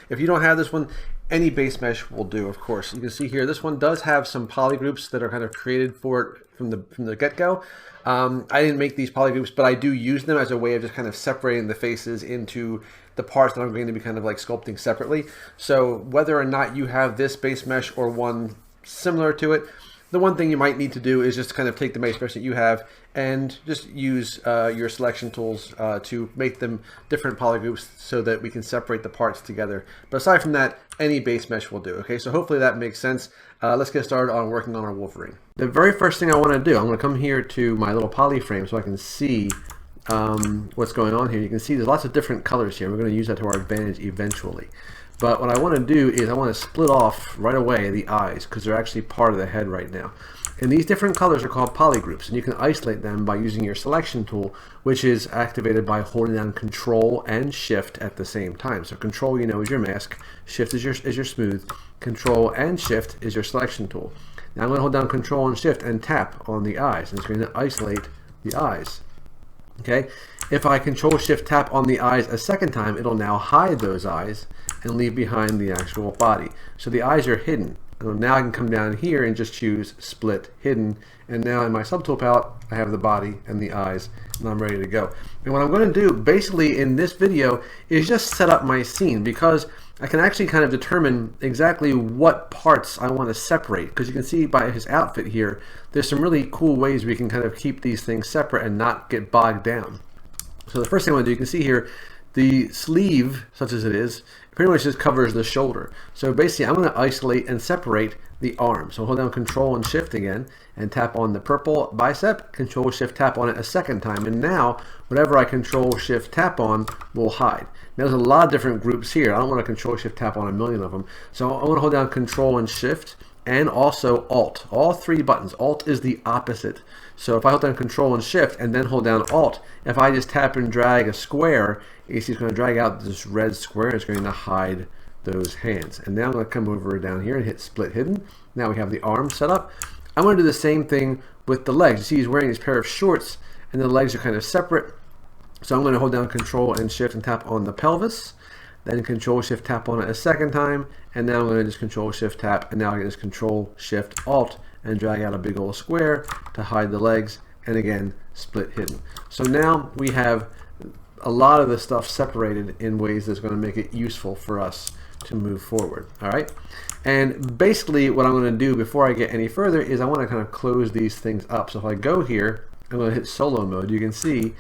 If you don't have this one, any base mesh will do, of course. You can see here, this one does have some polygroups that are kind of created for it from the get-go. I didn't make these polygroups, but I do use them as a way of just kind of separating the faces into the parts that I'm going to be kind of like sculpting separately. So whether or not you have this base mesh or one similar to it, the one thing you might need to do is just kind of take the base mesh that you have and just use your selection tools to make them different polygroups so that we can separate the parts together. But aside from that, any base mesh will do. Okay, so hopefully that makes sense. Let's get started on working on our Wolverine. The very first thing I want to do, I'm going to come here to my little poly frame so I can see what's going on here. You can see there's lots of different colors here. We're going to use that to our advantage eventually. But what I want to do is I want to split off right away the eyes because they're actually part of the head right now. And these different colors are called polygroups, and you can isolate them by using your selection tool, which is activated by holding down Control and Shift at the same time. So Control, you know, is your mask, Shift is your smooth, Control and Shift is your selection tool. Now I'm going to hold down Control and Shift and tap on the eyes, and it's going to isolate the eyes. Okay, if I Control Shift tap on the eyes a second time, it'll now hide those eyes and leave behind the actual body. So the eyes are hidden. And now I can come down here and just choose Split Hidden, and now in my subtool palette I have the body and the eyes, and I'm ready to go. And what I'm going to do basically in this video is just set up my scene, because I can actually kind of determine exactly what parts I want to separate, because you can see by his outfit here there's some really cool ways we can kind of keep these things separate and not get bogged down. So the first thing I want to do, you can see here the sleeve, such as it is, pretty much just covers the shoulder. So basically I'm going to isolate and separate the arm. So hold down Control and Shift again and tap on the purple bicep, Control Shift tap on it a second time, and now whatever I Control Shift tap on will hide. Now there's a lot of different groups here. I don't want to Control Shift tap on a million of them. So I want to hold down Control and Shift and also Alt. All three buttons. Alt is the opposite. So if I hold down Control and Shift and then hold down Alt, if I just tap and drag a square, you see it's going to drag out this red square. It's going to hide those hands. And now I'm going to come over down here and hit Split Hidden. Now we have the arm set up. I'm going to do the same thing with the legs. You see he's wearing this pair of shorts and the legs are kind of separate. So I'm going to hold down Control and Shift and tap on the pelvis. Then Control Shift tap on it a second time, and now I'm going to just Control Shift tap, and now I can just Control Shift Alt and drag out a big old square to hide the legs, and again Split Hidden. So now we have a lot of the stuff separated in ways that's going to make it useful for us to move forward. All right, and basically what I'm going to do before I get any further is I want to kind of close these things up. So if I go here, I'm going to hit solo mode. You can see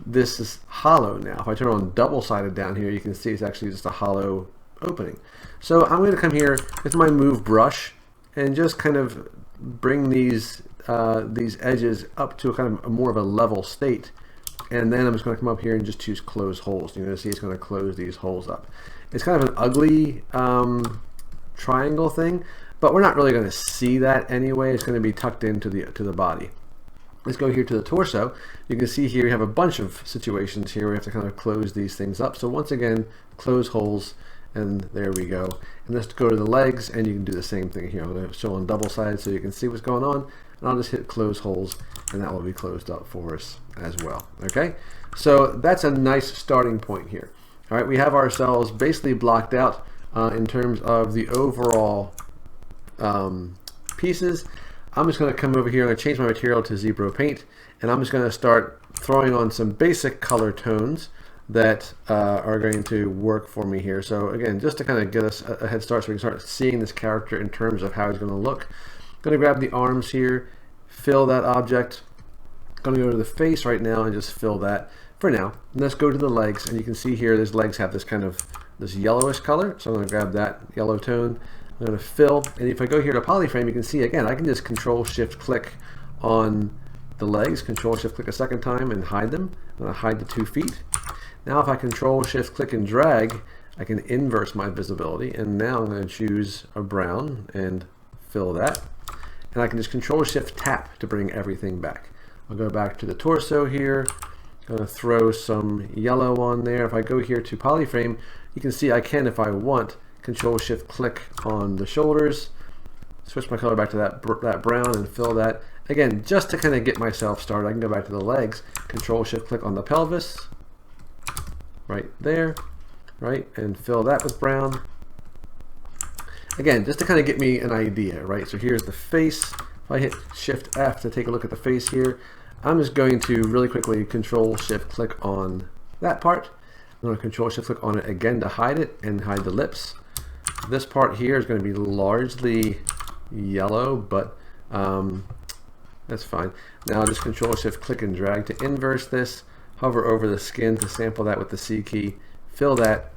this is hollow now. If I turn on double-sided down here, you can see it's actually just a hollow opening. So I'm going to come here with my move brush and just kind of bring these edges up to a kind of more of a level state. And then I'm just going to come up here and just choose close holes. You're going to see it's going to close these holes up. It's kind of an ugly triangle thing, but we're not really going to see that anyway. It's going to be tucked into the body. Let's go here to the torso. You can see here we have a bunch of situations here where we have to kind of close these things up. So once again, close holes, and there we go. And let's go to the legs, and you can do the same thing here. I'm going to show on double sided so you can see what's going on, and I'll just hit close holes, and that will be closed up for us as well. Okay, so that's a nice starting point here. All right, we have ourselves basically blocked out in terms of the overall pieces. I'm just going to come over here and change my material to Zebra Paint, and I'm just going to start throwing on some basic color tones that are going to work for me here. So again, just to kind of get us a head start so we can start seeing this character in terms of how he's going to look. I'm going to grab the arms here, fill that object. I'm going to go to the face right now and just fill that for now. And let's go to the legs, and you can see here his legs have this kind of this yellowish color. So I'm going to grab that yellow tone. I'm going to fill, and if I go here to polyframe, you can see again I can just Control Shift click on the legs, Control Shift click a second time and hide them. I'm going to hide the 2 feet. Now if I Control Shift click and drag, I can inverse my visibility, and now I'm going to choose a brown and fill that, and I can just Control Shift tap to bring everything back. I'll go back to the torso here. I'm going to throw some yellow on there. If I go here to polyframe, you can see I can, if I want, Control Shift click on the shoulders, switch my color back to that brown and fill that. Again, just to kind of get myself started, I can go back to the legs, Control Shift click on the pelvis, right there, right, and fill that with brown. again, just to kind of get me an idea, right? So here's the face. If I hit Shift F to take a look at the face here, I'm just going to really quickly Control Shift click on that part. I'm going to Control Shift click on it again to hide it and hide the lips. This part here is going to be largely yellow, but that's fine. Now I'll just Control Shift click and drag to inverse this, hover over the skin to sample that with the C key, fill that,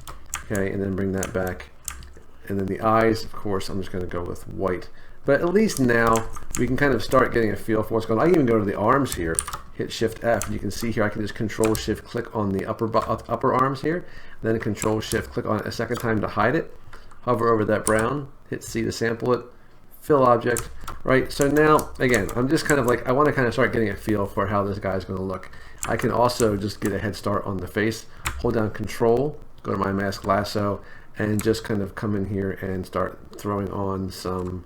okay, and then bring that back. And then the eyes, of course, I'm just going to go with white. But at least now we can kind of start getting a feel for what's going on. I can even go to the arms here, hit Shift F, and you can see here I can just Control Shift click on the upper arms here, then Control Shift click on it a second time to hide it, hover over that brown, hit C to sample it, fill object, right? So now, again, I'm just kind of like, I want to kind of start getting a feel for how this guy's going to look. I can also just get a head start on the face, hold down Control, go to my mask lasso, and just kind of come in here and start throwing on some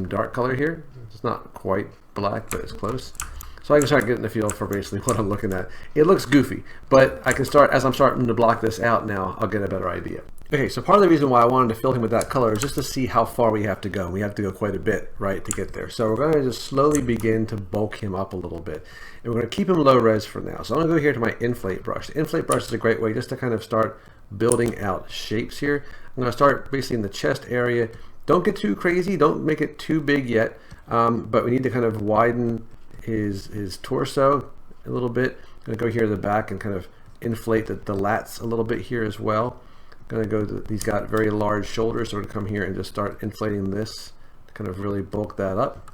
dark color here. It's not quite black, but it's close. So I can start getting a feel for basically what I'm looking at. It looks goofy, but I can start, as I'm starting to block this out now, I'll get a better idea. Okay, so part of the reason why I wanted to fill him with that color is just to see how far we have to go. We have to go quite a bit, right, to get there. So we're going to just slowly begin to bulk him up a little bit. And we're going to keep him low res for now. So I'm going to go here to my inflate brush. The inflate brush is a great way just to kind of start building out shapes here. I'm going to start basically in the chest area. Don't get too crazy, don't make it too big yet, but we need to kind of widen his torso a little bit. I'm going to go here to the back and kind of inflate the lats a little bit here as well. I'm going to go to, he's got very large shoulders, so we're going to come here and just start inflating this to kind of really bulk that up.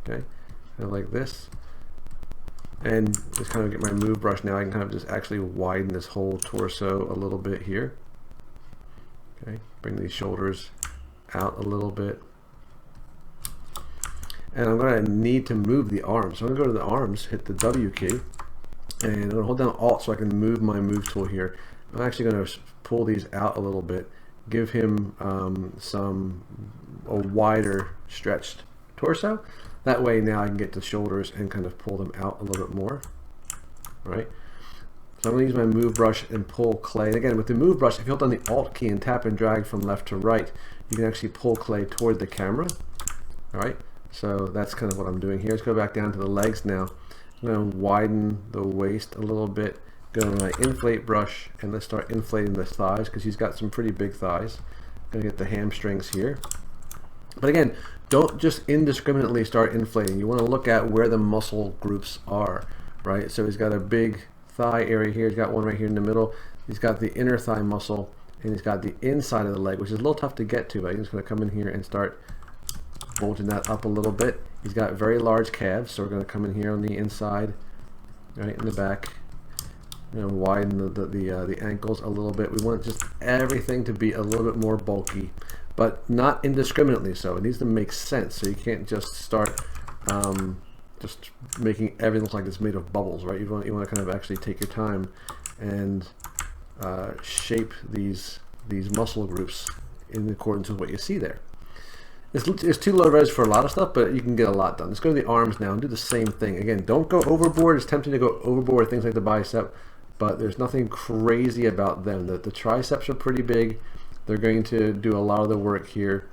Okay, kind of like this. And just kind of get my move brush now. I can kind of just actually widen this whole torso a little bit here. Okay, bring these shoulders out a little bit. And I'm going to need to move the arms. So I'm going to go to the arms, hit the W key, and I'm going to hold down Alt so I can move my move tool here. I'm actually going to pull these out a little bit, give him a wider stretched torso. That way now I can get the shoulders and kind of pull them out a little bit more, right? So I'm going to use my move brush and pull clay. And again, with the move brush, if you hold down the Alt key and tap and drag from left to right, you can actually pull clay toward the camera, all right? So that's kind of what I'm doing here. Let's go back down to the legs now. I'm going to widen the waist a little bit, go to my inflate brush, and let's start inflating the thighs because he's got some pretty big thighs. I'm going to get the hamstrings here. But again, don't just indiscriminately start inflating. You want to look at where the muscle groups are, right? So he's got a big thigh area here. He's got one right here in the middle. He's got the inner thigh muscle, and he's got the inside of the leg, which is a little tough to get to, but I'm just going to come in here and start bulging that up a little bit. He's got very large calves, so we're going to come in here on the inside, right in the back, and widen the ankles a little bit. We want just everything to be a little bit more bulky, but not indiscriminately so. It needs to make sense, so you can't just start just making everything look like it's made of bubbles, right? You want to kind of actually take your time and shape these muscle groups in accordance with what you see there. It's too low res for a lot of stuff, but you can get a lot done. Let's go to the arms now and do the same thing. Again, don't go overboard. It's tempting to go overboard with things like the bicep, but there's nothing crazy about them. The triceps are pretty big. They're going to do a lot of the work here.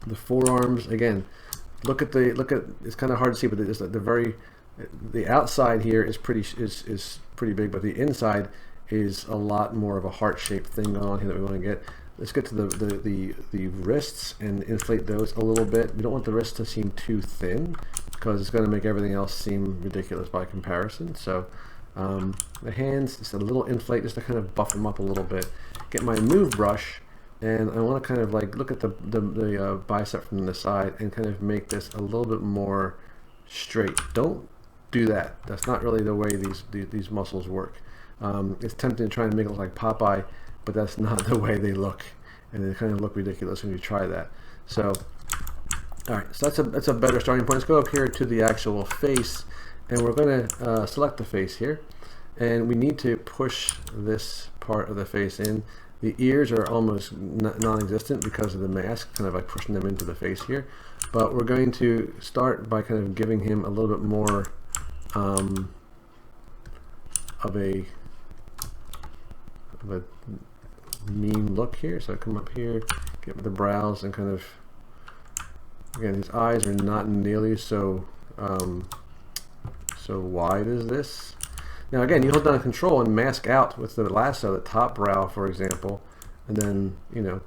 The forearms, again, look at it's kind of hard to see, but the outside here is pretty big, but the inside is a lot more of a heart-shaped thing going on here that we want to get. Let's get to the wrists and inflate those a little bit. We don't want the wrists to seem too thin because it's going to make everything else seem ridiculous by comparison. So the hands, just a little inflate just to kind of buff them up a little bit. Get my move brush, and I want to kind of like look at the bicep from the side and kind of make this a little bit more straight. Don't do that. That's not really the way these muscles work. It's tempting to try and make it look like Popeye, but that's not the way they look, and they kind of look ridiculous when you try that. So, all right, so that's a better starting point. Let's go up here to the actual face, and we're going to select the face here, and we need to push this part of the face in. The ears are almost non-existent because of the mask, kind of like pushing them into the face here. But we're going to start by kind of giving him a little bit more of a mean look here. So I come up here, get the brows and kind of, again, his eyes are not nearly so so wide as this. Now again, you hold down Control and mask out with the lasso, the top brow, for example, and then, you know,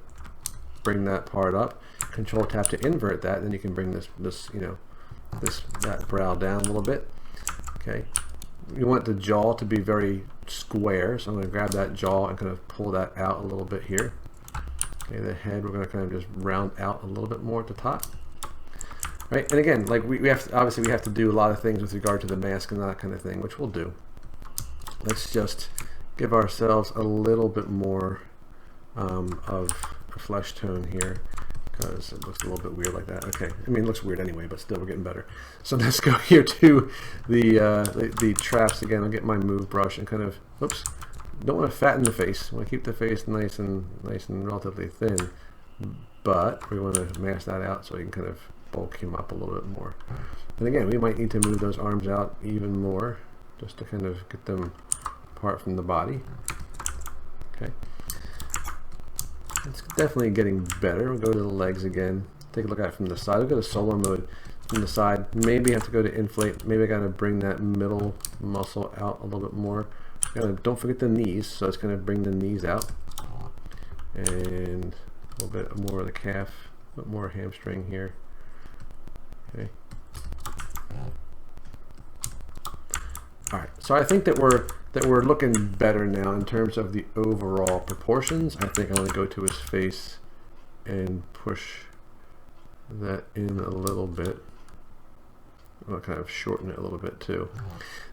bring that part up. Control tap to invert that, and then you can bring this you know, that brow down a little bit. Okay, you want the jaw to be very square, so I'm going to grab that jaw and kind of pull that out a little bit here. Okay, the head we're going to kind of just round out a little bit more at the top. Right, and again, like we have to, obviously we have to do a lot of things with regard to the mask and that kind of thing, which we'll do. Let's just give ourselves a little bit more of a flesh tone here, because it looks a little bit weird like that. Okay, I mean, it looks weird anyway, but still we're getting better. So let's go here to the traps again. I'll get my move brush and kind of, oops, don't want to fatten the face. I want to keep the face nice and relatively thin, but we want to mask that out so you can kind of bulk him up a little bit more. And again, we might need to move those arms out even more just to kind of get them apart from the body. Okay. It's definitely getting better. We'll go to the legs again. Take a look at it from the side. We'll go to solo mode from the side. Maybe have to go to inflate. Maybe I gotta bring that middle muscle out a little bit more. Don't forget the knees, so it's gonna bring the knees out. And a little bit more of the calf, a bit more hamstring here. Okay. Alright, so I think that we're looking better now in terms of the overall proportions. I think I want to go to his face and push that in a little bit. I'll kind of shorten it a little bit too.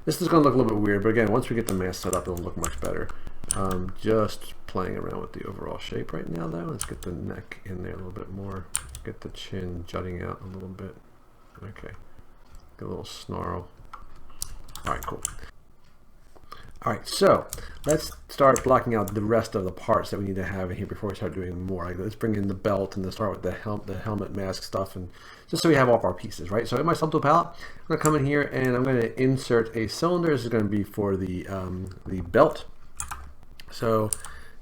This is going to look a little bit weird, but again, once we get the mask set up, it'll look much better. Just playing around with the overall shape right now though. Let's get the neck in there a little bit more. Get the chin jutting out a little bit. Okay, get a little snarl. Alright, cool. Alright, so let's start blocking out the rest of the parts that we need to have in here before we start doing more. Like, let's bring in the belt and then start with the helmet mask stuff, and just so we have all of our pieces, right? So in my Sculpt palette, I'm going to come in here and I'm going to insert a cylinder. This is going to be for the belt. So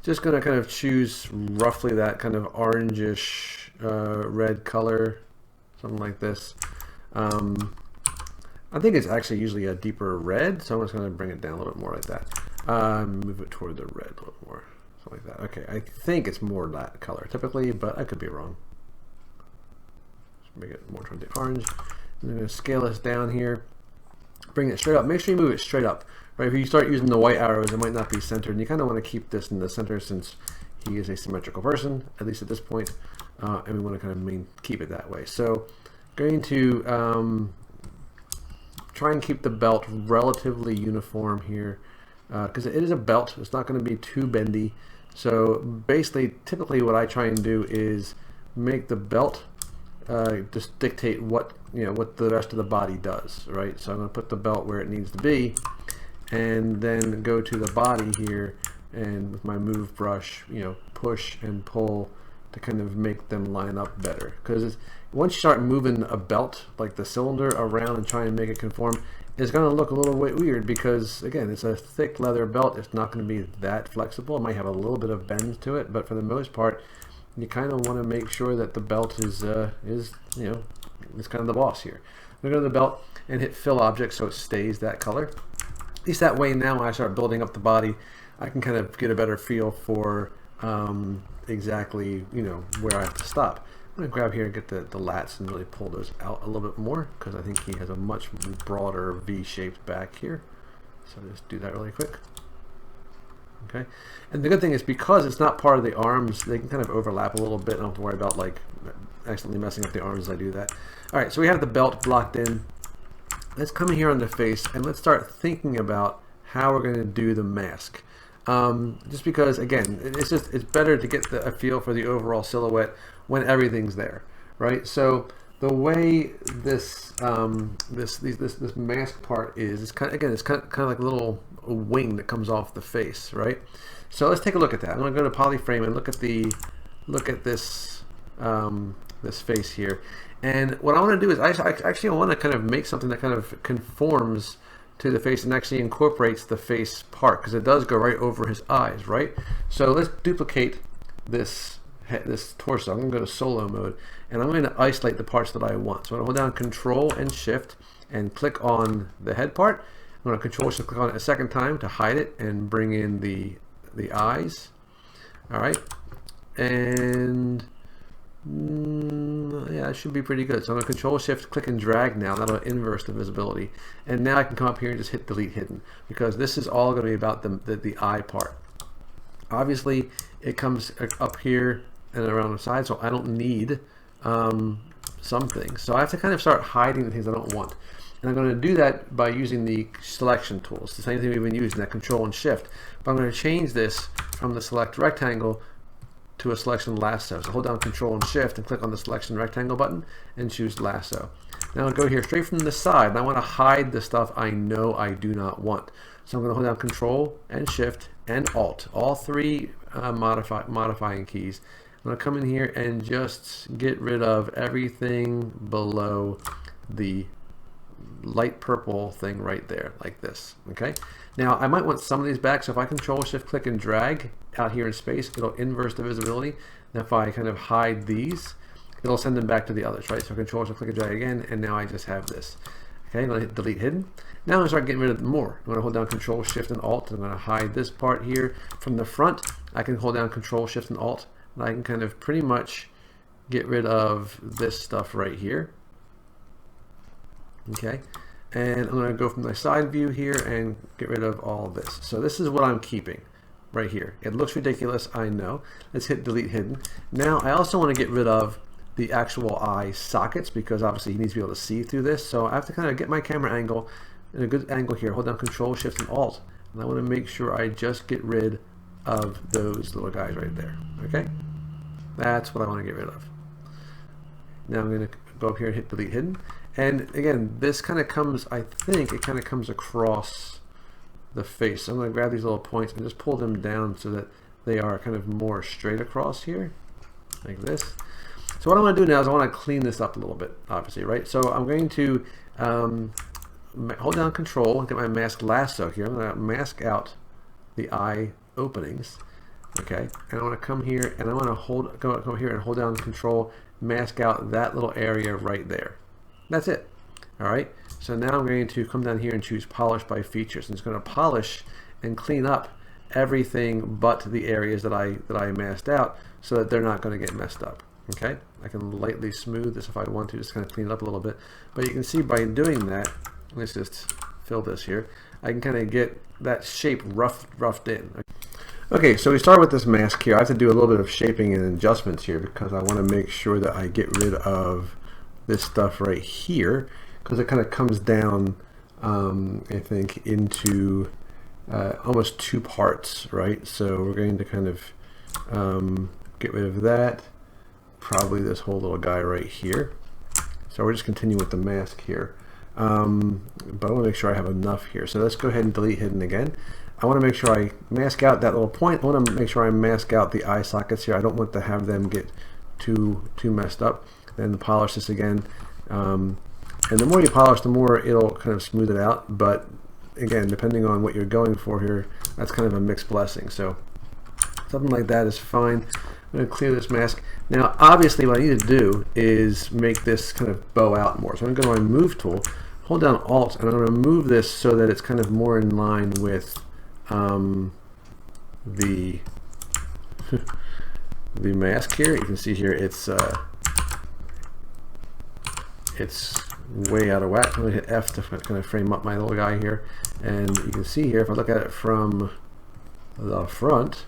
just going to kind of choose roughly that kind of orangish red color, something like this. I think it's actually usually a deeper red, so I'm just going to bring it down a little bit more like that. Move it toward the red a little more, something like that. Okay, I think it's more that color typically, but I could be wrong. Just make it more toward the orange. And I'm going to scale this down here, bring it straight up. Make sure you move it straight up. Right, if you start using the white arrows, it might not be centered, and you kind of want to keep this in the center since he is a symmetrical person, at least at this point, and we want to kind of keep it that way. So, going to try and keep the belt relatively uniform here, because it is a belt. It's not going to be too bendy. So basically, typically what I try and do is make the belt just dictate what the rest of the body does, right? So I'm going to put the belt where it needs to be, and then go to the body here, and with my move brush, push and pull to kind of make them line up better. Because once you start moving a belt like the cylinder around and try and make it conform, it's going to look a little bit weird because, again, it's a thick leather belt. It's not going to be that flexible. It might have a little bit of bend to it, but for the most part, you kind of want to make sure that the belt is kind of the boss here. I'm going to go to the belt and hit fill object so it stays that color. At least that way now when I start building up the body, I can kind of get a better feel for exactly where I have to stop. I'm going to grab here and get the lats and really pull those out a little bit more because I think he has a much broader V-shaped back here. So just do that really quick. Okay, and the good thing is because it's not part of the arms, they can kind of overlap a little bit. I don't have to worry about like accidentally messing up the arms as I do that. All right, so we have the belt blocked in. Let's come in here on the face and let's start thinking about how we're going to do the mask. Just because, again, it's better to get a feel for the overall silhouette when everything's there, right? So the way this this mask part is, it's kind of like a little wing that comes off the face, right? So let's take a look at that. I'm going to go to polyframe and look at this this face here. And what I want to do is I actually want to kind of make something that kind of conforms to the face and actually incorporates the face part because it does go right over his eyes, right? So let's duplicate this this torso. I'm going to go to solo mode, and I'm going to isolate the parts that I want. So I'm going to hold down Control and Shift and click on the head part. I'm going to Control Shift, click on it a second time to hide it and bring in the eyes. All right, and yeah, it should be pretty good. So I'm going to Control Shift, click and drag now. That'll inverse the visibility. And now I can come up here and just hit Delete Hidden, because this is all going to be about the eye part. Obviously, it comes up here and around the side, so I don't need some things. So I have to kind of start hiding the things I don't want. And I'm going to do that by using the selection tools, the same thing we've been using, that Control and Shift. But I'm going to change this from the select rectangle to a selection lasso. So hold down Control and Shift and click on the selection rectangle button and choose lasso. Now I'll go here straight from the side, and I want to hide the stuff I know I do not want. So I'm going to hold down Control and Shift and Alt, all three modifying keys. I'm going to come in here and just get rid of everything below the light purple thing right there, like this. Okay. Now I might want some of these back, so if I Control Shift click and drag out here in space, it'll inverse the visibility. And if I kind of hide these, it'll send them back to the others, right? So Control Shift click and drag again, and now I just have this. Okay, I'm going to hit Delete Hidden. Now I'm going to start getting rid of more. I'm going to hold down Control Shift and Alt. I'm going to hide this part here from the front. I can hold down Control Shift and Alt, and I can kind of pretty much get rid of this stuff right here. Okay, and I'm going to go from the side view here and get rid of all this. So this is what I'm keeping right here. It looks ridiculous, I know. Let's hit Delete Hidden. Now I also want to get rid of the actual eye sockets, because obviously he needs to be able to see through this. So I have to kind of get my camera angle in a good angle here. Hold down Control Shift and Alt, and I want to make sure I just get rid of those little guys right there. Okay, that's what I want to get rid of. Now I'm going to go up here and hit Delete Hidden. And again, this kind of comes, I think it kind of comes across the face. So I'm going to grab these little points and just pull them down so that they are kind of more straight across here, like this. So what I want to do now is I want to clean this up a little bit, obviously, right? So I'm going to hold down Control and get my mask lasso here. I'm going to mask out the eye openings, okay? And I want to come here and I want to go here and hold down Control, mask out that little area right there. That's it. All right. So now I'm going to come down here and choose Polish by Features. I'm just going to polish and clean up everything but the areas that I masked out, so that they're not going to get messed up. Okay. I can lightly smooth this if I want to, just kind of clean it up a little bit. But you can see by doing that, let's just fill this here, I can kind of get that shape roughed in. Okay, so we start with this mask here. I have to do a little bit of shaping and adjustments here, because I want to make sure that I get rid of this stuff right here, because it kind of comes down, I think, into almost two parts, right? So we're going to kind of get rid of that, probably this whole little guy right here. So we're just continuing with the mask here, but I want to make sure I have enough here. So let's go ahead and Delete Hidden again. I want to make sure I mask out that little point. I want to make sure I mask out the eye sockets here. I don't want to have them get too messed up. Then polish this again, and the more you polish, the more it'll kind of smooth it out. But again, depending on what you're going for here, that's kind of a mixed blessing. So something like that is fine. I'm going to clear this mask. Now obviously what I need to do is make this kind of bow out more. So I'm going to go to my Move tool, hold down Alt, and I'm going to move this so that it's kind of more in line with the the mask here. You can see here it's way out of whack. I'm going to hit F to kind of frame up my little guy here, and you can see here if I look at it from the front,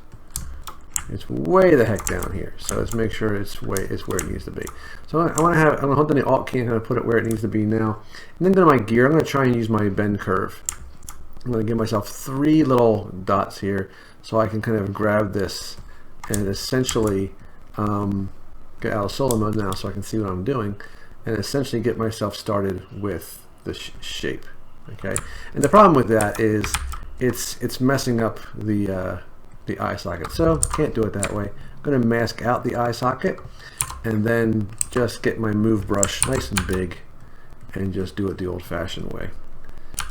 it's way the heck down here. So let's make sure it's where it needs to be. So I'm going to hold down the Alt key and kind of put it where it needs to be now, and then go to my gear. I'm going to try and use my bend curve. I'm going to give myself 3 little dots here so I can kind of grab this and essentially get out of solo mode now so I can see what I'm doing, and essentially get myself started with the shape. Okay, and the problem with that is it's messing up the eye socket, so can't do it that way. I'm going to mask out the eye socket and then just get my move brush nice and big and just do it the old-fashioned way.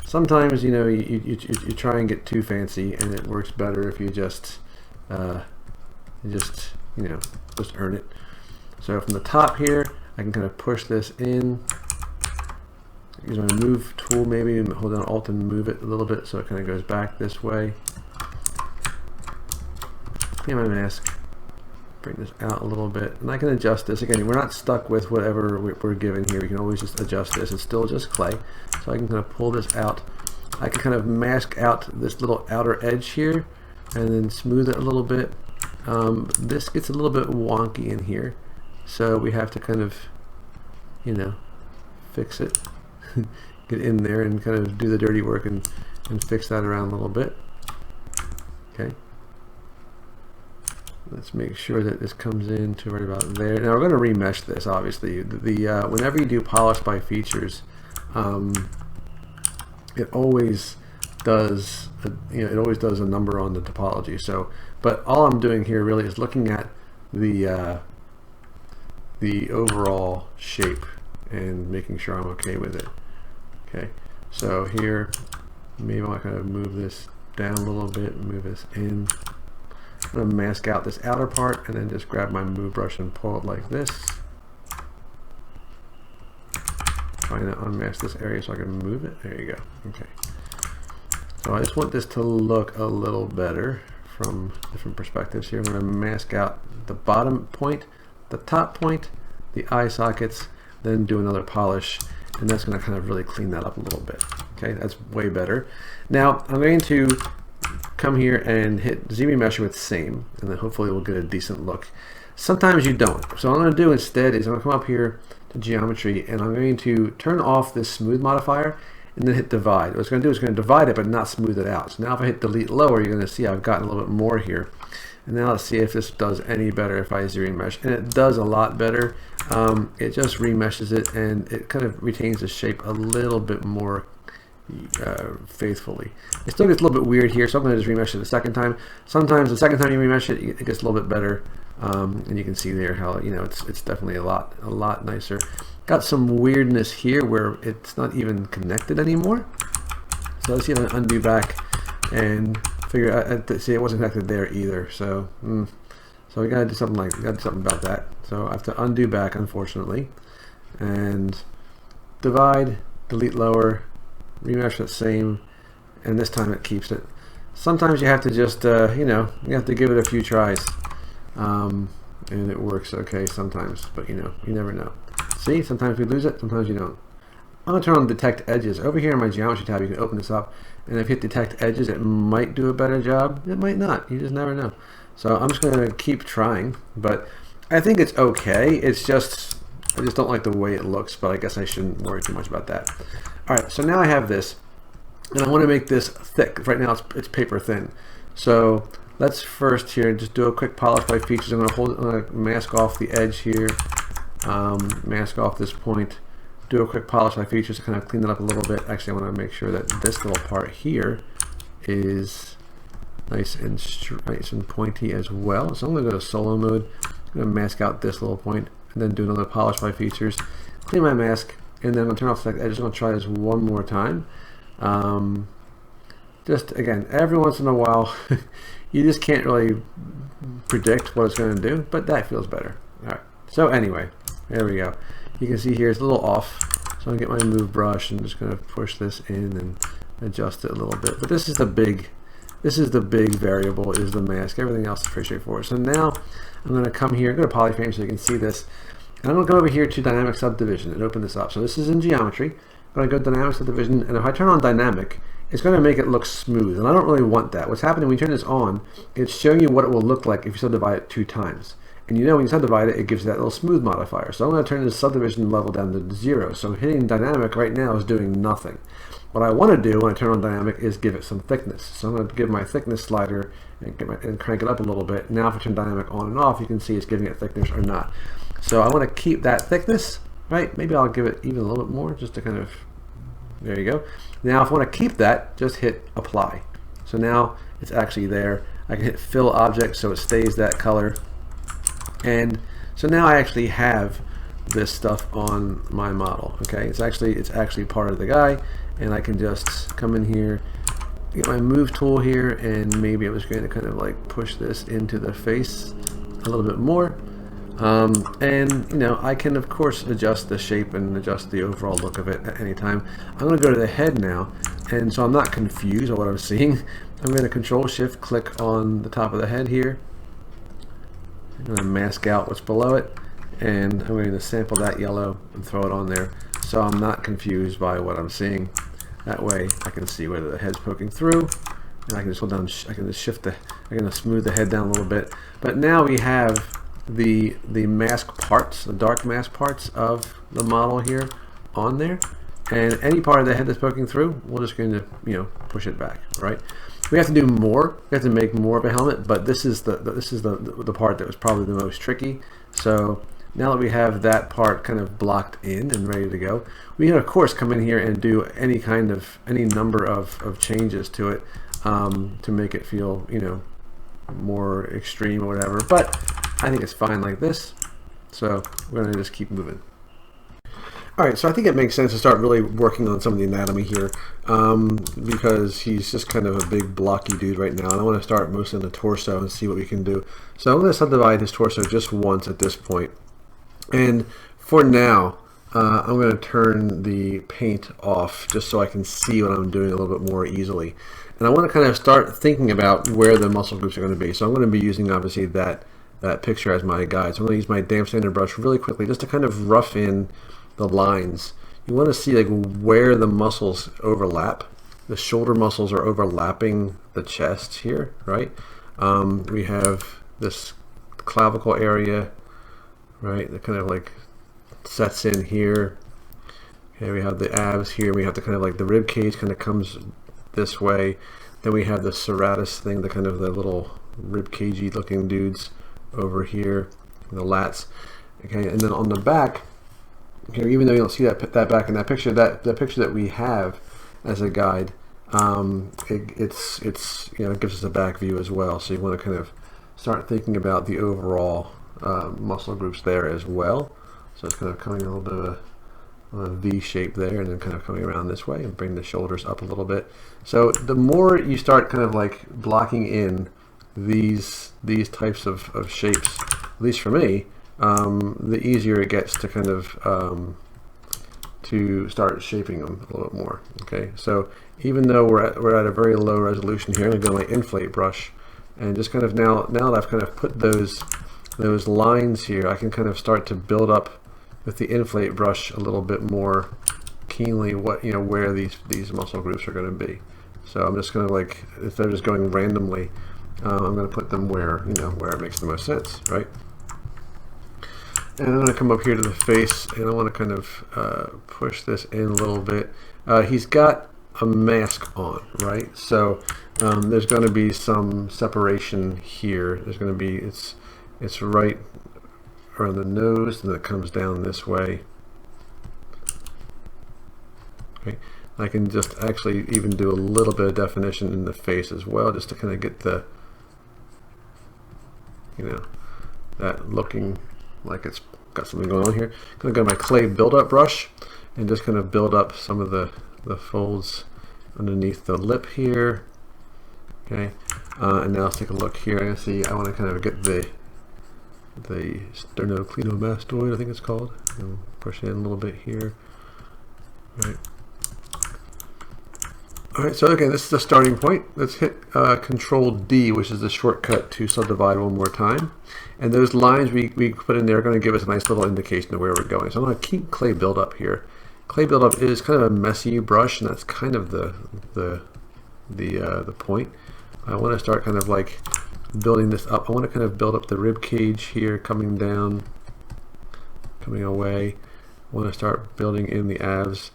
Sometimes, you know, you try and get too fancy, and it works better if you just you know, just earn it. So from the top here, I can kind of push this in. Use my move tool, maybe hold down Alt and move it a little bit so it kind of goes back this way. Clean my mask. Bring this out a little bit, and I can adjust this. Again, we're not stuck with whatever we're given here. We can always just adjust this. It's still just clay, so I can kind of pull this out. I can kind of mask out this little outer edge here, and then smooth it a little bit. This gets a little bit wonky in here, so we have to kind of, you know, fix it. Get in there and kind of do the dirty work and fix that around a little bit. Okay. Let's make sure that this comes in to right about there. Now we're going to remesh this, obviously. Whenever you do polish by features, it always does it always does a number on the topology. So, but all I'm doing here really is looking at the overall shape and making sure I'm okay with it. Okay, so here maybe I'll kind of move this down a little bit, move this in. I'm going to mask out this outer part and then just grab my move brush and pull it like this. Trying to unmask this area so I can move it. There you go. Okay. So I just want this to look a little better from different perspectives here. I'm going to mask out the bottom point, the top point, the eye sockets, then do another polish, and that's going to kind of really clean that up a little bit. Okay, that's way better. Now I'm going to come here and hit Z remesh with same, and then hopefully we'll get a decent look. Sometimes you don't. So what I'm going to do instead is I'm going to come up here to geometry, and I'm going to turn off this smooth modifier and then hit divide. What it's going to do is it's going to divide it but not smooth it out. So now if I hit delete lower, you're going to see I've gotten a little bit more here. And now let's see if this does any better if I Z remesh. And it does a lot better. It just remeshes it and it kind of retains the shape a little bit more faithfully. It still gets a little bit weird here, so I'm going to just remesh it a second time. Sometimes the second time you remesh it, it gets a little bit better, and you can see there how it's definitely a lot nicer. Got some weirdness here where it's not even connected anymore. So let's see if I can undo back and figure out. See, it wasn't connected there either. So so we gotta do something about that. So I have to undo back, unfortunately, and divide, delete lower. Remesh that same, and this time it keeps it. Sometimes you have to just you have to give it a few tries, and it works okay sometimes, but you never know. See, sometimes we lose it, sometimes you don't. I'm going to turn on detect edges. Over here in my geometry tab, you can open this up, and if you hit detect edges, it might do a better job. It might not. You just never know. So I'm just going to keep trying, but I think it's okay. It's just I just don't like the way it looks, but I guess I shouldn't worry too much about that. Alright, so now I have this, and I want to make this thick. Right now it's paper thin. So let's first here just do a quick polish by features. I'm going to mask off the edge here, mask off this point, do a quick polish by features to kind of clean it up a little bit. Actually, I want to make sure that this little part here is nice and pointy as well. So I'm going to go to solo mode. I'm going to mask out this little point and then do another polish by features, clean my mask, and then I'm going to turn off the edge. I'm just going to try this one more time. Just again, every once in a while, you just can't really predict what it's going to do, but that feels better. All right. So anyway, there we go. You can see here it's a little off. So I'm going to get my move brush and just going to push this in and adjust it a little bit. But this is the big variable, is the mask. Everything else is pretty straightforward. So now I'm going to come here, go to polyframe so you can see this. And I'm going to go over here to dynamic subdivision and open this up. So this is in geometry. I'm going to go to dynamic subdivision, and if I turn on dynamic, it's going to make it look smooth, and I don't really want that. What's happening when you turn this on, it's showing you what it will look like if you subdivide it 2 times. And when you subdivide it, it gives you that little smooth modifier. So I'm going to turn this subdivision level down to 0. So hitting dynamic right now is doing nothing. What I want to do when I turn on dynamic is give it some thickness. So I'm going to give my thickness slider and crank it up a little bit. Now if I turn dynamic on and off, you can see it's giving it thickness or not. So I want to keep that thickness, right? Maybe I'll give it even a little bit more just to kind of, there you go. Now if I want to keep that, just hit apply. So now it's actually there. I can hit fill object so it stays that color. And so now I actually have this stuff on my model. Okay, it's actually part of the guy, and I can just come in here, get my move tool here, and maybe I was going to kind of like push this into the face a little bit more. And you know, I can of course adjust the shape and adjust the overall look of it at any time. I'm going to go to the head now, and so I'm not confused by what I'm seeing. I'm going to Control Shift click on the top of the head here. I'm going to mask out what's below it, and I'm going to sample that yellow and throw it on there, so I'm not confused by what I'm seeing. That way I can see whether the head's poking through, and I can just hold down, I can just shift I can just smooth the head down a little bit. But now we have the mask parts, the dark mask parts of the model here on there, and any part of the head that's poking through, we're just going to, you know, push it back, right? We have to do more. We have to make more of a helmet, but this is the part that was probably the most tricky. So now that we have that part kind of blocked in and ready to go, we can of course come in here and do any number of changes to it to make it feel, you know, more extreme or whatever. But I think it's fine like this, so we're going to just keep moving. Alright, so I think it makes sense to start really working on some of the anatomy here, because he's just kind of a big blocky dude right now, and I want to start mostly on the torso and see what we can do. So I'm going to subdivide his torso just once at this point, and for now I'm going to turn the paint off just so I can see what I'm doing a little bit more easily. And I want to kind of start thinking about where the muscle groups are going to be. So I'm going to be using obviously that picture as my guide. So I'm going to use my damp standard brush really quickly just to kind of rough in the lines. You want to see like where the muscles overlap. The shoulder muscles are overlapping the chest here, right? We have this clavicle area, right, that kind of like sets in here. Okay, we have the abs here. We have the kind of like the rib cage kind of comes this way. Then we have the serratus thing, the kind of the little rib cagey looking dudes over here, the lats. Okay, and then on the back, okay, even though you don't see that back in that picture, that picture that we have as a guide, it's you know, it gives us a back view as well. So you want to kind of start thinking about the overall muscle groups there as well. So it's kind of coming a little bit of a V shape there, and then kind of coming around this way and bring the shoulders up a little bit. So the more you start kind of like blocking in these types of shapes, at least for me, the easier it gets to kind of to start shaping them a little bit more. Okay, so even though we're at a very low resolution here, I'm going to go my inflate brush and just kind of now that I've kind of put those lines here, I can kind of start to build up with the inflate brush a little bit more keenly what, you know, where these muscle groups are going to be. So I'm just going to, like, instead of just going randomly, I'm going to put them where, you know, where it makes the most sense, right? And I'm going to come up here to the face, and I want to kind of push this in a little bit. He's got a mask on, right? So there's going to be some separation here. There's going to be, it's right around the nose, and it comes down this way. Okay, I can just actually even do a little bit of definition in the face as well, just to kind of get the, you know, that looking like it's got something going on here. I'm going to go to my clay build-up brush and just kind of build up some of the folds underneath the lip here. Okay, and now let's take a look here. I see I want to kind of get the sternocleidomastoid, I think it's called. And push it in a little bit here. Right. Alright, so again, this is the starting point. Let's hit Control D, which is the shortcut to subdivide one more time. And those lines we put in there are going to give us a nice little indication of where we're going. So I'm going to keep clay buildup here. Clay buildup is kind of a messy brush, and that's kind of the point. I want to start kind of like building this up. I want to kind of build up the rib cage here, coming down, coming away. I want to start building in the abs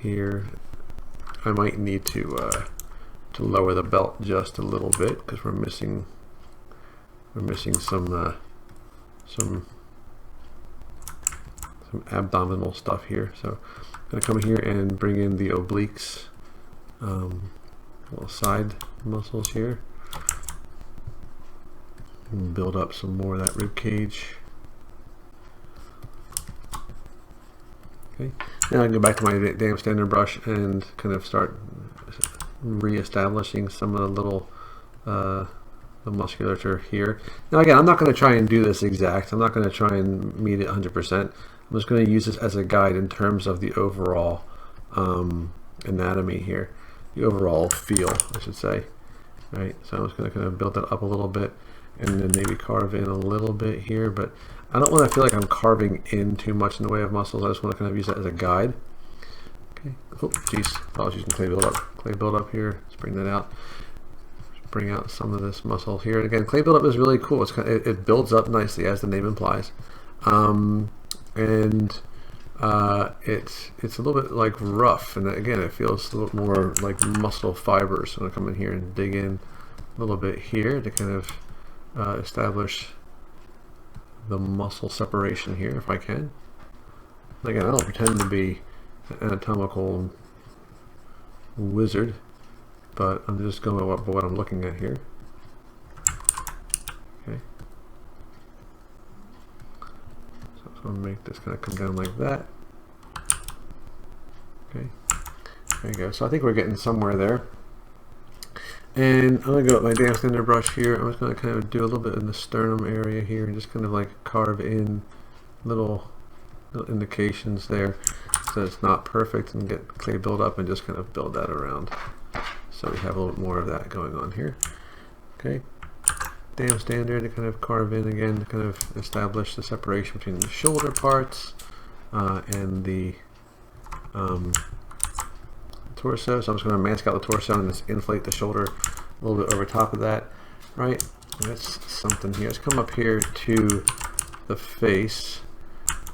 here. I might need to lower the belt just a little bit because we're missing some abdominal stuff here. So I'm going to come here and bring in the obliques, little side muscles here, and build up some more of that rib cage. Okay, now I can go back to my damp standard brush and kind of start re-establishing some of the little the musculature here. Now again, I'm not going to try and do this exact. I'm not going to try and meet it 100%. I'm just going to use this as a guide in terms of the overall anatomy here, the overall feel, I should say. Right, so I'm just going to kind of build that up a little bit and then maybe carve in a little bit here, but I don't want to feel like I'm carving in too much in the way of muscles. I just want to kind of use that as a guide. Okay. Oh, geez. I was using clay buildup. Clay buildup here. Let's bring that out. Bring out some of this muscle here. And again, clay buildup is really cool. It's kind of, it builds up nicely, as the name implies, and it's a little bit like rough. And again, it feels a little more like muscle fibers. So I'm gonna come in here and dig in a little bit here to kind of establish the muscle separation here, if I can. Again, I don't pretend to be an anatomical wizard, but I'm just going with what I'm looking at here. Okay. So I'm going to make this kind of come down like that. Okay. There you go. So I think we're getting somewhere there. And I'm going to go with my damp standard brush here. I'm just going to kind of do a little bit in the sternum area here and just kind of like carve in little indications there so it's not perfect, and get clay build up and just kind of build that around. So we have a little bit more of that going on here. Okay. Damp standard to kind of carve in again to kind of establish the separation between the shoulder parts and the torso. So I'm just going to mask out the torso and just inflate the shoulder a little bit over top of that. Right, that's something here. Let's come up here to the face,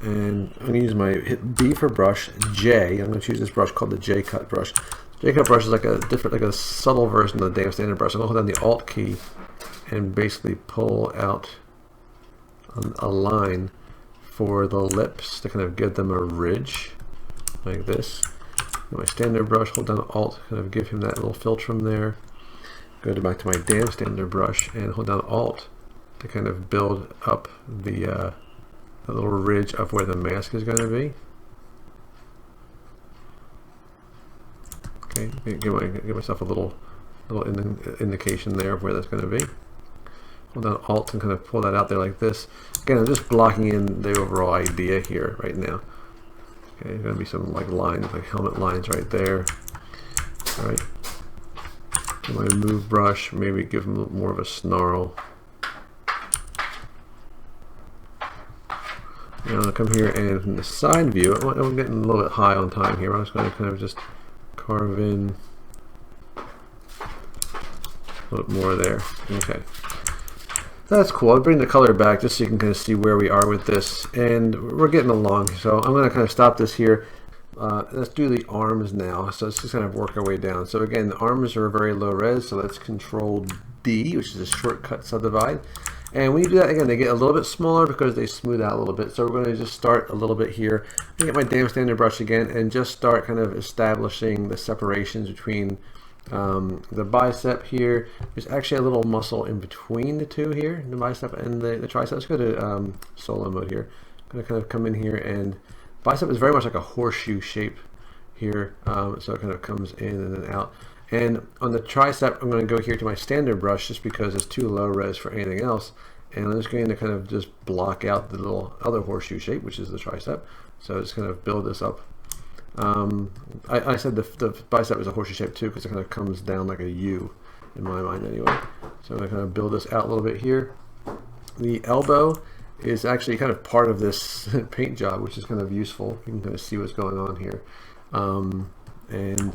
and I'm going to use my hit B for brush, J. I'm going to choose this brush called the J cut brush. J cut brush is like a different, like a subtle version of the damp standard brush. I'm going to hold down the Alt key and basically pull out a line for the lips to kind of give them a ridge like this. My standard brush, hold down Alt, kind of give him that little filtrum there. Go back to my damp standard brush and hold down Alt to kind of build up the little ridge of where the mask is going to be. Okay, give myself a little indication there of where that's going to be. Hold down Alt and kind of pull that out there like this. Again, I'm just blocking in the overall idea here right now. Okay, there's going to be some like lines, like helmet lines right there. All right. My move brush, maybe give them more of a snarl. Now I'm going to come here and from the side view, I'm getting a little bit high on time here. I'm just going to kind of just carve in a little bit more there. Okay. That's cool. I'll bring the color back just so you can kind of see where we are with this, and we're getting along. So I'm going to kind of stop this here. Let's do the arms now. So let's just kind of work our way down. So again, the arms are very low res, so let's Control D, which is a shortcut subdivide. And when you do that, again, they get a little bit smaller because they smooth out a little bit. So we're going to just start a little bit here. I get my damp standard brush again and just start kind of establishing the separations between the bicep here. There's actually a little muscle in between the two here, the bicep and the tricep. Let's go to solo mode here. I'm going to kind of come in here, and bicep is very much like a horseshoe shape here, so it kind of comes in and then out. And on the tricep, I'm going to go here to my standard brush just because it's too low res for anything else, and I'm just going to kind of just block out the little other horseshoe shape, which is the tricep. So just kind of build this up. I said the bicep is a horseshoe shape too because it kind of comes down like a U in my mind anyway. So I'm going to kind of build this out a little bit here. The elbow is actually kind of part of this paint job, which is kind of useful. You can kind of see what's going on here. And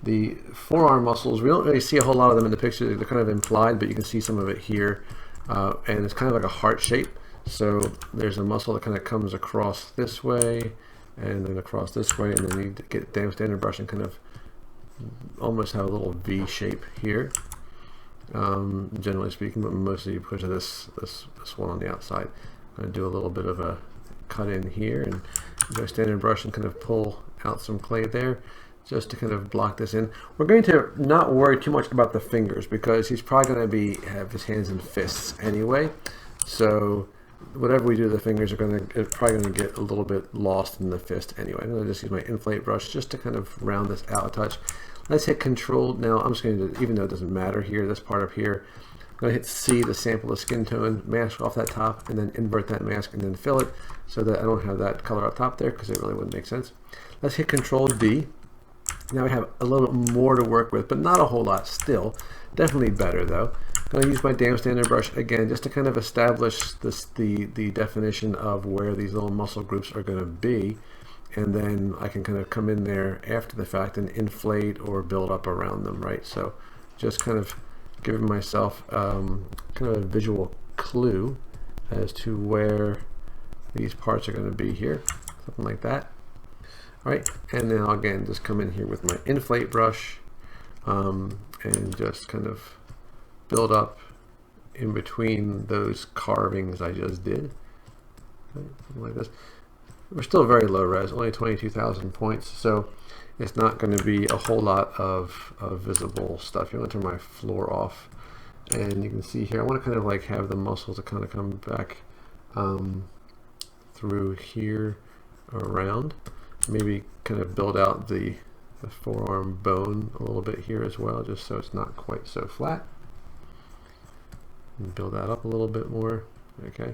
the forearm muscles, we don't really see a whole lot of them in the picture. They're kind of implied, but you can see some of it here. And it's kind of like a heart shape. So there's a muscle that kind of comes across this way and then across this way, and then you get damp standard brush and kind of almost have a little V shape here, generally speaking, but mostly because of this one on the outside. I'm going to do a little bit of a cut in here and go standard brush and kind of pull out some clay there just to kind of block this in. We're going to not worry too much about the fingers because he's probably going to have his hands in fists anyway. So whatever we do to the fingers it's probably going to get a little bit lost in the fist anyway. I'm going to just use my inflate brush just to kind of round this out a touch. Let's hit Control. Now I'm just going to, even though it doesn't matter here, this part up here, going to hit C to sample the skin tone, mask off that top, and then invert that mask and then fill it so that I don't have that color up top there because it really wouldn't make sense. Let's hit Control D. Now we have a little bit more to work with, but not a whole lot still. Definitely better though. I'm going to use my damn standard brush again just to kind of establish the definition of where these little muscle groups are going to be. And then I can kind of come in there after the fact and inflate or build up around them, right? So just kind of giving myself kind of a visual clue as to where these parts are going to be here, something like that. All right, and then I'll again just come in here with my inflate brush and just kind of build up in between those carvings I just did, okay, something like this. We're still very low res, only 22,000 points, so it's not going to be a whole lot of visible stuff. I'm going to turn my floor off, and you can see here I want to kind of like have the muscles to kind of come back through here around. Maybe kind of build out the forearm bone a little bit here as well, just so it's not quite so flat. And build that up a little bit more. Okay,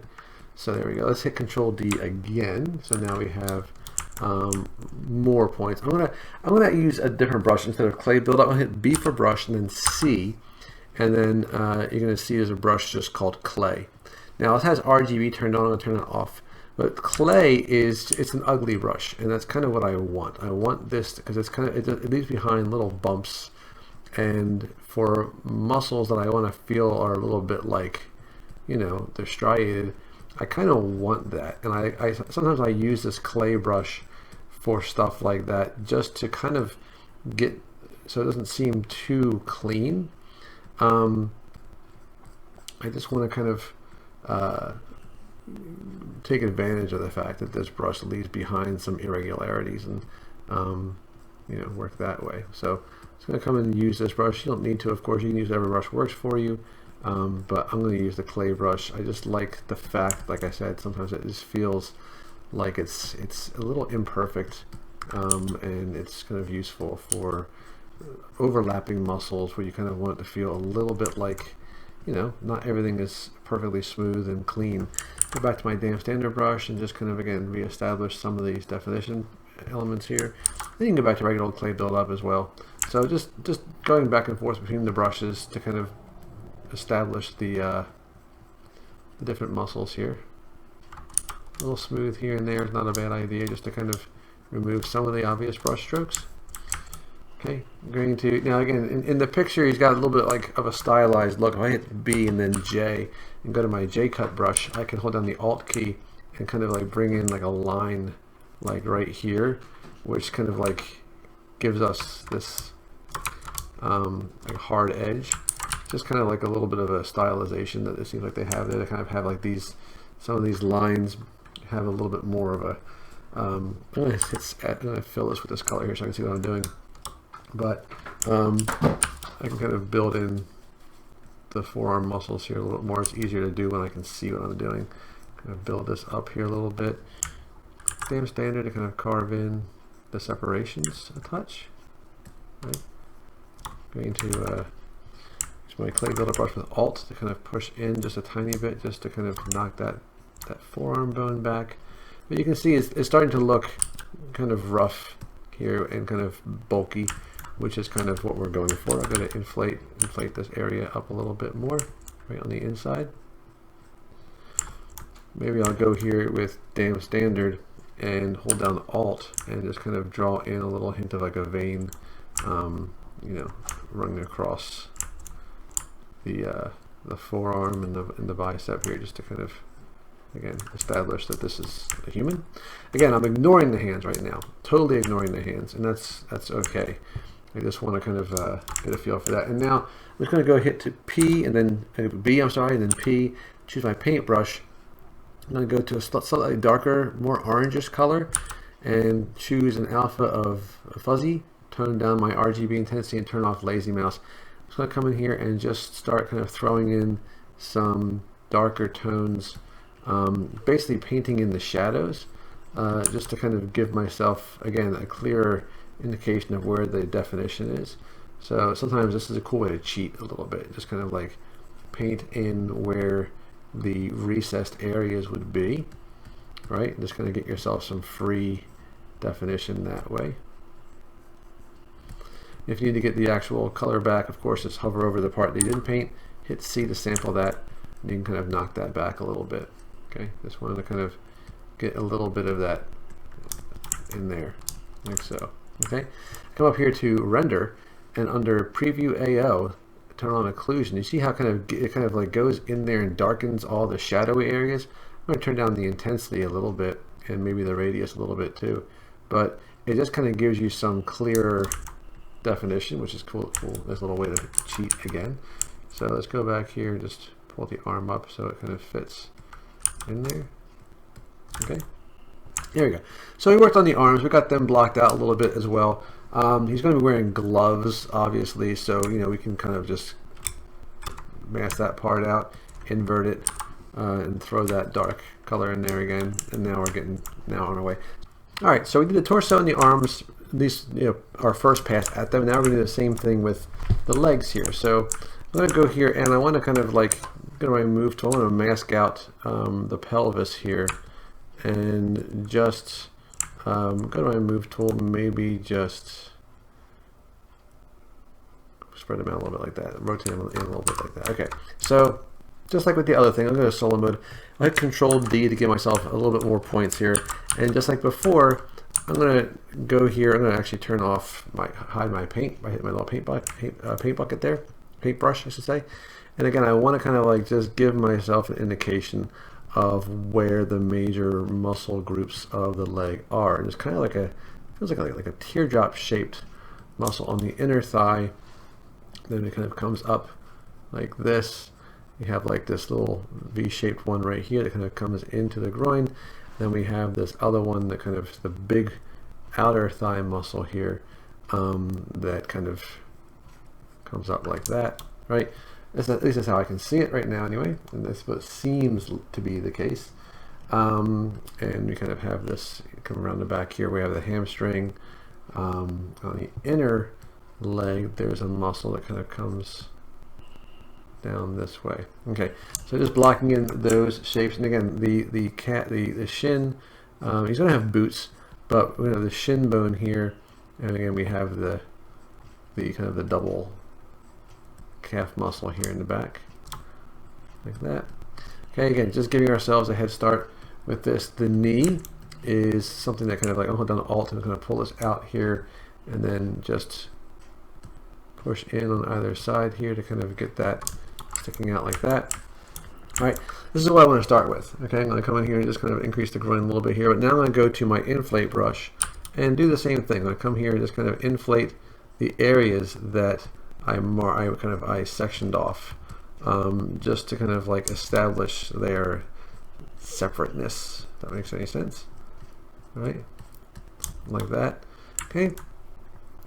so there we go. Let's hit Control D again. So now we have more points. I'm gonna use a different brush instead of clay build up. I'm gonna hit B for brush and then C, and then you're gonna see there's a brush just called clay. Now it has RGB turned on. I'm gonna turn it off. But clay it's an ugly brush, and that's kind of what I want. I want this because it's kind of it leaves behind little bumps, and for muscles that I want to feel are a little bit like, you know, they're striated. I kind of want that, and I sometimes I use this clay brush for stuff like that just to kind of get so it doesn't seem too clean. I just want to kind of take advantage of the fact that this brush leaves behind some irregularities and you know, work that way. So it's going to come and use this brush. You don't need to, of course. You can use whatever brush works for you, but I'm going to use the clay brush. I just like the fact, like I said, sometimes it just feels like it's a little imperfect, and it's kind of useful for overlapping muscles where you kind of want it to feel a little bit like, you know, not everything is perfectly smooth and clean. Go back to my damn standard brush and just kind of again reestablish some of these definition elements here. Then you can go back to regular old clay build-up as well. So just going back and forth between the brushes to kind of establish the different muscles here. A little smooth here and there is not a bad idea, just to kind of remove some of the obvious brush strokes. Okay, I'm going to, now again, in the picture he's got a little bit like of a stylized look. If I hit B and then J and go to my J cut brush, I can hold down the Alt key and kind of like bring in like a line like right here, which kind of like gives us this like hard edge. Just kind of like a little bit of a stylization that it seems like they have there. They kind of have like these, some of these lines have a little bit more of a, I'm going to fill this with this color here so I can see what I'm doing. But I can kind of build in the forearm muscles here a little bit more. It's easier to do when I can see what I'm doing. Kind of build this up here a little bit. Damn standard to kind of carve in the separations a touch. Right. Going to use my clay builder brush with Alt to kind of push in just a tiny bit, just to kind of knock that forearm bone back. But you can see it's starting to look kind of rough here and kind of bulky, which is kind of what we're going for. I'm going to inflate this area up a little bit more right on the inside. Maybe I'll go here with damn standard and hold down Alt and just kind of draw in a little hint of like a vein, you know, running across the forearm and the bicep here, just to kind of again establish that this is a human. Again, I'm ignoring the hands right now, totally ignoring the hands, and that's okay. I just want to kind of get a feel for that. And now I'm just going to go hit to P and then B, I'm sorry, and then P, choose my paintbrush. I'm going to go to a slightly darker, more orangish color and choose an alpha of fuzzy, tone down my RGB intensity and turn off lazy mouse. I'm just going to come in here and just start kind of throwing in some darker tones, basically painting in the shadows, just to kind of give myself, again, a clearer indication of where the definition is. So sometimes this is a cool way to cheat a little bit, just kind of like paint in where the recessed areas would be, right? Just kind of get yourself some free definition that way. If you need to get the actual color back, of course, just hover over the part that you didn't paint, hit C to sample that, and you can kind of knock that back a little bit. Okay, just wanted to kind of get a little bit of that in there, like so. Okay, come up here to render, and under preview AO, turn on occlusion. You see how it kind of like goes in there and darkens all the shadowy areas. I'm going to turn down the intensity a little bit, and maybe the radius a little bit too, but it just kind of gives you some clearer definition, which is cool. There's a little way to cheat again. So let's go back here and just pull the arm up so it kind of fits in there. Okay, there we go. So we worked on the arms. We got them blocked out a little bit as well. He's going to be wearing gloves, obviously, so we can kind of just mask that part out, invert it, and throw that dark color in there again. And now we're getting on our way. All right, so we did the torso and the arms. These, our first pass at them. Now we're going to do the same thing with the legs here. So I'm going to go here, and I want to kind of like go to my move tool. I'm going to mask out the pelvis here, and just go to my move tool. Maybe just spread them out a little bit like that. Rotate them in a little bit like that. Okay. So just like with the other thing, I'm going to solo mode. I hit Control D to give myself a little bit more points here, and just like before, I'm going to go here. I'm going to actually turn off hide my paint by hitting my little paint bucket there, paintbrush I should say. And again, I want to kind of like just give myself an indication of where the major muscle groups of the leg are. And it's kind of like feels like a teardrop shaped muscle on the inner thigh. Then it kind of comes up like this. You have like this little V-shaped one right here that kind of comes into the groin. Then we have this other one that kind of the big outer thigh muscle here that kind of comes up like that, right? At least that's how I can see it right now anyway, and that's what seems to be the case. And we kind of have this come around the back here. We have the hamstring. On the inner leg, there's a muscle that kind of comes down this way. Okay, so just blocking in those shapes, and again, the shin. He's going to have boots, but we have the shin bone here, and again we have the kind of the double calf muscle here in the back, like that. Okay, again, just giving ourselves a head start with this. The knee is something that kind of like I'll hold down Alt and I'm going to pull this out here, and then just push in on either side here to kind of get that sticking out like that. All right, this is what I want to start with. Okay, I'm going to come in here and just kind of increase the groin a little bit here, but now I'm going to go to my inflate brush and do the same thing. I'm going to come here and just kind of inflate the areas that I sectioned off, just to kind of like establish their separateness. If that makes any sense, right? Like that. Okay,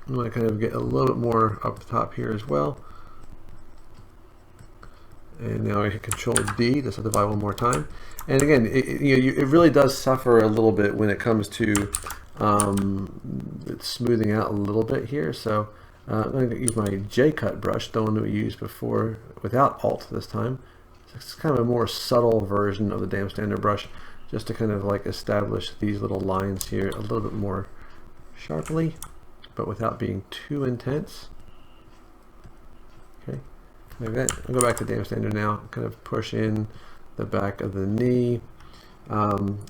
I'm going to kind of get a little bit more up the top here as well. And now I hit Control D to subdivide one more time. And again, it really does suffer a little bit when it comes to smoothing out a little bit here. So I'm going to use my J-cut brush, the one that we used before without Alt this time. It's kind of a more subtle version of the damn standard brush, just to kind of like establish these little lines here a little bit more sharply, but without being too intense. Okay. Like that. I'll go back to damn standard now, kind of push in the back of the knee.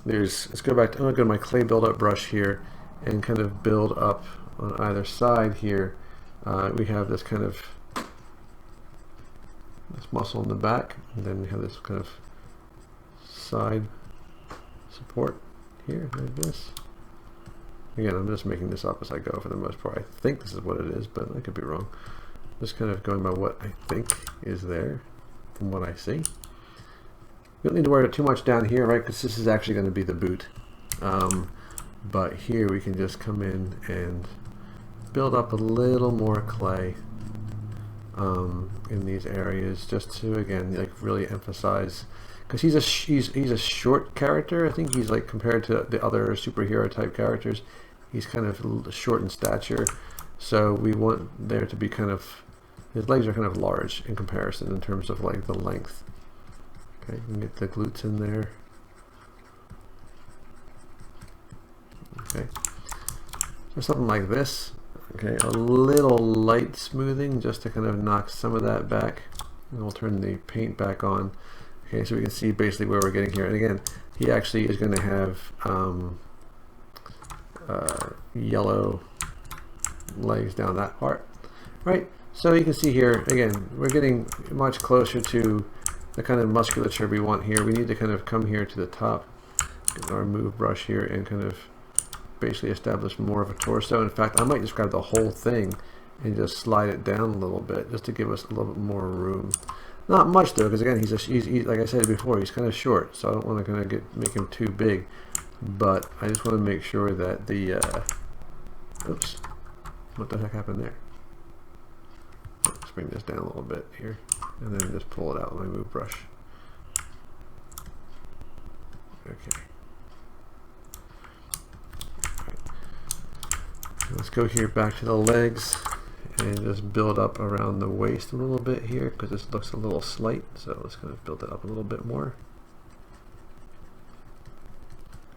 Let's go back to, I'm going to go to my clay build-up brush here and kind of build up on either side here. We have this kind of this muscle in the back, and then we have this kind of side support here, like this. Again, I'm just making this up as I go for the most part. I think this is what it is, but I could be wrong. Just kind of going by what I think is there from what I see. We don't need to worry too much down here, right? Because this is actually going to be the boot. But here we can just come in and build up a little more clay in these areas, just to again like really emphasize, because he's a short character. I think he's like, compared to the other superhero type characters, he's kind of short in stature. So we want there to be kind of his legs are kind of large in comparison in terms of like the length. Okay, you can get the glutes in there. Okay, so something like this. Okay, a little light smoothing just to kind of knock some of that back. And we'll turn the paint back on. Okay, so we can see basically where we're getting here. And again, he actually is going to have yellow legs down that part. Right, so you can see here, again, we're getting much closer to the kind of musculature we want here. We need to kind of come here to the top, get our move brush here, and kind of basically establish more of a torso. In fact, I might just grab the whole thing and just slide it down a little bit just to give us a little bit more room. Not much though, because again, he's like I said before, he's kind of short, so I don't want to kind of make him too big. But I just want to make sure that the oops, what the heck happened there? Let's bring this down a little bit here, and then just pull it out with my move brush. Okay. Let's go here back to the legs and just build up around the waist a little bit here, because this looks a little slight, so let's kind of build it up a little bit more.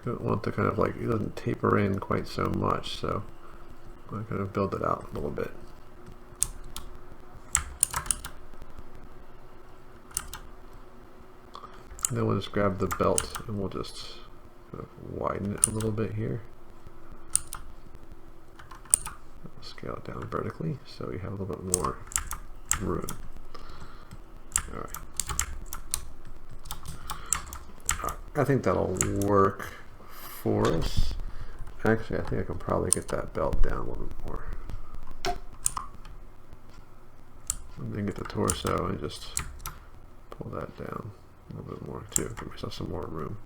Don't want to kind of like, it doesn't taper in quite so much, so I'm going to build it out a little bit. And then we'll just grab the belt and we'll just kind of widen it a little bit here. Scale it down vertically so we have a little bit more room. All right, I think that'll work for us. Actually, I think I can probably get that belt down a little bit more. And then get the torso and just pull that down a little bit more too. Give myself some more room.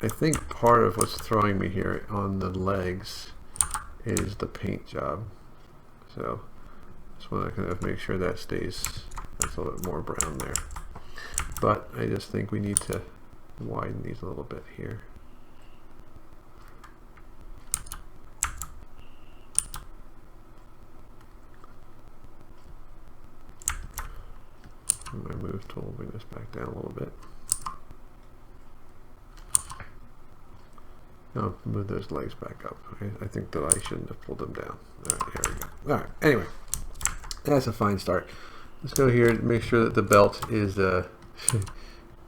I think part of what's throwing me here on the legs is the paint job. So just want to kind of make sure that stays, that's a little bit more brown there. But I just think we need to widen these a little bit here. My move tool, bring this back down a little bit. I'll move those legs back up. Okay? I think that I shouldn't have pulled them down. All right, here we go. All right, anyway, that's a fine start. Let's go here and make sure that the belt is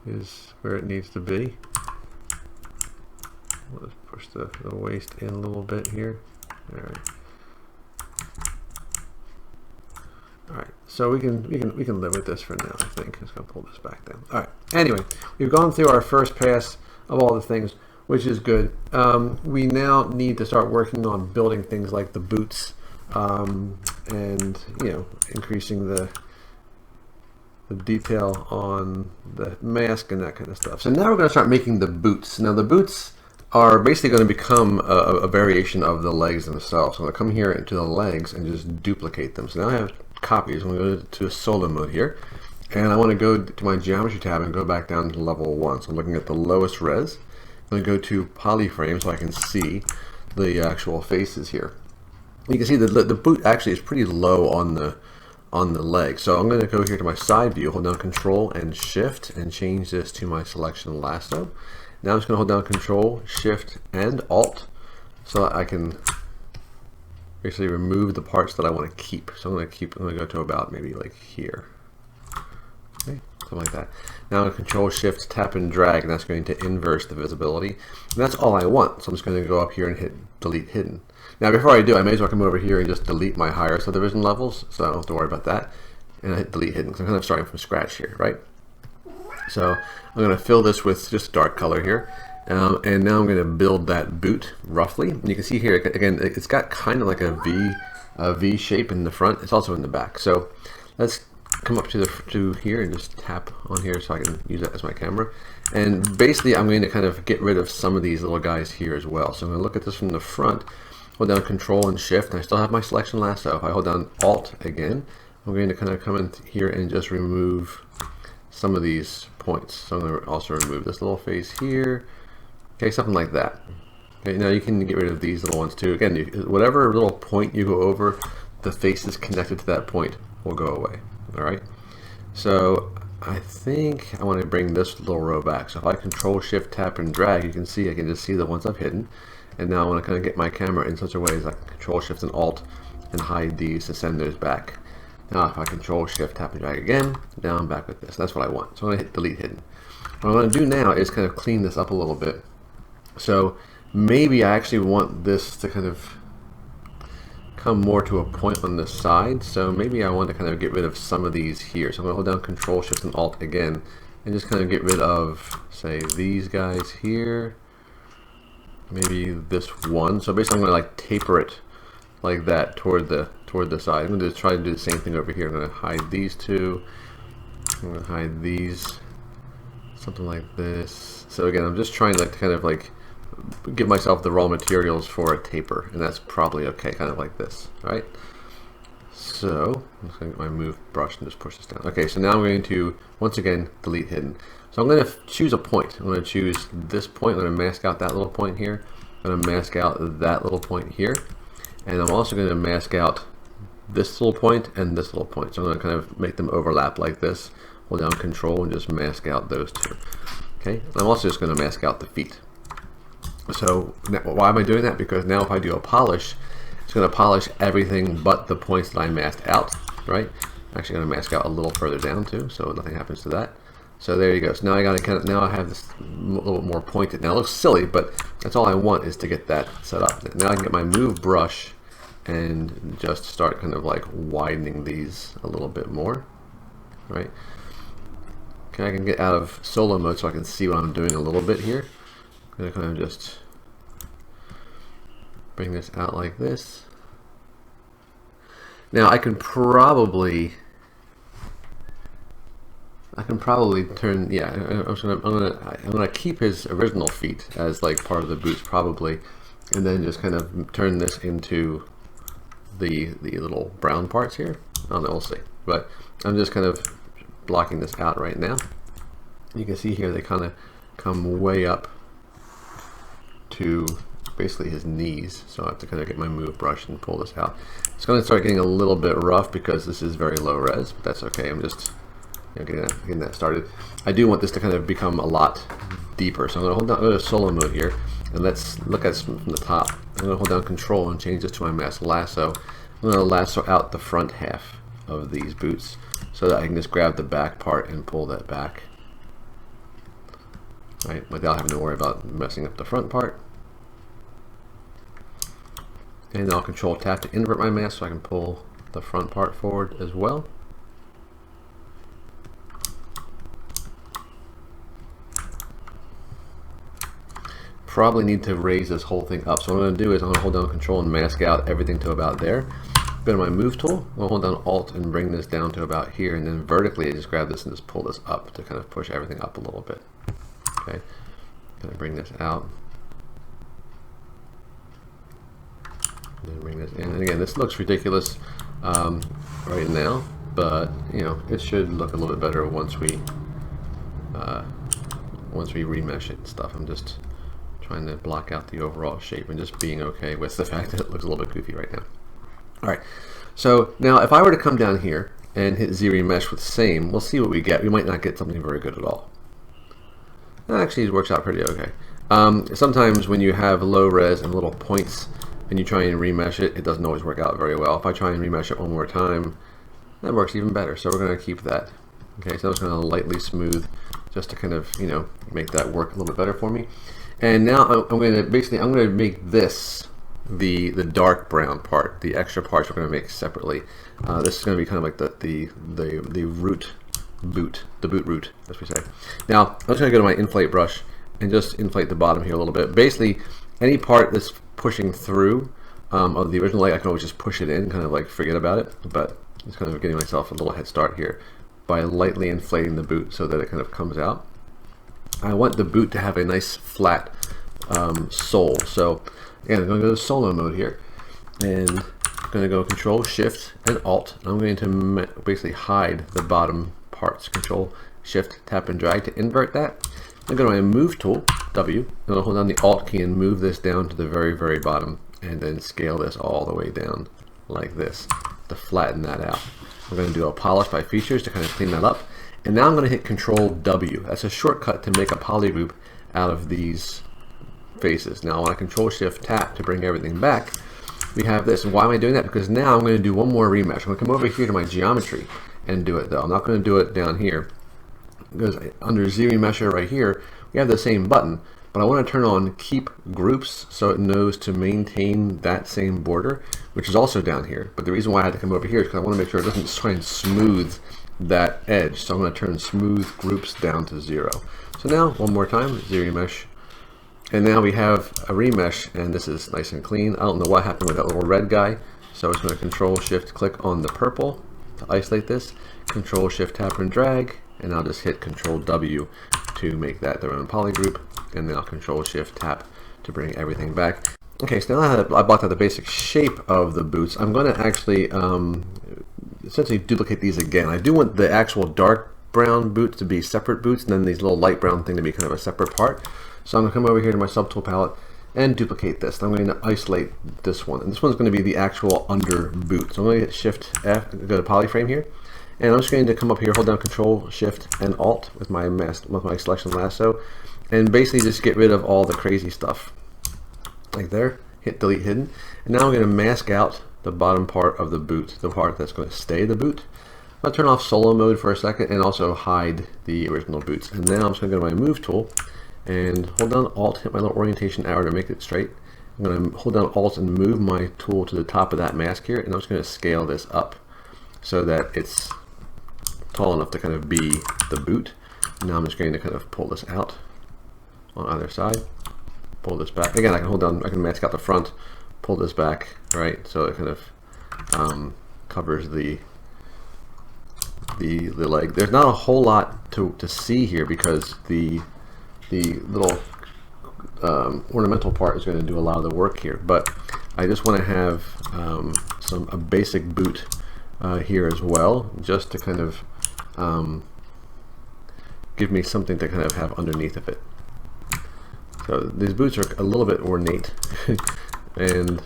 is where it needs to be. Let's push the waist in a little bit here. All right. All right, so we can live with this for now. I think I'm just gonna pull this back down. All right. Anyway, we've gone through our first pass of all the things, which is good. We now need to start working on building things like the boots, and increasing the detail on the mask and that kind of stuff. So now we're going to start making the boots. Now the boots are basically going to become a variation of the legs themselves. So I'm going to come here into the legs and just duplicate them. So now I have copies. I'm going to go to solo mode here, and I want to go to my geometry tab and go back down to level 1. So I'm looking at the lowest res. I'm going to go to polyframe so I can see the actual faces here. You can see the boot actually is pretty low on the leg. So I'm going to go here to my side view, hold down Control and Shift, and change this to my selection lasso. Now I'm just going to hold down Control, Shift, and Alt so that I can basically remove the parts that I want to keep. So I'm going to go to about maybe like here. Okay, something like that. Now I'm going to Control, Shift, tap, and drag, and that's going to inverse the visibility. And that's all I want. So I'm just going to go up here and hit Delete Hidden. Now before I do, I may as well come over here and just delete my higher subdivision levels, so I don't have to worry about that. And I hit Delete Hidden, because I'm kind of starting from scratch here, right? So I'm going to fill this with just dark color here. And now I'm going to build that boot roughly. And you can see here, again, it's got kind of like a V shape in the front. It's also in the back. So let's come up to here and just tap on here so I can use that as my camera. And basically I'm going to kind of get rid of some of these little guys here as well. So I'm going to look at this from the front, hold down Control and Shift, and I still have my selection lasso. If I hold down Alt again, I'm going to kind of come in here and just remove some of these points. So I'm going to also remove this little face here. Okay, something like that. Okay, now you can get rid of these little ones too. Again, whatever little point you go over, the faces connected to that point will go away. All right. So I think I want to bring this little row back. So if I Control Shift Tap and drag, you can see I can just see the ones I've hidden. And now I want to kind of get my camera in such a way as I can Control Shift and Alt and hide these to send those back. Now if I Control Shift Tap and drag again, now I'm back with this. That's what I want. So I'm going to hit Delete Hidden. What I'm going to do now is kind of clean this up a little bit. So maybe I actually want this to kind of come more to a point on the side. So maybe I want to kind of get rid of some of these here. So I'm going to hold down Control Shift and Alt again and just kind of get rid of, say, these guys here. Maybe this one. So basically I'm going to like taper it like that toward the side. I'm going to try to do the same thing over here. I'm going to hide these two. I'm going to hide these. Something like this. So again, I'm just trying to kind of like give myself the raw materials for a taper, and that's probably okay, kind of like this, right? So I'm just going to get my move brush and just push this down. Okay, so now I'm going to once again delete hidden. So I'm going to choose a point. I'm going to choose this point. I'm going to mask out that little point here. I'm going to mask out that little point here, and I'm also going to mask out this little point and this little point. So I'm going to kind of make them overlap like this. Hold down Control and just mask out those two. Okay, and I'm also just going to mask out the feet. So why am I doing that? Because now if I do a polish, it's going to polish everything but the points that I masked out, right? I'm actually going to mask out a little further down too, so nothing happens to that. So there you go. So now I got to now I have this a little bit more pointed. Now it looks silly, but that's all I want is to get that set up. Now I can get my move brush and just start kind of like widening these a little bit more, right? Okay, I can get out of solo mode so I can see what I'm doing a little bit here. I'm going to kind of just bring this out like this. Now I can probably turn, yeah, I'm gonna keep his original feet as like part of the boots probably, and then just kind of turn this into the little brown parts here. I don't know, we'll see. But I'm just kind of blocking this out right now. You can see here they kind of come way up to basically his knees, so I have to kind of get my move brush and pull this out. It's going to start getting a little bit rough because this is very low res, but that's okay. I'm just getting that started. I do want this to kind of become a lot deeper, so I'm going to hold down, go to solo mode here, and let's look at this from the top. I'm going to hold down Control and change this to my mask lasso. I'm going to lasso out the front half of these boots so that I can just grab the back part and pull that back, right, without having to worry about messing up the front part. And I'll Control Tap to invert my mask so I can pull the front part forward as well. Probably need to raise this whole thing up. So what I'm going to do is I'm going to hold down Control and mask out everything to about there. Go to my move tool, I'll hold down Alt and bring this down to about here, and then vertically I just grab this and just pull this up to kind of push everything up a little bit. Okay, gonna bring this out. And bring this in. And again, this looks ridiculous right now, but you know, it should look a little bit better once we remesh it and stuff. I'm just trying to block out the overall shape and just being okay with the fact that it looks a little bit goofy right now. All right, so now if I were to come down here and hit Z remesh with same, we'll see what we get. We might not get something very good at all. Actually, it works out pretty okay. Sometimes when you have low res and little points and you try and remesh it, it doesn't always work out very well. If I try and remesh it one more time, that works even better. So we're going to keep that. Okay, so I'm just going to lightly smooth just to kind of, you know, make that work a little bit better for me. And now I'm going to make this the dark brown part. The extra parts we're going to make separately. This is going to be kind of like the root boot, the boot root, as we say. Now I'm just going to go to my inflate brush and just inflate the bottom here a little bit. Basically, any part that's pushing through of the original leg, I can always just push it in, kind of like forget about it. But just kind of getting myself a little head start here by lightly inflating the boot so that it kind of comes out. I want the boot to have a nice flat sole. So again, I'm going to go to solo mode here, and I'm going to go Control Shift and Alt. I'm going to basically hide the bottom parts. Control Shift Tap and drag to invert that. I'm going to go to my move tool, W, and I'll hold down the Alt key and move this down to the very, very bottom, and then scale this all the way down like this. to flatten that out. I'm going to do a polish by features to kind of clean that up. And now I'm going to hit Control W. That's a shortcut to make a polygroup out of these faces. Now when I Control Shift Tap to bring everything back, we have this. And why am I doing that? Because now I'm going to do one more remesh. I'm going to come over here to my geometry and do it though. I'm not going to do it down here, because under Z remesher right here, we have the same button, but I want to turn on keep groups so it knows to maintain that same border, which is also down here. But the reason why I had to come over here is because I want to make sure it doesn't try and smooth that edge. So I'm going to turn smooth groups down to 0. So now one more time, Z remesh. And now we have a remesh, and this is nice and clean. I don't know what happened with that little red guy. So I'm just going to Control Shift click on the purple to isolate this, Control Shift Tap and drag, and I'll just hit Control W to make that their own polygroup, and then I'll Control Shift Tap to bring everything back. Okay, so now that I blocked out the basic shape of the boots, I'm going to actually essentially duplicate these again. I do want the actual dark brown boots to be separate boots, and then these little light brown thing to be kind of a separate part. So I'm going to come over here to my subtool palette and duplicate this. I'm going to isolate this one, and this one's going to be the actual under boot. So I'm going to hit Shift F, go to polyframe here, and I'm just going to come up here, hold down Control Shift and Alt with my selection lasso, and basically just get rid of all the crazy stuff. Like there, hit delete hidden, and now I'm going to mask out the bottom part of the boot, the part that's going to stay the boot. I'll turn off solo mode for a second and also hide the original boots. And now I'm just going to go to my move tool and hold down Alt, hit my little orientation arrow to make it straight. I'm going to hold down Alt and move my tool to the top of that mask here, and I'm just going to scale this up so that it's tall enough to kind of be the boot. Now I'm just going to kind of pull this out on either side, pull this back. Again, I can hold down, I can mask out the front, pull this back, right, so it kind of covers the leg. There's not a whole lot to see here because the little ornamental part is going to do a lot of the work here, but I just want to have a basic boot here as well, just to kind of give me something to kind of have underneath of it. So these boots are a little bit ornate and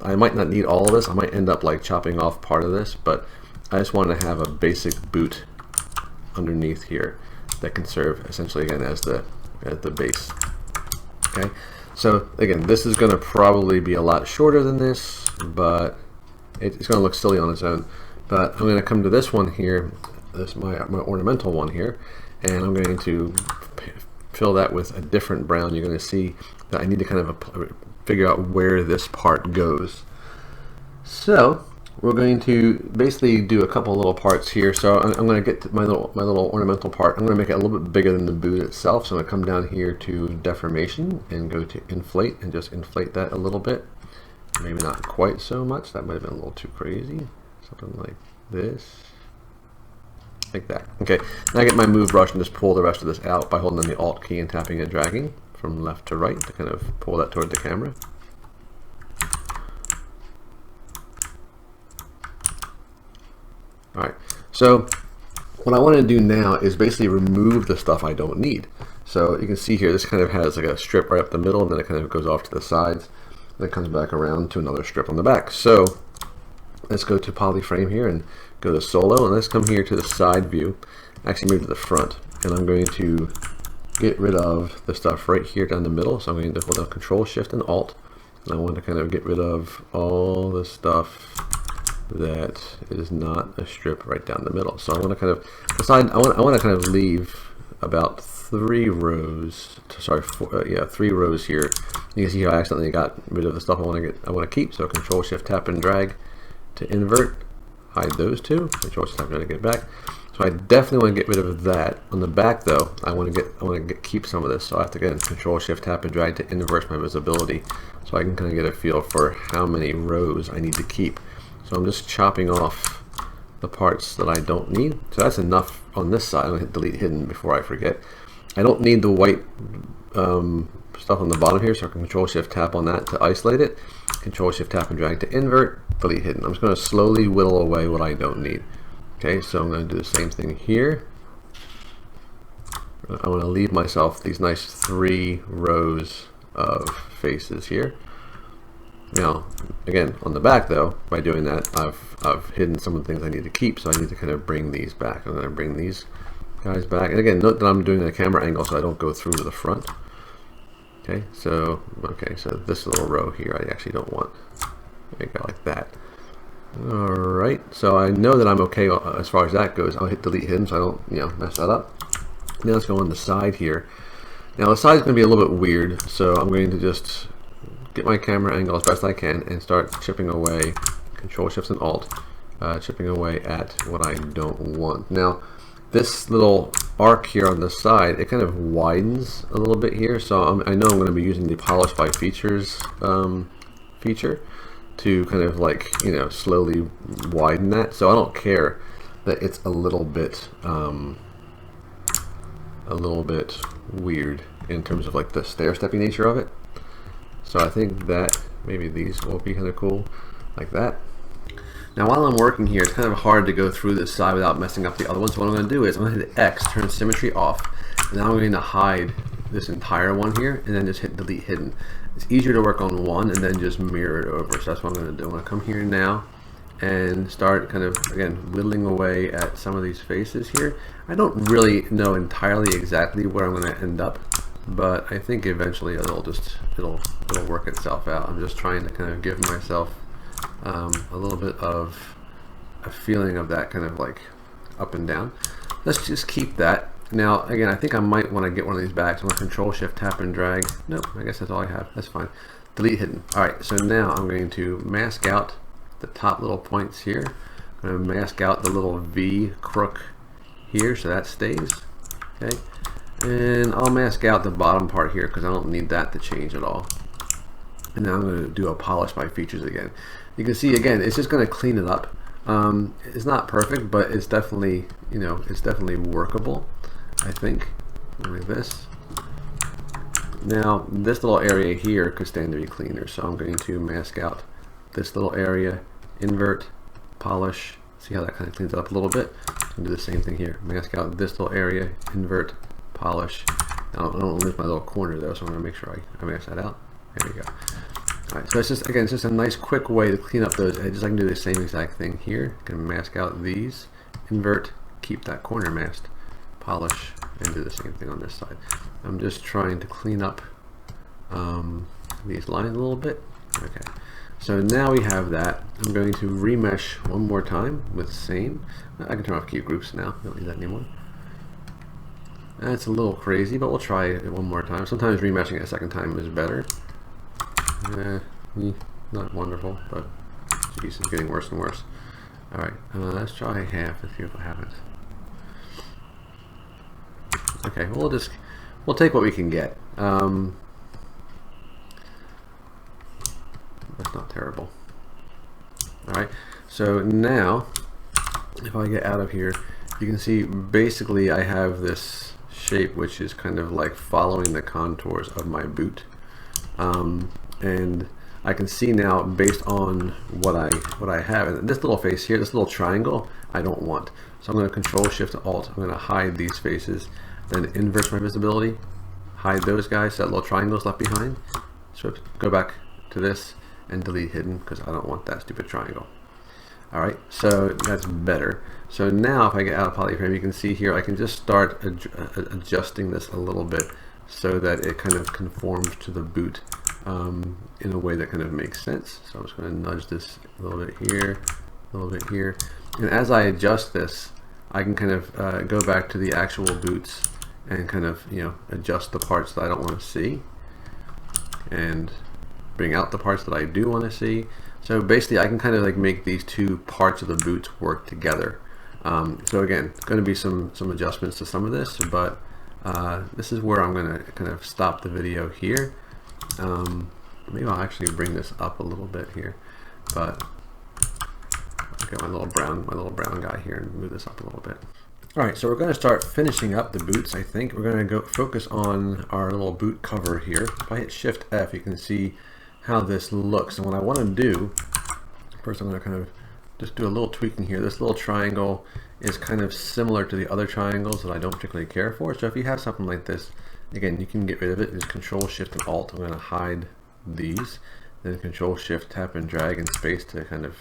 I might not need all of this. I might end up like chopping off part of this, but I just want to have a basic boot underneath here that can serve essentially again as the base. Okay, so again, this is going to probably be a lot shorter than this, but it's going to look silly on its own. But I'm going to come to this one here, this my ornamental one here, and I'm going to fill that with a different brown. You're going to see that I need to kind of figure out where this part goes. So we're going to basically do a couple little parts here. So I'm going to get to my little ornamental part. I'm going to make it a little bit bigger than the boot itself. So I'm going to come down here to deformation and go to inflate and just inflate that a little bit. Maybe not quite so much. That might have been a little too crazy. Something like this. Like that. Okay, now I get my move brush and just pull the rest of this out by holding down the Alt key and tapping and dragging from left to right to kind of pull that toward the camera. Alright, so what I want to do now is basically remove the stuff I don't need. So you can see here, this kind of has like a strip right up the middle, and then it kind of goes off to the sides, and it comes back around to another strip on the back. So let's go to polyframe here and go to solo, and let's come here to the side view, actually move to the front, and I'm going to get rid of the stuff right here down the middle. So I'm going to hold down Control Shift and Alt, and I want to kind of get rid of all the stuff that is not a strip right down the middle. So I want to kind of decide, I want to kind of leave about 3 rows, sorry, 3 rows here. You can see how I accidentally got rid of the stuff I want to keep. So Control Shift Tap and drag to invert, hide those two. Control Shift Tap and get back. So I definitely want to get rid of that. On the back though, I want to keep some of this. So I have to again Control Shift Tap and drag to invert my visibility, so I can kind of get a feel for how many rows I need to keep. So I'm just chopping off the parts that I don't need. So that's enough on this side. I'm going to hit delete hidden before I forget. I don't need the white stuff on the bottom here, so I can Control Shift Tap on that to isolate it. Control Shift Tap and drag to invert, delete hidden. I'm just going to slowly whittle away what I don't need. Okay, so I'm going to do the same thing here. I want to leave myself these nice 3 rows of faces here. Now, again, on the back though, by doing that, I've hidden some of the things I need to keep, so I need to kind of bring these back. I'm going to bring these guys back. And again, note that I'm doing the camera angle so I don't go through to the front. Okay, so this little row here I actually don't want. There you go, like that. Alright, so I know that I'm okay as far as that goes. I'll hit delete hidden so I don't, you know, mess that up. Now let's go on the side here. Now the side is going to be a little bit weird, so I'm going to just get my camera angle as best I can and start chipping away, Control Shift and Alt, chipping away at what I don't want. Now this little arc here on the side, it kind of widens a little bit here, so I know I'm going to be using the Polish by Features feature to kind of like, you know, slowly widen that. So I don't care that it's a little bit weird in terms of like the stair-steppy nature of it. So I think that maybe these will be kind of cool, like that. Now while I'm working here, it's kind of hard to go through this side without messing up the other one. So what I'm going to do is I'm going to hit X, turn symmetry off, and now I'm going to hide this entire one here, and then just hit delete hidden. It's easier to work on one and then just mirror it over. So that's what I'm going to do. I'm going to come here now and start kind of, again, whittling away at some of these faces here. I don't really know entirely exactly where I'm going to end up, but I think eventually it'll work itself out. I'm just trying to kind of give myself a little bit of a feeling of that kind of like up and down. Let's just keep that. Now again, I think I might want to get one of these back, so I'm going to Control Shift Tap and drag. Nope, I guess that's all I have. That's fine. Delete hidden. Alright, so now I'm going to mask out the top little points here. I'm going to mask out the little V crook here, so that stays. Okay, and I'll mask out the bottom part here because I don't need that to change at all. And now I'm going to do a Polish by Features again. You can see again, it's just going to clean it up. It's not perfect, but it's definitely, you know, it's definitely workable, I think. Like this. Now this little area here could stand to be cleaner, so I'm going to mask out this little area, invert, polish. See how that kind of cleans it up a little bit? And do the same thing here. Mask out this little area, invert, polish. Now, I don't lose my little corner though, so I'm going to make sure I mask that out. There we go. Alright, so it's just, again, it's just a nice quick way to clean up those edges. I can do the same exact thing here. I can mask out these, invert, keep that corner masked, polish, and do the same thing on this side. I'm just trying to clean up these lines a little bit. Okay, so now we have that. I'm going to remesh one more time with same. I can turn off key groups now. Don't need that anymore. That's a little crazy, but we'll try it one more time. Sometimes remeshing it a second time is better. Not wonderful, but geez, it's getting worse and worse. Alright, let's try half and see if it happens. Okay, we'll take what we can get. That's not terrible. Alright, so now if I get out of here, you can see basically I have this shape which is kind of like following the contours of my boot. And I can see now based on what I have, and this little face here, this little triangle, I don't want. So I'm going to Control Shift Alt. I'm going to hide these faces, then inverse my visibility, hide those guys, so that little triangle is left behind. So go back to this and delete hidden because I don't want that stupid triangle. Alright, so that's better. So now if I get out of polyframe, you can see here I can just start adjusting this a little bit so that it kind of conforms to the boot in a way that kind of makes sense. So I'm just going to nudge this a little bit here, a little bit here. And as I adjust this, I can kind of go back to the actual boots and kind of, you know, adjust the parts that I don't want to see and bring out the parts that I do want to see. So basically I can kind of like make these two parts of the boots work together. So again, going to be some adjustments to some of this, but this is where I'm going to kind of stop the video here. Maybe I'll actually bring this up a little bit here, but I'll get my little brown guy here and move this up a little bit. Alright, so we're going to start finishing up the boots. I think we're going to go focus on our little boot cover here. If I hit Shift F, you can see how this looks. And what I want to do, first I'm going to kind of just do a little tweaking here. This little triangle is kind of similar to the other triangles that I don't particularly care for. So if you have something like this, again, you can get rid of it. Just Control Shift and Alt. I'm going to hide these. then Control Shift Tap and drag and space to kind of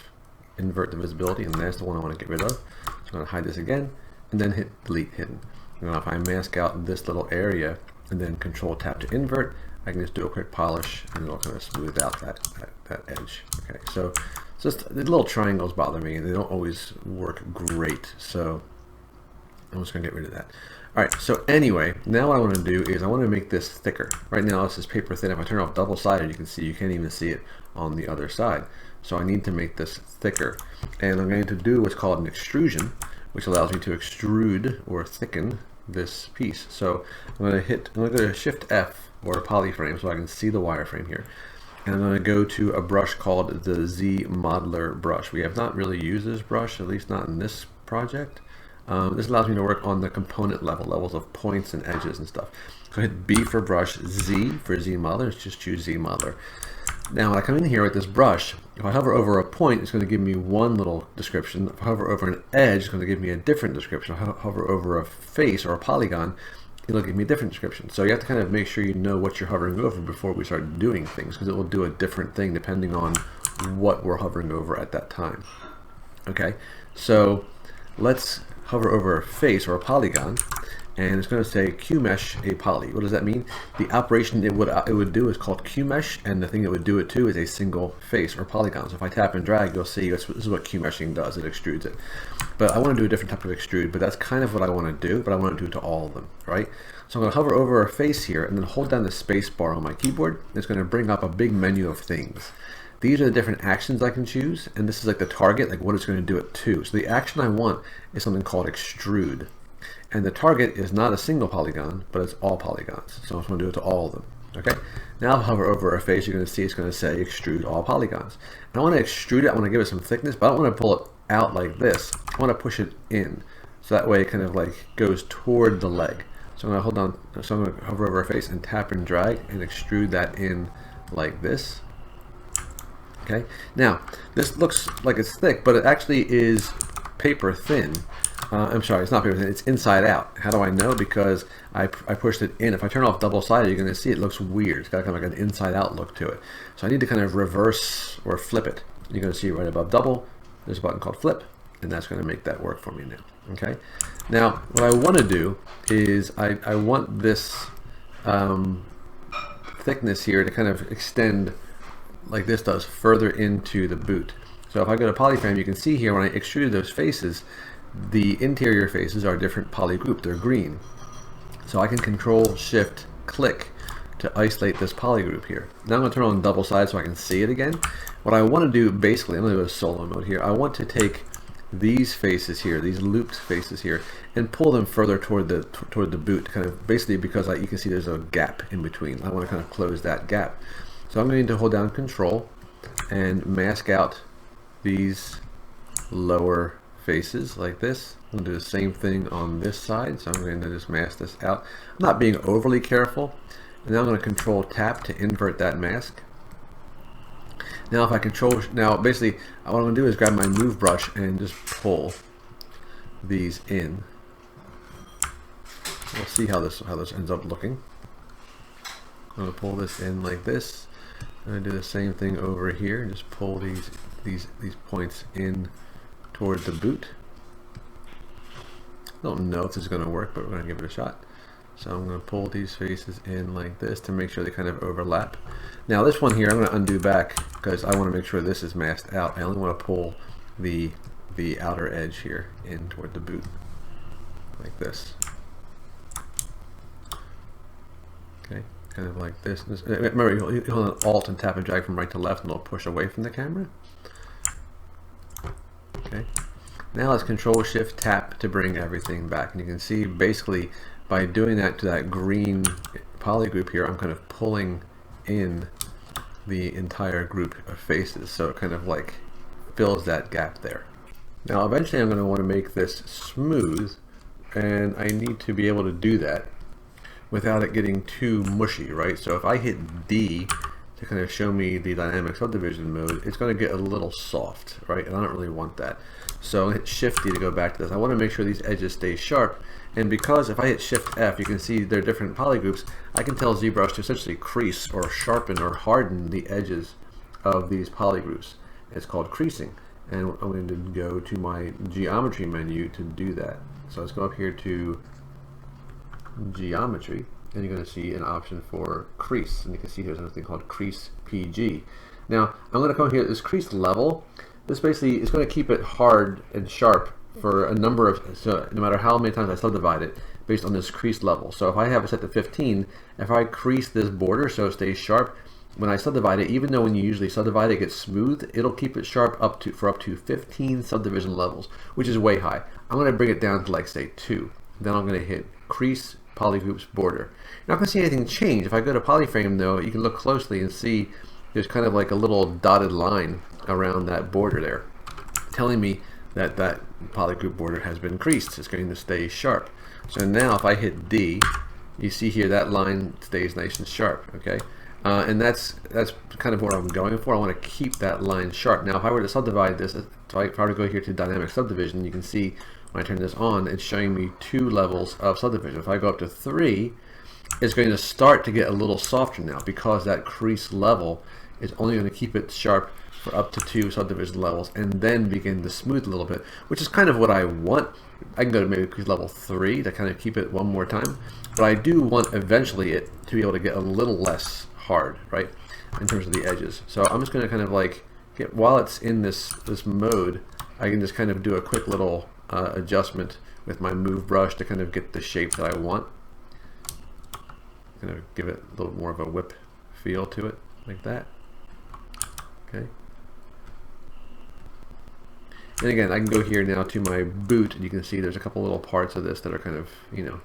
invert the visibility, and that's the one I want to get rid of. So I'm going to hide this again, and then hit Delete Hidden. Now if I mask out this little area and then Control Tap to invert, I can just do a quick polish and it'll kind of smooth out that edge. Okay, so just the little triangles bother me and they don't always work great, so I'm just going to get rid of that. All right, so anyway, now what I want to do is I want to make this thicker. Right now this is paper thin. If I turn off double-sided, you can see you can't even see it on the other side. So I need to make this thicker. And I'm going to do what's called an extrusion, which allows me to extrude or thicken this piece. So I'm going to go to Shift F or polyframe so I can see the wireframe here. And I'm going to go to a brush called the Z Modeler brush. We have not really used this brush, at least not in this project. This allows me to work on the component levels of points and edges and stuff. So hit B for brush, Z for Z Modeler, just choose Z Modeler. Now when I come in here with this brush, if I hover over a point, it's going to give me one little description. If I hover over an edge, it's going to give me a different description. If I hover over a face or a polygon, it'll give me a different description. So you have to kind of make sure you know what you're hovering over before we start doing things, because it will do a different thing depending on what we're hovering over at that time. Okay, so let's hover over a face or a polygon, and it's going to say QMesh a poly. What does that mean? The operation it would do is called QMesh, and the thing it would do it to is a single face or polygon. So if I tap and drag, you'll see this is what QMeshing does. It extrudes it. But I want to do a different type of extrude, but that's kind of what I want to do, but I want to do it to all of them, right? So I'm going to hover over a face here and then hold down the space bar on my keyboard. It's going to bring up a big menu of things. These are the different actions I can choose, and this is like the target, like what it's going to do it to. So the action I want is something called extrude. And the target is not a single polygon, but it's all polygons. So I'm just going to do it to all of them. Okay. Now I'll hover over a face. You're going to see it's going to say extrude all polygons. And I want to extrude it. I want to give it some thickness, but I don't want to pull it out like this. I want to push it in, so that way it kind of like goes toward the leg. So I'm going to hold on. So I'm going to hover over a face and tap and drag and extrude that in like this. Okay. Now this looks like it's thick, but it actually is paper thin. I'm sorry, it's not paper thin, it's inside out. How do I know? Because I pushed it in. If I turn off double-sided, you're going to see it looks weird. It's got kind of like an inside-out look to it. So I need to kind of reverse or flip it. You're going to see right above double, there's a button called flip, and that's going to make that work for me now. Okay. Now, what I want to do is I want this thickness here to kind of extend like this does further into the boot. So if I go to polyframe, you can see here when I extruded those faces, the interior faces are different poly group. They're green. So I can Control Shift click to isolate this poly group here. Now I'm going to turn on double side so I can see it again. What I want to do basically, I'm going to go to solo mode here. I want to take these faces here, these looped faces here, and pull them further toward the boot, kind of basically because you can see there's a gap in between. I want to kind of close that gap. So I'm going to hold down Control and mask out these lower faces like this. I'm going to do the same thing on this side, so I'm going to just mask this out. I'm not being overly careful. And now I'm going to Control Tap to invert that mask. Now if I now basically what I'm going to do is grab my move brush and just pull these in. We'll see how this ends up looking. I'm going to pull this in like this. I'm going to do the same thing over here and just pull these points in toward the boot. I don't know if this is going to work, but we're going to give it a shot. So I'm going to pull these faces in like this to make sure they kind of overlap. Now this one here I'm going to undo back because I want to make sure this is masked out. I only want to pull the outer edge here in toward the boot like this. Okay, kind of like this. Remember, you hold an Alt and tap and drag from right to left and it'll push away from the camera. Okay. Now let's Control Shift Tap to bring everything back, and you can see basically by doing that to that green poly group here, I'm kind of pulling in the entire group of faces, so it kind of like fills that gap there. Now eventually I'm going to want to make this smooth, and I need to be able to do that without it getting too mushy, right? So if I hit D to kind of show me the dynamic subdivision mode, it's going to get a little soft, right? And I don't really want that. So I hit Shift D to go back to this. I want to make sure these edges stay sharp, and because if I hit Shift F, you can see they're different polygroups. I can tell ZBrush to essentially crease or sharpen or harden the edges of these polygroups. It's called creasing. And I'm going to go to my geometry menu to do that. So let's go up here to geometry, and you're going to see an option for crease. And you can see there's something called crease PG. Now, I'm going to come here to this crease level. This basically is going to keep it hard and sharp for a number of, so no matter how many times I subdivide it, based on this crease level. So if I have it set to 15, if I crease this border so it stays sharp, when I subdivide it, even though when you usually subdivide it gets smooth, it'll keep it sharp for up to 15 subdivision levels, which is way high. I'm going to bring it down to like say 2. Then I'm going to hit crease polygroups border. You're not going to see anything change. If I go to polyframe though, you can look closely and see there's kind of like a little dotted line around that border there, telling me that that polygroup border has been creased. It's going to stay sharp. So now if I hit D, you see here that line stays nice and sharp, okay? And that's kind of what I'm going for. I want to keep that line sharp. Now if I were to subdivide this, if I were to go here to dynamic subdivision, you can see when I turn this on, it's showing me 2 levels of subdivision. If I go up to 3, it's going to start to get a little softer now, because that crease level is only going to keep it sharp for up to 2 subdivision levels and then begin to smooth a little bit, which is kind of what I want. I can go to maybe crease level 3 to kind of keep it one more time, but I do want eventually it to be able to get a little less hard, right, in terms of the edges. So I'm just going to kind of like while it's in this mode, I can just kind of do a quick little adjustment with my move brush to kind of get the shape that I want. Kind of give it a little more of a whip feel to it, like that. Okay. And again, I can go here now to my boot, and you can see there's a couple little parts of this that are kind of, you know,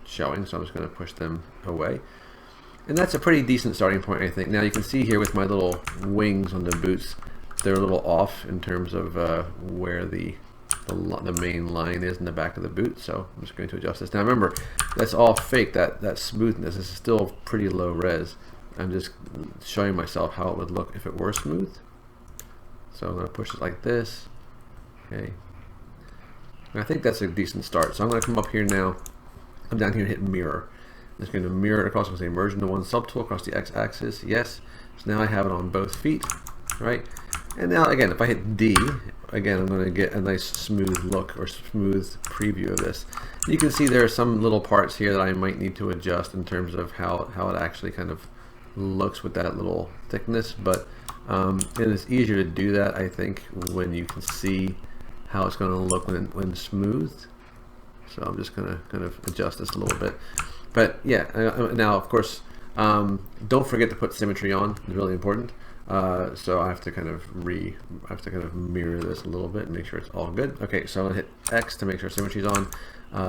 showing. So I'm just going to push them away. And that's a pretty decent starting point, I think. Now you can see here with my little wings on the boots, they're a little off in terms of where the main line is in the back of the boot. So I'm just going to adjust this. Now remember, that's all fake, that smoothness. This is still pretty low res. I'm just showing myself how it would look if it were smooth. So I'm going to push it like this. Okay. And I think that's a decent start. So I'm going to come up here now. I'm down here and hit mirror. I'm just going to mirror it across. I'm going to say merge into one subtool across the x-axis. Yes. So now I have it on both feet. Right. And now again, if I hit D, again, I'm going to get a nice smooth look or smooth preview of this. You can see there are some little parts here that I might need to adjust in terms of how it actually kind of looks with that little thickness, but it is easier to do that, I think, when you can see how it's going to look when smooth. So I'm just going to kind of adjust this a little bit. But yeah, now of course, don't forget to put symmetry on. It's really important. So I have to kind of mirror this a little bit and make sure it's all good. Okay, so I'll hit X to make sure symmetry's on.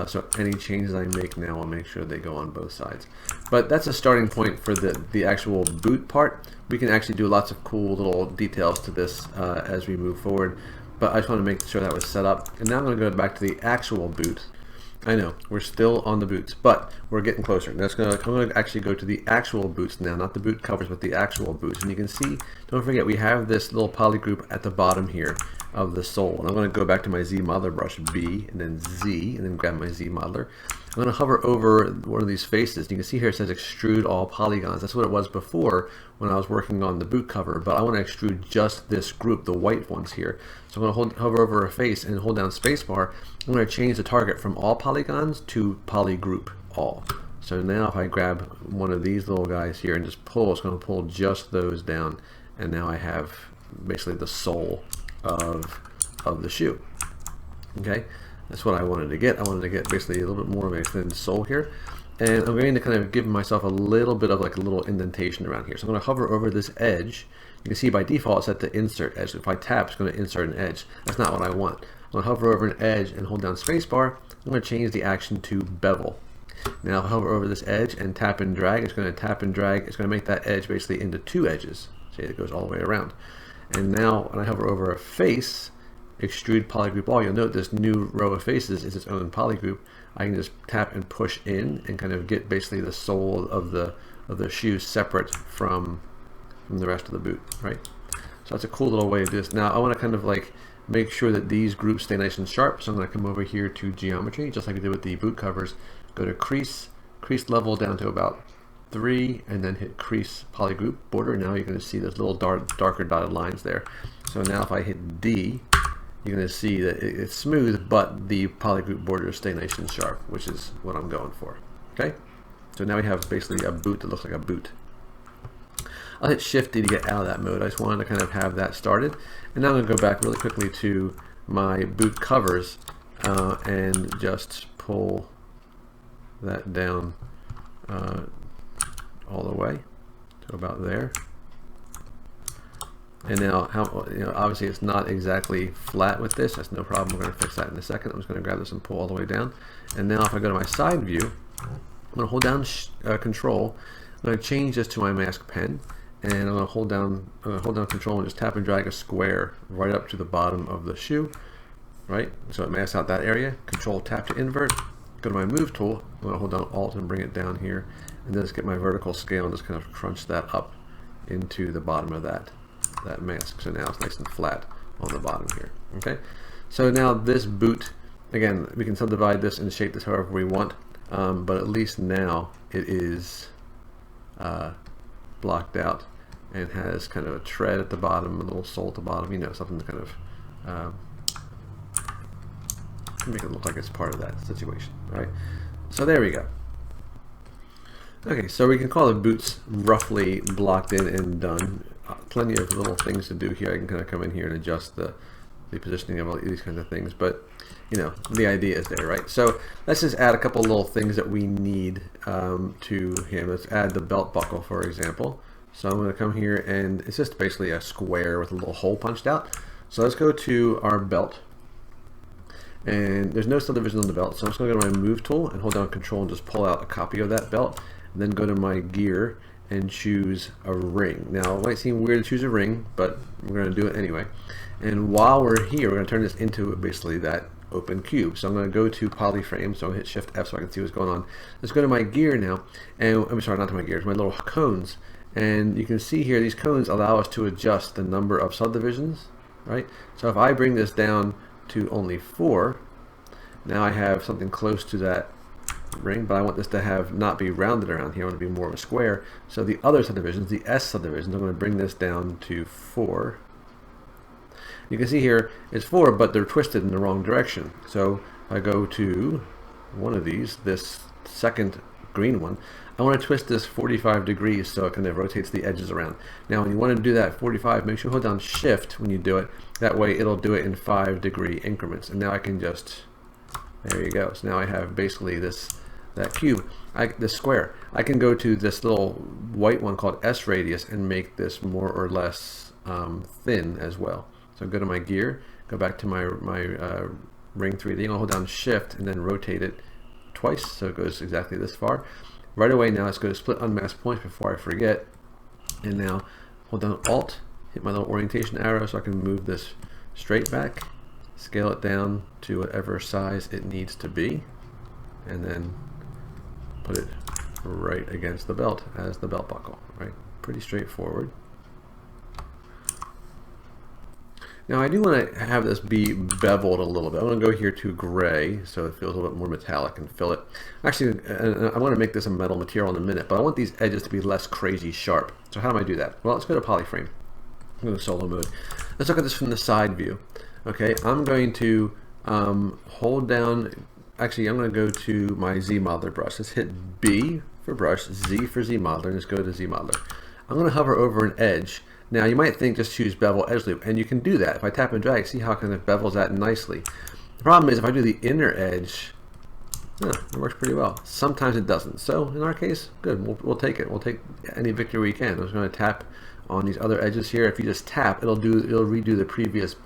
So any changes I make now, I'll make sure they go on both sides. But that's a starting point for the actual boot part. We can actually do lots of cool little details to this as we move forward. But I just want to make sure that was set up. And now I'm going to go back to the actual boot. I know, we're still on the boots, but we're getting closer. I'm going to actually go to the actual boots now, not the boot covers, but the actual boots. And you can see, don't forget, we have this little poly group at the bottom here of the sole. And I'm going to go back to my Z modeler brush, B, and then Z, and then grab my Z modeler. I'm going to hover over one of these faces. You can see here it says extrude all polygons. That's what it was before when I was working on the boot cover, but I want to extrude just this group, the white ones here. So I'm going to hover over a face and hold down spacebar. I'm going to change the target from all polygons to polygroup all. So now if I grab one of these little guys here and just pull, it's going to pull just those down. And now I have basically the sole of the shoe. Okay, that's what I wanted to get. I wanted to get basically a little bit more of an extended sole here. And I'm going to kind of give myself a little bit of like a little indentation around here. So I'm going to hover over this edge. You can see by default it's set to insert edge. So if I tap, it's going to insert an edge. That's not what I want. I'm going to hover over an edge and hold down spacebar. I'm going to change the action to bevel. Now if I hover over this edge and tap and drag, it's going to tap and drag. It's going to make that edge basically into 2 edges. See, it goes all the way around. And now when I hover over a face, extrude polygroup all, you'll note this new row of faces is its own polygroup. I can just tap and push in and kind of get basically the sole of the shoe separate from the rest of the boot, right? So that's a cool little way to do this. Now I want to kind of like make sure that these groups stay nice and sharp. So I'm going to come over here to geometry, just like I did with the boot covers. Go to crease level down to about 3 and then hit crease polygroup border. Now you're going to see those little darker dotted lines there. So now if I hit D, you're going to see that it's smooth, but the polygroup borders stay nice and sharp, which is what I'm going for. Okay, so now we have basically a boot that looks like a boot. I'll hit Shift D to get out of that mode. I just wanted to kind of have that started. And now I'm going to go back really quickly to my boot covers and just pull that down all the way to about there. And now, obviously it's not exactly flat with this. That's no problem. We're going to fix that in a second. I'm just going to grab this and pull all the way down. And now if I go to my side view, I'm going to hold down Control. I'm going to change this to my mask pen, and I'm going to hold down Control and just tap and drag a square right up to the bottom of the shoe, right? So it masks out that area. Control Tap to invert. Go to my Move tool. I'm going to hold down Alt and bring it down here, and then just get my vertical scale and just kind of crunch that up into the bottom of that mask. So now it's nice and flat on the bottom here. Okay. So now this boot, again, we can subdivide this and shape this however we want, but at least now it is blocked out and has kind of a tread at the bottom, a little sole at the bottom, something to kind of make it look like it's part of that situation, right? So there we go. Okay, so we can call the boots roughly blocked in and done. Plenty of little things to do here. I can kind of come in here and adjust the positioning of all these kinds of things, but the idea is there, right? So let's just add a couple little things that we need to him. Let's add the belt buckle, for example. So I'm going to come here, and it's just basically a square with a little hole punched out. So let's go to our belt, and there's no subdivision on the belt, so I'm just going to go to my Move tool and hold down Control and just pull out a copy of that belt, and then go to my gear and choose a ring. Now it might seem weird to choose a ring, but we're going to do it anyway. And while we're here, we're going to turn this into basically that open cube. So I'm going to go to polyframe, so I'll hit Shift F so I can see what's going on. Let's go to my gear now, and I'm sorry, not to my gears, my little cones. And you can see here these cones allow us to adjust the number of subdivisions, right? So if I bring this down to only 4, now I have something close to that ring, but I want this to have not be rounded around here. I want it to be more of a square. So the other subdivisions, the S subdivisions, I'm going to bring this down to 4. You can see here it's 4, but they're twisted in the wrong direction. So if I go to one of these, this second green one, I want to twist this 45 degrees so it kind of rotates the edges around. Now when you want to do that 45, make sure you hold down Shift when you do it. That way it'll do it in 5-degree increments. And now I can just, there you go. So now I have basically that cube, this square. I can go to this little white one called S radius and make this more or less thin as well. So go to my gear, go back to my ring 3D, and I'll hold down Shift and then rotate it twice so it goes exactly this far. Right away now let's go to split unmasked points before I forget, and now hold down Alt, hit my little orientation arrow so I can move this straight back, scale it down to whatever size it needs to be, and then put it right against the belt as the belt buckle, right? Pretty straightforward. Now I do want to have this be beveled a little bit. I want to go here to gray so it feels a little bit more metallic and fill it. Actually, I want to make this a metal material in a minute, but I want these edges to be less crazy sharp. So how do I do that? Well, let's go to polyframe. I'm going to solo mode. Let's look at this from the side view. Okay, I'm going to hold down, actually I'm going to go to my Z modeler brush. Let's hit B for brush, Z for Z modeler, and let's go to Z modeler. I'm going to hover over an edge. Now you might think just choose bevel edge loop, and you can do that. If I tap and drag, see how it kind of bevels that nicely. The problem is if I do the inner edge, it works pretty well. Sometimes it doesn't. So in our case, good, we'll take it. We'll take any victory we can. I'm just going to tap on these other edges here. If you just tap, it'll redo the previous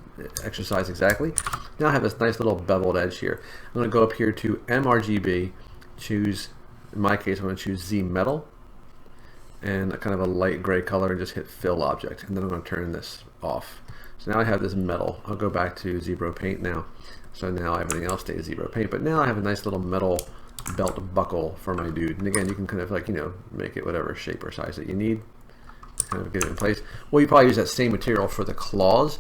exercise exactly. Now I have this nice little beveled edge here. I'm going to go up here to MRGB, choose, in my case I'm going to choose Z metal, and a kind of a light gray color, and just hit fill object, and then I'm going to turn this off. So now I have this metal. I'll go back to Zebra paint now. So now everything else stays Zebra paint, but now I have a nice little metal belt buckle for my dude. And again, you can kind of like, make it whatever shape or size that you need to kind of get it in place. Well, you probably use that same material for the claws,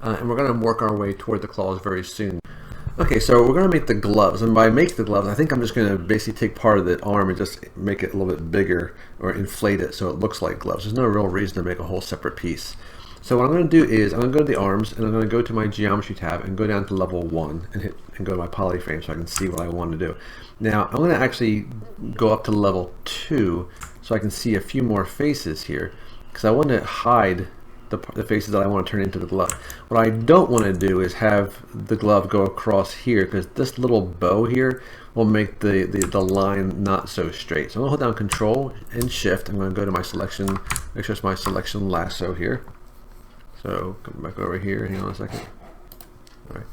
and we're going to work our way toward the claws very soon. Okay, so we're going to make the gloves, and by make the gloves, I think I'm just going to basically take part of the arm and just make it a little bit bigger or inflate it so it looks like gloves. There's no real reason to make a whole separate piece. So what I'm going to do is I'm going to go to the arms, and I'm going to go to my geometry tab and go down to level 1 and go to my polyframe so I can see what I want to do. Now I'm going to actually go up to level 2 so I can see a few more faces here, because I want to hide the faces that I want to turn into the glove. What I don't want to do is have the glove go across here, because this little bow here will make the line not so straight. So I'm going to hold down Control and Shift. I'm going to go to my selection, make sure it's my selection lasso here. So come back over here, hang on a second. All right.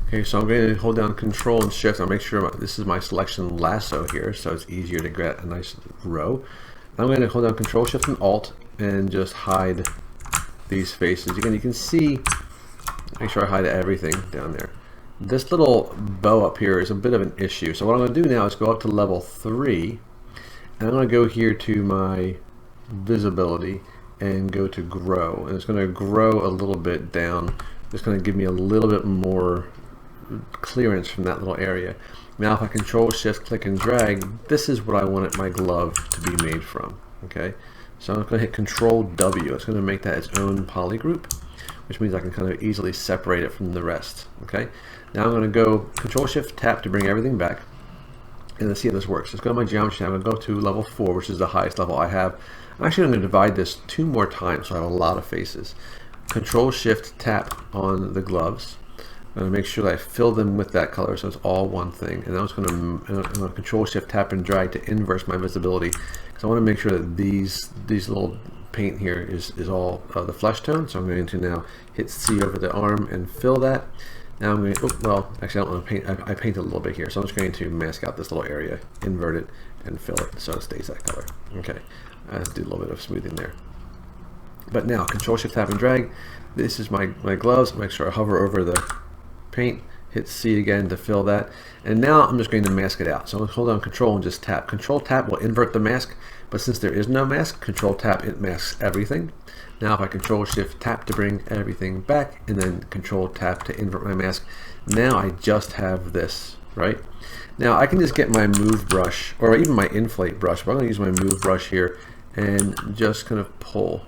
Okay, so I'm going to hold down Control and Shift. I'll make sure this is my selection lasso here, so it's easier to get a nice row. I'm going to hold down Control, Shift, and Alt and just hide these faces. Again, you can see, make sure I hide everything down there. This little bow up here is a bit of an issue. So what I'm going to do now is go up to level 3, and I'm going to go here to my visibility and go to grow. And it's going to grow a little bit down. It's going to give me a little bit more clearance from that little area. Now if I Control, Shift, click, and drag, this is what I wanted my glove to be made from. Okay, so I'm going to hit Control W. It's going to make that its own poly group, which means I can kind of easily separate it from the rest. Okay, now I'm going to go Control, Shift, tap to bring everything back, and let's see how this works. Let's go to my geometry tab. I'm going to go to level 4, which is the highest level I have. I'm actually going to divide this 2 more times, so I have a lot of faces. Control, Shift, tap on the gloves. I'm going to make sure that I fill them with that color so it's all one thing. And I'm going to Control, Shift, tap, and drag to inverse my visibility, because I want to make sure that these little paint here is all the flesh tone. So I'm going to now hit C over the arm and fill that. Now I'm going to, well, actually I don't want to paint, I painted a little bit here. So I'm just going to mask out this little area, invert it, and fill it so it stays that color. Okay, let's do a little bit of smoothing there. But now, Control, Shift, tap, and drag. This is my gloves. Make sure I hover over the paint, hit C again to fill that, and now I'm just going to mask it out. So I'm going to hold down Control and just tap. Control tap will invert the mask, but since there is no mask, Control tap, it masks everything. Now if I Control Shift tap to bring everything back, and then Control tap to invert my mask, now I just have this, right? Now I can just get my move brush, or even my inflate brush, but I'm going to use my move brush here and just kind of pull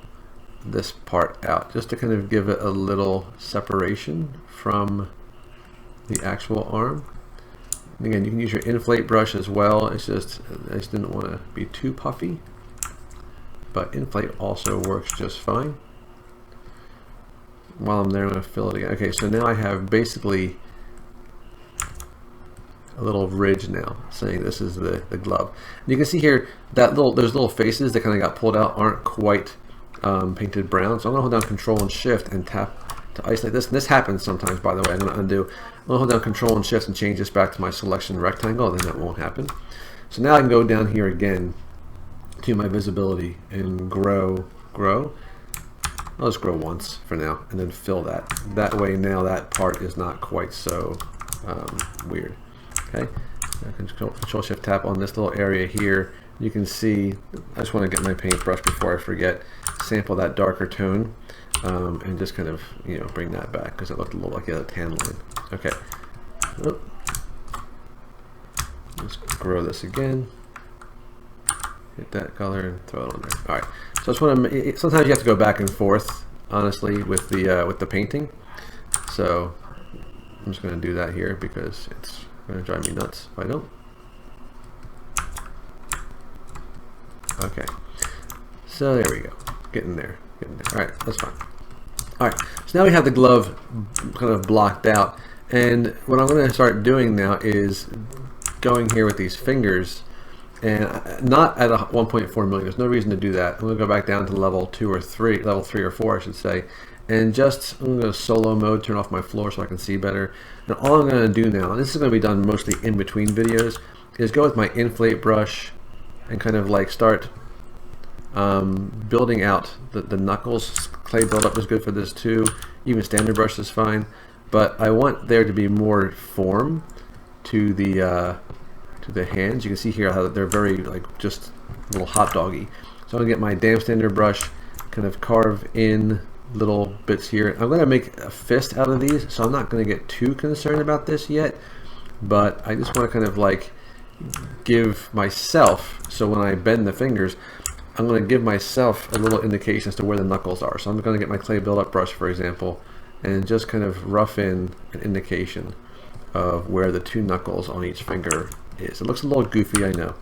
this part out, just to kind of give it a little separation from the actual arm. And again, you can use your inflate brush as well. It's just, I just didn't want to be too puffy, but inflate also works just fine. While I'm there, I'm going to fill it again. Okay, so now I have basically a little ridge now saying this is the glove. And you can see here that those little faces that kind of got pulled out aren't quite painted brown. So I'm going to hold down Control and Shift and tap to isolate this. And this happens sometimes, by the way. I'm going to undo. I'm going to hold down Control and Shift and change this back to my selection rectangle, and then that won't happen. So now I can go down here again to my visibility and grow. I'll just grow once for now, and then fill that. That way now that part is not quite so weird. Okay, Control Shift tap on this little area here. You can see, I just want to get my paintbrush before I forget, sample that darker tone, and just kind of, you know, bring that back because it looked a little like a tan line. Okay, let's grow this again. Hit that color and throw it on there. All right. So I just want to. Sometimes you have to go back and forth, honestly, with the painting. So I'm just going to do that here because it's going to drive me nuts if I don't. Okay. So there we go. Getting there. All right. That's fine. All right. So now we have the glove kind of blocked out, and what I'm going to start doing now is going here with these fingers. And not at a 1.4 million. There's no reason to do that. I'm going to go back down to level 2 or 3, level 3 or 4, I should say. And just, I'm going to go solo mode, turn off my floor so I can see better. And all I'm going to do now, and this is going to be done mostly in between videos, is go with my inflate brush and kind of like start building out the knuckles. Clay buildup is good for this too. Even standard brush is fine. But I want there to be more form to the hands. You can see here how they're very like just a little hot doggy. So I'm gonna get my damp standard brush, kind of carve in little bits here. I'm going to make a fist out of these, so I'm not going to get too concerned about this yet, but I just want to kind of like give myself, so when I bend the fingers, I'm going to give myself a little indication as to where the knuckles are. So I'm going to get my clay build-up brush, for example, and just kind of rough in an indication of where the two knuckles on each finger is. It looks a little goofy, I know,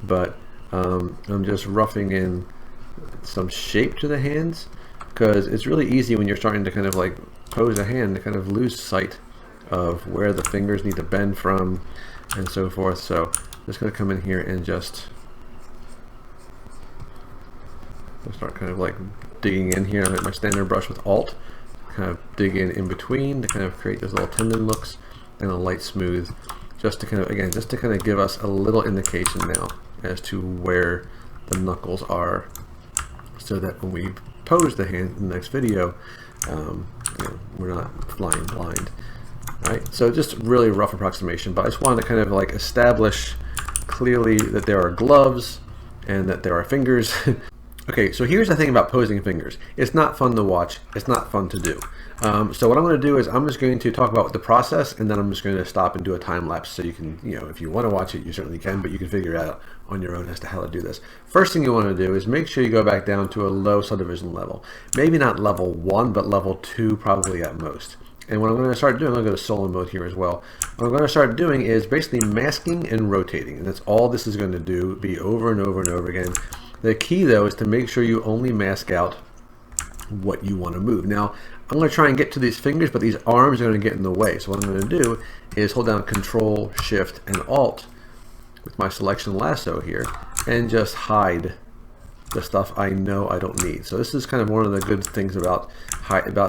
but I'm just roughing in some shape to the hands, because it's really easy when you're starting to kind of like pose a hand to kind of lose sight of where the fingers need to bend from and so forth. So I'm just going to come in here and just start kind of like digging in here. I hit my standard brush with Alt, kind of dig in between to kind of create those little tendon looks, and a light smooth, just to kind of, again, just to kind of give us a little indication now as to where the knuckles are, so that when we pose the hand in the next video, you know, we're not flying blind. Right, so just really rough approximation, but I just wanted to kind of like establish clearly that there are gloves and that there are fingers. Okay, so here's the thing about posing fingers. It's not fun to watch. It's not fun to do. So what I'm going to do is I'm just going to talk about the process, and then I'm just going to stop and do a time lapse, so you can, you know, if you want to watch it, you certainly can, but you can figure it out on your own as to how to do this. First thing you want to do is make sure you go back down to a low subdivision level. Maybe not level 1, but level 2 probably at most. And what I'm going to start doing, I'm going to go to solo mode here as well. What I'm going to start doing is basically masking and rotating, and that's all this is going to do, be over and over and over again. The key though is to make sure you only mask out what you want to move. Now I'm going to try and get to these fingers, but these arms are going to get in the way. So what I'm going to do is hold down Control, Shift, and Alt with my selection lasso here, and just hide the stuff I know I don't need. So this is kind of one of the good things about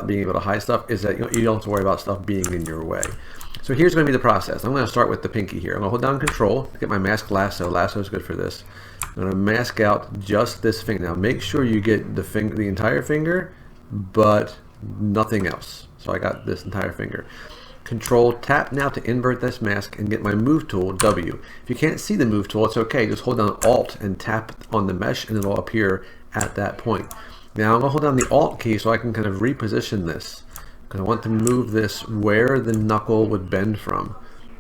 being able to hide stuff, is that you don't have to worry about stuff being in your way. So here's going to be the process. I'm going to start with the pinky here. I'm going to hold down Control, get my mask lasso. Lasso is good for this. I'm going to mask out just this finger. Now make sure you get the entire finger, but nothing else. So I got this entire finger. Control tap now to invert this mask and get my move tool, W. If you can't see the move tool, it's okay. Just hold down Alt and tap on the mesh, and it'll appear at that point. Now I'm going to hold down the Alt key so I can kind of reposition this, because I want to move this where the knuckle would bend from.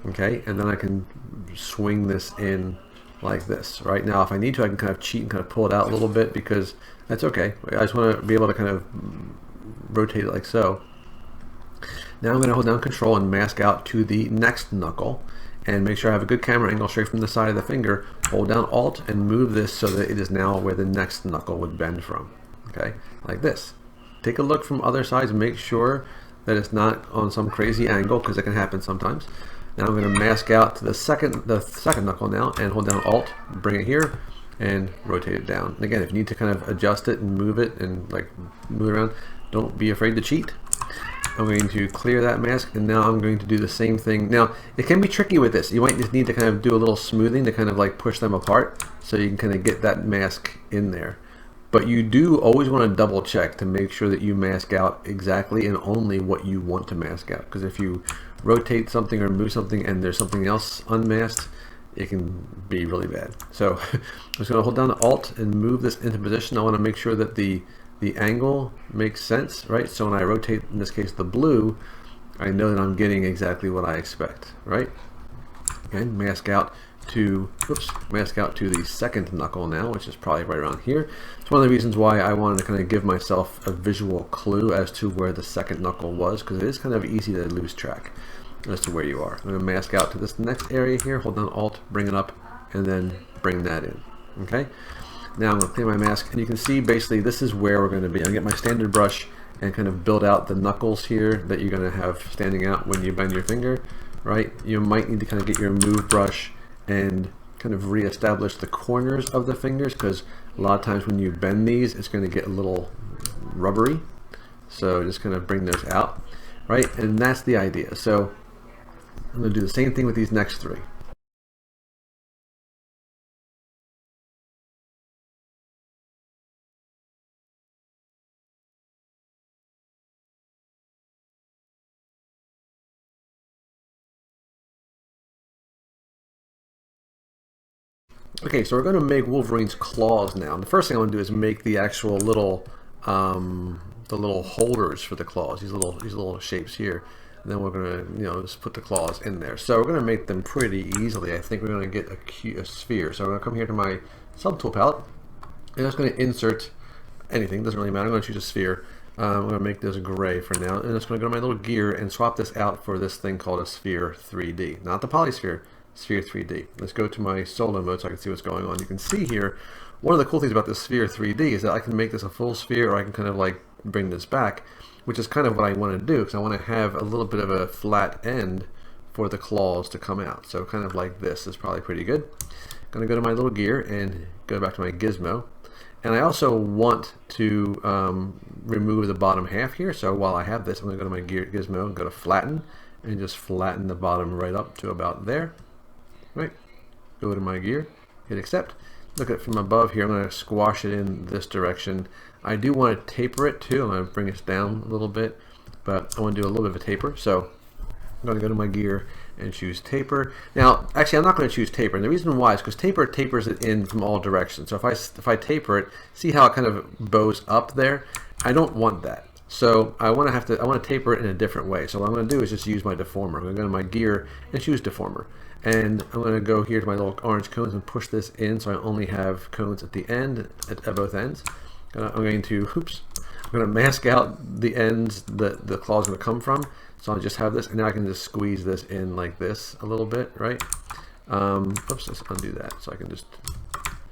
Okay, and then I can swing this in like this. Right now, if I need to, I can kind of cheat and kind of pull it out a little bit, because that's okay. I just want to be able to kind of rotate it like so. Now I'm going to hold down Control and mask out to the next knuckle, and make sure I have a good camera angle straight from the side of the finger. Hold down Alt and move this so that it is now where the next knuckle would bend from. Okay, like this. Take a look from other sides and make sure that it's not on some crazy angle, because it can happen sometimes. Now I'm going to mask out to the second knuckle now, and hold down Alt, bring it here, and rotate it down. And again, if you need to kind of adjust it and move it and like move it around, don't be afraid to cheat. I'm going to clear that mask, and now I'm going to do the same thing. Now it can be tricky with this. You might just need to kind of do a little smoothing to kind of like push them apart, so you can kind of get that mask in there. But you do always want to double check to make sure that you mask out exactly and only what you want to mask out. Because if you rotate something or move something and there's something else unmasked, it can be really bad. So I'm just going to hold down Alt and move this into position. I want to make sure that the angle makes sense, right? So when I rotate, in this case, the blue, I know that I'm getting exactly what I expect, right? And mask out to the second knuckle now, which is probably right around here. It's one of the reasons why I wanted to kind of give myself a visual clue as to where the second knuckle was, because it is kind of easy to lose track as to where you are. I'm going to mask out to this next area here, hold down Alt, bring it up, and then bring that in. Okay, now I'm going to clear my mask, and you can see basically this is where we're going to be. I'm going to get my standard brush and kind of build out the knuckles here that you're going to have standing out when you bend your finger, right? You might need to kind of get your move brush and kind of re-establish the corners of the fingers, because a lot of times when you bend these, it's going to get a little rubbery. So just kind of bring those out, right? And that's the idea. So I'm going to do the same thing with these next three. Okay, so we're going to make Wolverine's claws now. And the first thing I want to do is make the actual little the little holders for the claws, these little shapes here. And then we're going to, just put the claws in there. So we're going to make them pretty easily. I think we're going to get a sphere. So I'm going to come here to my subtool palette, and I'm just going to insert anything. Doesn't really matter. I'm going to choose a sphere. I'm going to make this gray for now, and I'm just going to go to my little gear and swap this out for this thing called a sphere 3D. Not the polysphere, sphere 3D. Let's go to my solo mode so I can see what's going on. You can see here, one of the cool things about this sphere 3D is that I can make this a full sphere, or I can kind of like bring this back, which is kind of what I want to do, because I want to have a little bit of a flat end for the claws to come out. So kind of like this is probably pretty good. I'm going to go to my little gear and go back to my gizmo. And I also want to remove the bottom half here. So while I have this, I'm going to go to my gizmo and go to flatten, and just flatten the bottom right up to about there. Right. Go to my gear, hit accept. Look at it from above here. I'm going to squash it in this direction. I do want to taper it too. I'm going to bring it down a little bit, but I want to do a little bit of a taper. So I'm going to go to my gear and choose taper. Now, actually, I'm not going to choose taper, and the reason why is because taper tapers it in from all directions. So if I taper it, see how it kind of bows up there? I don't want that. So I want to taper it in a different way. So what I'm going to do is just use my deformer. I'm going to go to my gear and choose deformer. And I'm going to go here to my little orange cones and push this in so I only have cones at the end, at both ends. I'm going to mask out the ends that the claw is going to come from. So I'll just have this, and now I can just squeeze this in like this a little bit, right? Oops, let's undo that so I can just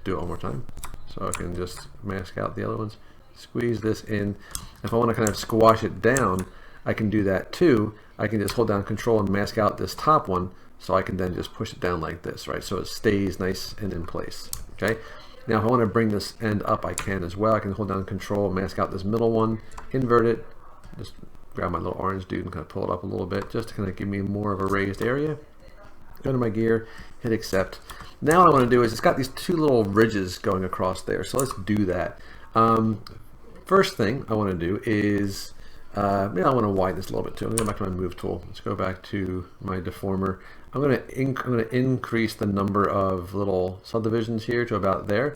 do it one more time. So I can just mask out the other ones, squeeze this in. If I want to kind of squash it down, I can do that too. I can just hold down Control and mask out this top one, so I can then just push it down like this, right? So it stays nice and in place, okay? Now if I want to bring this end up, I can as well. I can hold down Control, mask out this middle one, invert it, just grab my little orange dude and kind of pull it up a little bit just to kind of give me more of a raised area. Go to my gear, hit accept. Now what I want to do is it's got these two little ridges going across there, so let's do that. First thing I want to do is I want to widen this a little bit too. I'm going to go back to my move tool. Let's go back to my deformer. I'm going to increase the number of little subdivisions here to about there.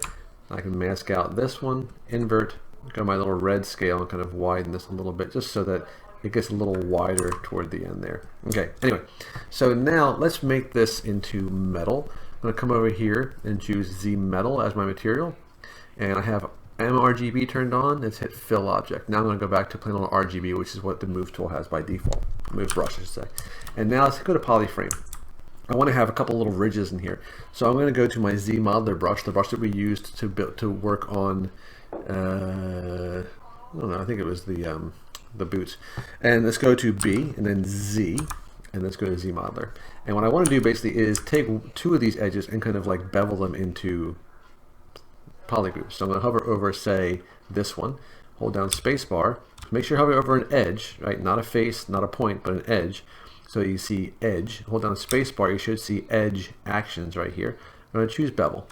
I can mask out this one, invert, go to my little red scale and kind of widen this a little bit just so that it gets a little wider toward the end there. Okay, anyway, so now let's make this into metal. I'm going to come over here and choose Z metal as my material, and I have mRGB turned on. Let's hit fill object. Now I'm going to go back to plain old RGB, which is what the move tool has by default. Move brush, I should say. And now let's go to polyframe. I want to have a couple little ridges in here, so I'm going to go to my Z modeler brush, the brush that we used to work on. I don't know. I think it was the boots. And let's go to B and then Z, and let's go to Z modeler. And what I want to do basically is take two of these edges and kind of like bevel them into polygroups. So I'm going to hover over, say, this one, hold down spacebar, make sure you hover over an edge, right? Not a face, not a point, but an edge. So you see edge, hold down spacebar, you should see edge actions right here. I'm going to choose bevel.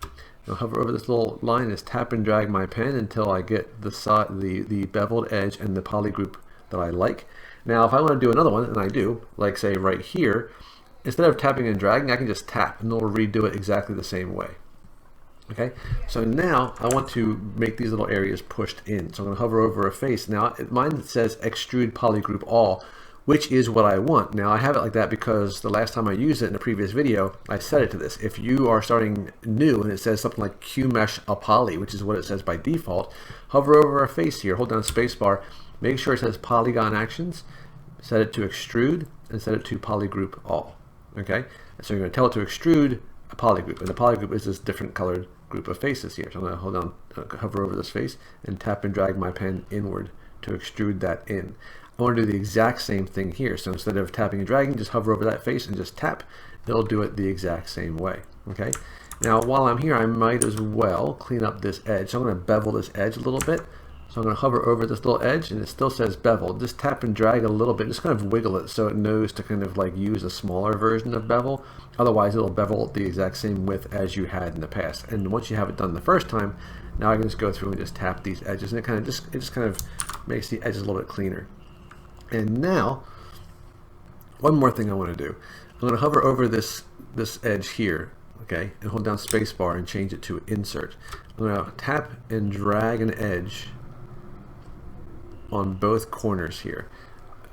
I'll hover over this little line, just tap and drag my pen until I get the beveled edge and the polygroup that I like. Now if I want to do another one, and I do, like say right here, instead of tapping and dragging, I can just tap and it'll redo it exactly the same way. Okay, so now I want to make these little areas pushed in. So I'm going to hover over a face. Now mine says extrude polygroup all, which is what I want. Now I have it like that because the last time I used it in a previous video, I set it to this. If you are starting new and it says something like QMesh a poly, which is what it says by default, hover over a face here, hold down spacebar, make sure it says polygon actions, set it to extrude, and set it to polygroup all. Okay, so you're going to tell it to extrude a polygroup, and the polygroup is this different colored group of faces here. So I'm going to hold on, hover over this face, and tap and drag my pen inward to extrude that in. I want to do the exact same thing here. So instead of tapping and dragging, just hover over that face and just tap. It'll do it the exact same way. Okay. Now while I'm here, I might as well clean up this edge. So I'm going to bevel this edge a little bit. So I'm going to hover over this little edge, and it still says bevel. Just tap and drag a little bit, just kind of wiggle it so it knows to kind of like use a smaller version of bevel. Otherwise it'll bevel the exact same width as you had in the past. And once you have it done the first time, now I can just go through and just tap these edges, and it just kind of makes the edges a little bit cleaner. And now, one more thing I want to do. I'm going to hover over this edge here, okay, and hold down spacebar and change it to insert. I'm going to tap and drag an edge on both corners here.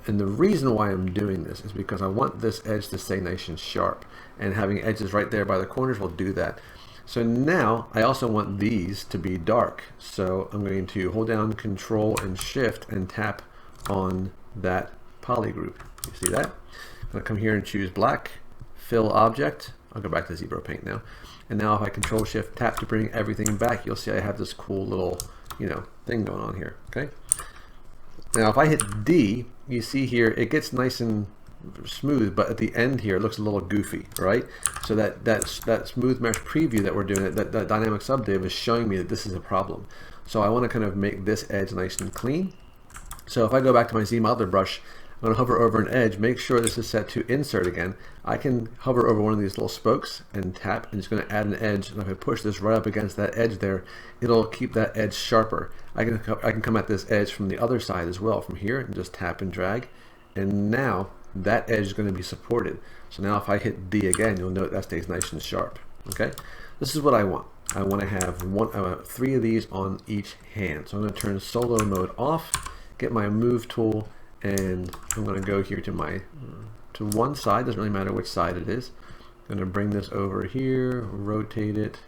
And the reason why I'm doing this is because I want this edge to stay nice and sharp, and having edges right there by the corners will do that. So now I also want these to be dark. So I'm going to hold down Control and Shift and tap on that poly group. You see that? I'm going to come here and choose black, fill object. I'll go back to Zebra Paint now. And now if I Control Shift tap to bring everything back, you'll see I have this cool little, thing going on here. Okay. Now if I hit D, you see here it gets nice and smooth, but at the end here it looks a little goofy, right? So that smooth mesh preview that we're doing, that dynamic subdiv is showing me that this is a problem. So I want to kind of make this edge nice and clean. So if I go back to my Z modeler brush, I'm going to hover over an edge, make sure this is set to insert again. I can hover over one of these little spokes and tap, and it's going to add an edge. And if I push this right up against that edge there, it'll keep that edge sharper. I can come at this edge from the other side as well, from here, and just tap and drag. And now that edge is going to be supported. So now if I hit D again, you'll note that stays nice and sharp. Okay, this is what I want. I want to have 3 of these on each hand. So I'm going to turn solo mode off, get my move tool, and I'm going to go here to one side. Doesn't really matter which side it is. I'm going to bring this over here, rotate it.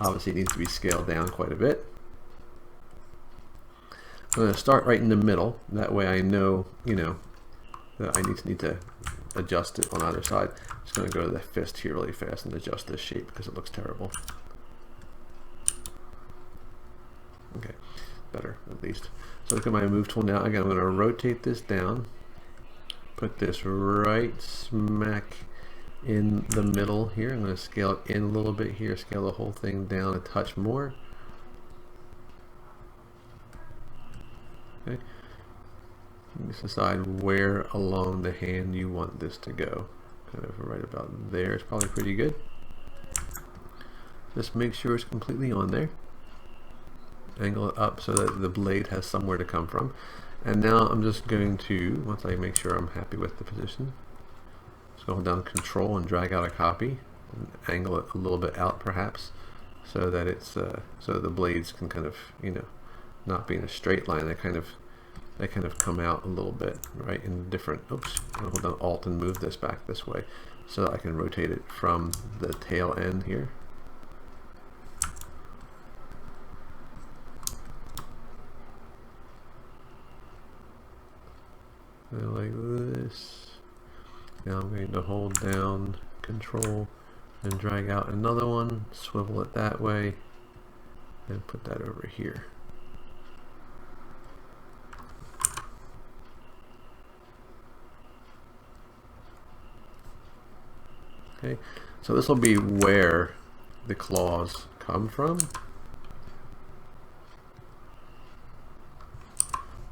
Obviously it needs to be scaled down quite a bit. I'm going to start right in the middle. That way I know, that I need to adjust it on either side. I'm just going to go to the fist here really fast and adjust this shape because it looks terrible. Okay, better at least. So look at my move tool now. Again, I'm going to rotate this down, put this right smack in the middle here. I'm going to scale it in a little bit here, scale the whole thing down a touch more. Okay. Just decide where along the hand you want this to go. Kind of right about there is probably pretty good. Just make sure it's completely on there. Angle it up so that the blade has somewhere to come from. And now I'm just going to, once I make sure I'm happy with the position, just go down Control and drag out a copy and angle it a little bit out perhaps, so that it's so the blades can kind of, not be in a straight line. They kind of come out a little bit, right, in different, oops, I'll hold down Alt and move this back this way so that I can rotate it from the tail end here. Like this. Now I'm going to hold down Control and drag out another one, swivel it that way, and put that over here. Okay, so this will be where the claws come from.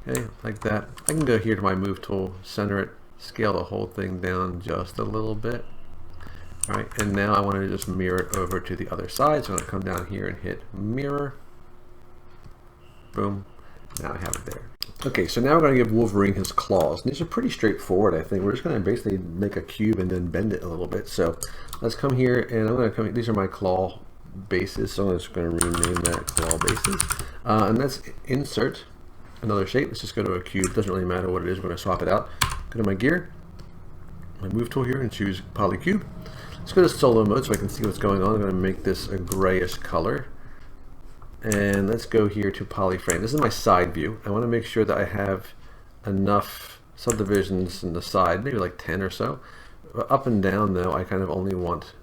Okay, like that. I can go here to my move tool, center it, scale the whole thing down just a little bit. All right, and now I want to just mirror it over to the other side. So I'm going to come down here and hit mirror. Boom. Now I have it there. Okay, so now we're going to give Wolverine his claws. And these are pretty straightforward, I think. We're just going to basically make a cube and then bend it a little bit. So let's come here, and I'm going to come. These are my claw bases, so I'm just going to rename that claw bases. And let's insert another shape. Let's just go to a cube. Doesn't really matter what it is. We're going to swap it out. Go to my gear, my move tool here, and choose polycube. Let's go to solo mode so I can see what's going on. I'm going to make this a grayish color. And let's go here to polyframe. This is my side view. I want to make sure that I have enough subdivisions in the side, maybe like 10 or so. But up and down though, I kind of only want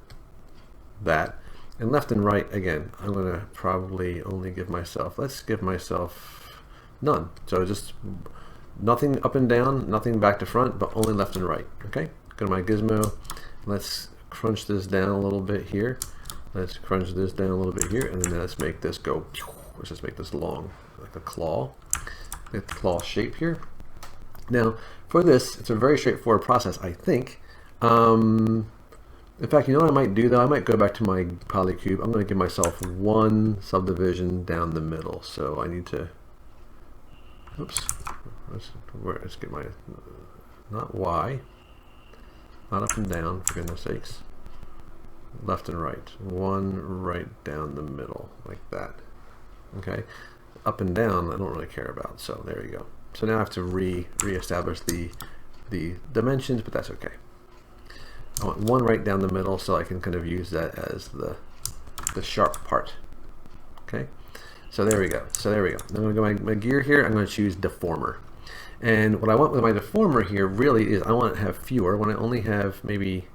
that. And left and right, again, I'm going to probably only give myself, let's give myself none. So just nothing up and down, nothing back to front, but only left and right. Okay, go to my gizmo. Let's crunch this down a little bit here. Let's crunch this down a little bit here, and then let's make this go. Let's just make this long, like a claw. Get the claw shape here. Now, for this, it's a very straightforward process, I think. In fact, you know what I might do though? I might go back to my polycube. I'm going to give myself one subdivision down the middle. So I need to. Oops. Let's get my not Y, not up and down, for goodness sakes. Left and right, one right down the middle, like that. Okay, up and down I don't really care about. So there you go. So now I have to re-establish the dimensions, but that's okay. I want one right down the middle so I can kind of use that as the sharp part. Okay, so there we go. So there we go. I'm going to go my gear here. I'm going to choose deformer. And what I want with my deformer here really is I want to have fewer. I want to only have maybe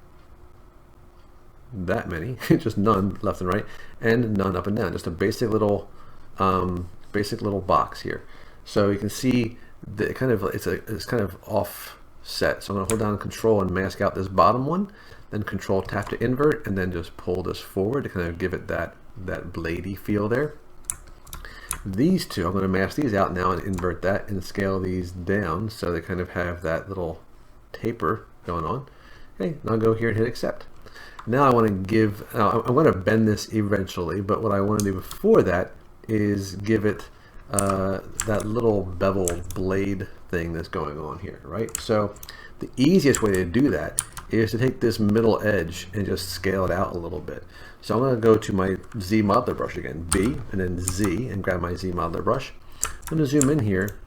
that many, just none left and right, and none up and down. Just a basic little box here. So you can see that it kind of it's kind of offset. So I'm going to hold down Control and mask out this bottom one, then Control tap to invert, and then just pull this forward to kind of give it that bladey feel there. These two, I'm going to mask these out now and invert that and scale these down so they kind of have that little taper going on. Okay, and I'll go here and hit accept. Now I want to give, I'm going to bend this eventually, but what I want to do before that is give it that little bevel blade thing that's going on here, right? So the easiest way to do that is to take this middle edge and just scale it out a little bit. So I'm going to go to my Z modeler brush again, B, and then Z, and grab my Z modeler brush. I'm going to zoom in here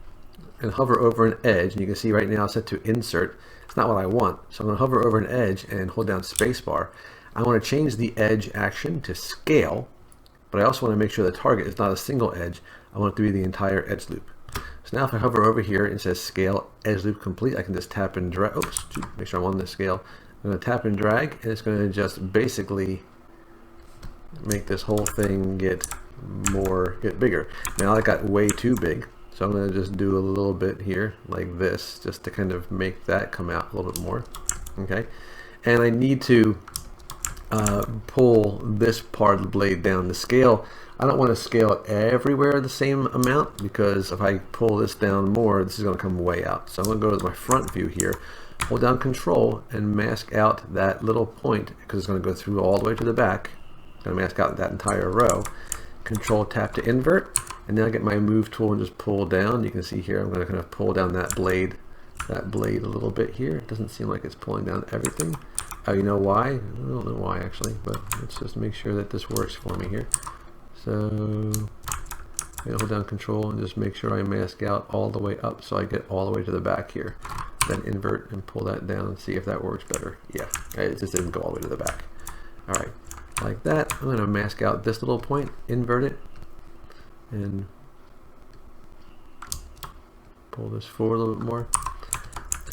and hover over an edge, and you can see right now it's set to insert. It's not what I want, so I'm going to hover over an edge and hold down spacebar. I want to change the edge action to scale, but I also want to make sure the target is not a single edge. I want it to be the entire edge loop. So now if I hover over here and it says scale edge loop complete, I can just tap and drag. Oops, make sure I'm on the scale. I'm going to tap and drag, and it's going to just basically make this whole thing get bigger. Now I got way too big, so I'm going to just do a little bit here like this, just to kind of make that come out a little bit more. Okay, and I need to pull this part of the blade down. The scale, I don't want to scale it everywhere the same amount, because if I pull this down more, this is going to come way out. So I'm going to go to my front view here, hold down Control and mask out that little point, because it's going to go through all the way to the back. I'm going to mask out that entire row. Control tap to invert, and then I get my move tool and just pull down. You can see here I'm going to kind of pull down that blade a little bit here. It doesn't seem like it's pulling down everything. Oh, you know why? I don't know why actually, but let's just make sure that this works for me here. So I hold down Control and just make sure I mask out all the way up so I get all the way to the back here. Then invert and pull that down and see if that works better. Yeah, it just didn't go all the way to the back. All right, like that. I'm going to mask out this little point, invert it, and pull this forward a little bit more.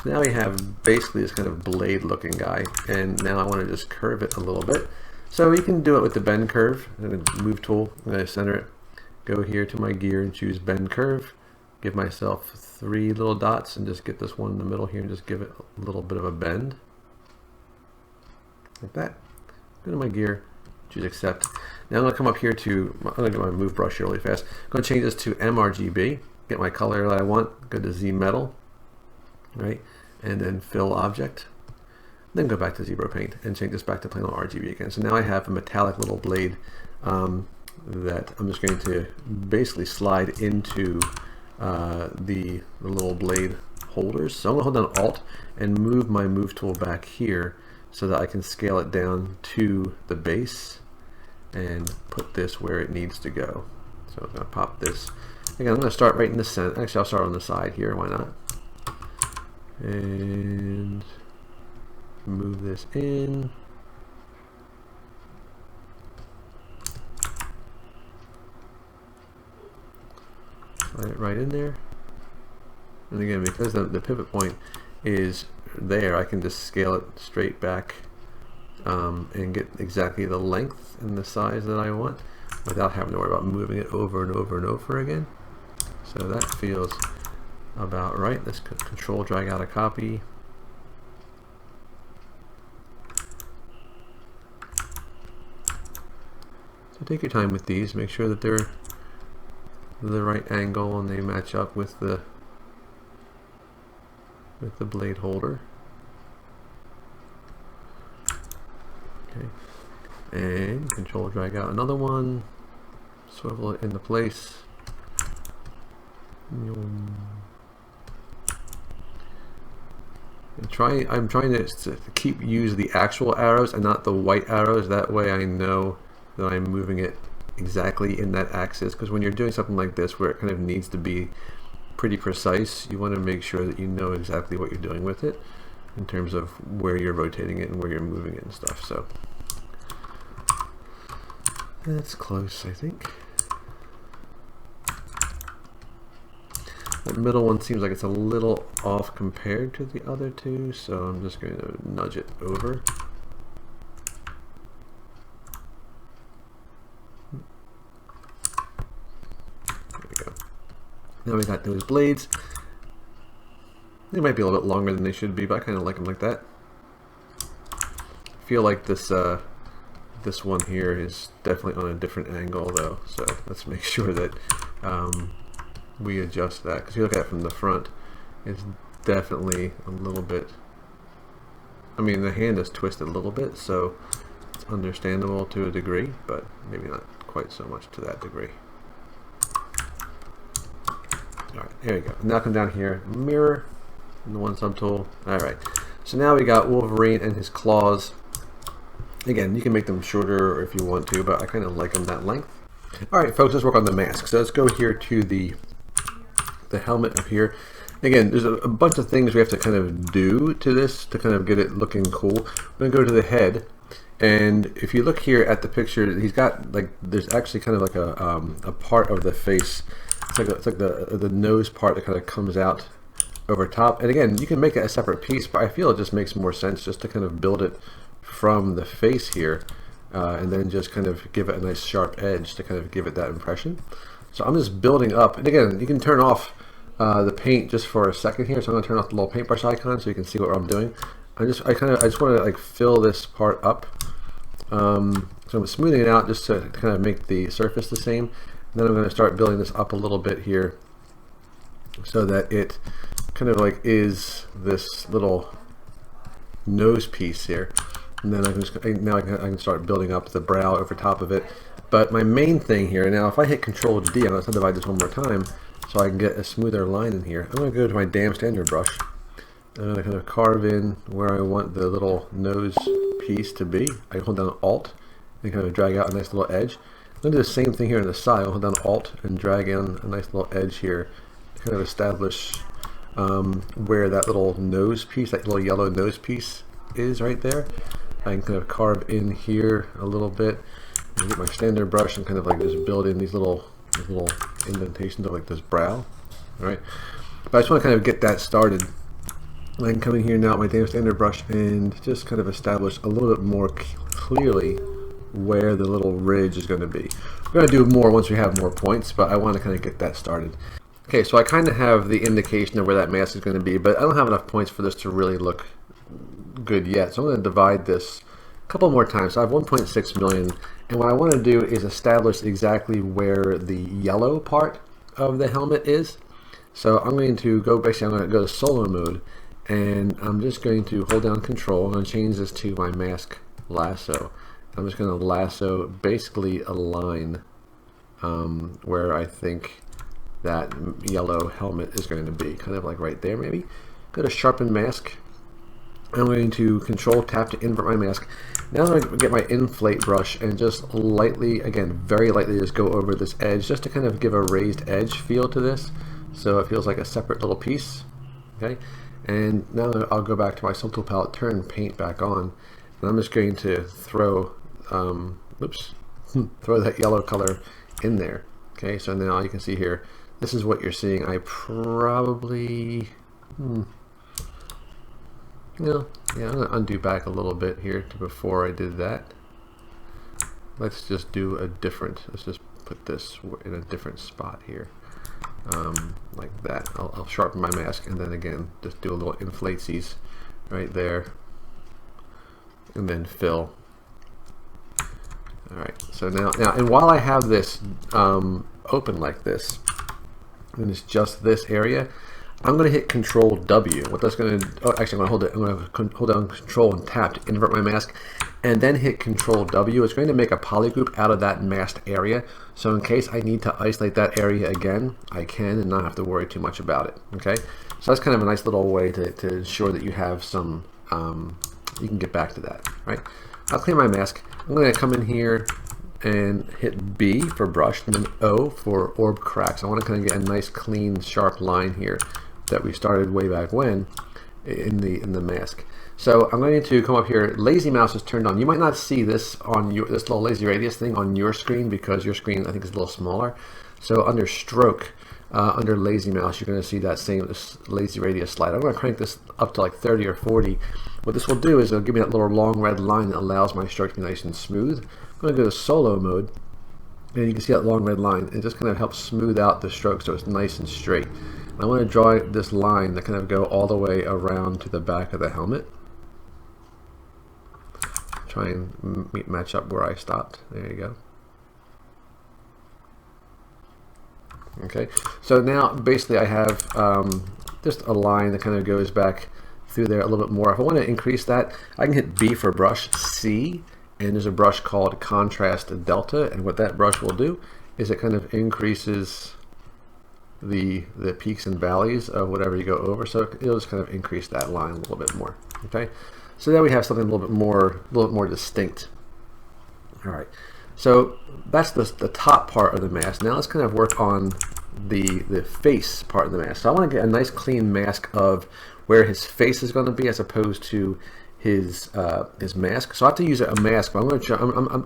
So now we have basically this kind of blade looking guy, and now I want to just curve it a little bit. So you can do it with the bend curve, and the move tool. I'm going to center it, go here to my gear and choose bend curve, give myself 3 little dots and just get this one in the middle here and just give it a little bit of a bend like that. Go to my gear, choose accept. Now I'm going to come up here to, I'm going to get my move brush here really fast. I'm going to change this to mRGB, get my color that I want, go to Z metal, right, and then fill object. Then go back to Zebra Paint and change this back to plain old RGB again. So now I have a metallic little blade that I'm just going to basically slide into the little blade holders. So I'm going to hold down Alt and move my move tool back here so that I can scale it down to the base and put this where it needs to go. So I'm going to pop this. Again, I'm going to start right in the center. Actually, I'll start on the side here. Why not? And move this in. Slide it right in there. And again, because the pivot point is there, I can just scale it straight back and get exactly the length and the size that I want without having to worry about moving it over and over and over again. So that feels about right. Let's Control drag out a copy. So take your time with these, make sure that they're the right angle and they match up with the blade holder. Okay, and Control drag out another one, swivel it into place. I'm trying to keep use the actual arrows and not the white arrows. That way I know that I'm moving it exactly in that axis, because when you're doing something like this where it kind of needs to be pretty precise, you want to make sure that you know exactly what you're doing with it in terms of where you're rotating it and where you're moving it and stuff. So that's close, I think. That middle one seems like it's a little off compared to the other two, so I'm just going to nudge it over. There we go. Now we got those blades. They might be a little bit longer than they should be, but I kind of like them like that. I feel like this this one here is definitely on a different angle though, so let's make sure that we adjust that, because if you look at it from the front, it's definitely a little bit, I mean the hand is twisted a little bit, so it's understandable to a degree, but maybe not quite so much to that degree. Alright, here we go. Now come down here, mirror, and the one subtool. Alright, so now we got Wolverine and his claws. Again, you can make them shorter if you want to, but I kind of like them that length. Alright folks, let's work on the mask. So let's go here to the helmet up here. Again, there's a bunch of things we have to kind of do to this to kind of get it looking cool. We're going to go to the head, and if you look here at the picture, he's got like, there's actually kind of like a part of the face. It's like the nose part that kind of comes out over top. And again, you can make it a separate piece, but I feel it just makes more sense just to kind of build it from the face here, and then just kind of give it a nice sharp edge to kind of give it that impression. So I'm just building up, and again, you can turn off the paint just for a second here. So I'm going to turn off the little paintbrush icon so you can see what I'm doing. I just want to like fill this part up. So I'm smoothing it out just to kind of make the surface the same. And then I'm going to start building this up a little bit here so that it kind of like is this little nose piece here. And then I can start building up the brow over top of it. But my main thing here, now if I hit Control D, I'm going to subdivide this one more time so I can get a smoother line in here. I'm going to go to my damn standard brush. I'm going to kind of carve in where I want the little nose piece to be. I hold down Alt and kind of drag out a nice little edge. I'm going to do the same thing here on the side. I'll hold down Alt and drag in a nice little edge here to kind of establish where that little nose piece, that little yellow nose piece is right there. I can kind of carve in here a little bit and get my standard brush and kind of like just build in these little indentations of like this brow. Alright, but I just want to kind of get that started. I can come in here now with my damn standard brush and just kind of establish a little bit more clearly where the little ridge is going to be. We're going to do more once we have more points, but I want to kind of get that started. Okay, so I kind of have the indication of where that mask is going to be, but I don't have enough points for this to really look good yet. So I'm going to divide this a couple more times. So I have 1.6 million, and what I want to do is establish exactly where the yellow part of the helmet is. So I'm going to go, basically I'm going to go to solo mode, and I'm just going to hold down Control. I'm going to change this to my mask lasso. I'm just going to lasso basically a line where I think that yellow helmet is going to be, kind of like right there maybe. Go to Sharpen Mask. I'm going to Control Tap to invert my mask. Now I'm going to get my inflate brush and just lightly, again, very lightly just go over this edge just to kind of give a raised edge feel to this, so it feels like a separate little piece. Okay, and now I'll go back to my subtool palette, turn paint back on, and I'm just going to throw, throw that yellow color in there. Okay, so now you can see here, this is what you're seeing. I probably, yeah, I'm going to undo back a little bit here to before I did that. Let's just do a different, let's just put this in a different spot here. Like that. I'll sharpen my mask and then again just do a little inflatesies right there and then fill. Alright, so now and while I have this open like this, and it's just this area, I'm going to hit Control W. What that's going to, oh, actually I'm going to hold down Control and Tap to invert my mask, and then hit Control W. It's going to make a polygroup out of that masked area. So in case I need to isolate that area again, I can and not have to worry too much about it. Okay, so that's kind of a nice little way to ensure that you have some, you can get back to that. Right. I'll clear my mask. I'm going to come in here and hit B for brush, and then O for orb cracks. I want to kind of get a nice clean sharp line here that we started way back when in the mask. So I'm going to come up here. Lazy mouse is turned on. You might not see this on this little lazy radius thing on your screen because your screen I think is a little smaller. So under stroke, under lazy mouse, you're going to see that same lazy radius slide. I'm going to crank this up to like 30 or 40. What this will do is it'll give me that little long red line that allows my stroke to be nice and smooth. I'm going to go to solo mode, and you can see that long red line. It just kind of helps smooth out the stroke so it's nice and straight. I want to draw this line that kind of go all the way around to the back of the helmet. Try and match up where I stopped. There you go. Okay, so now basically I have just a line that kind of goes back through there a little bit more. If I want to increase that, I can hit B for brush, C, and there's a brush called contrast delta, and what that brush will do is it kind of increases the peaks and valleys of whatever you go over, so it'll just kind of increase that line a little bit more. Okay, so now we have something a little bit more distinct. All right, so that's the top part of the mask. Now let's kind of work on the face part of the mask. So I want to get a nice clean mask of where his face is going to be as opposed to his mask. So I have to use a mask, but I'm going to try,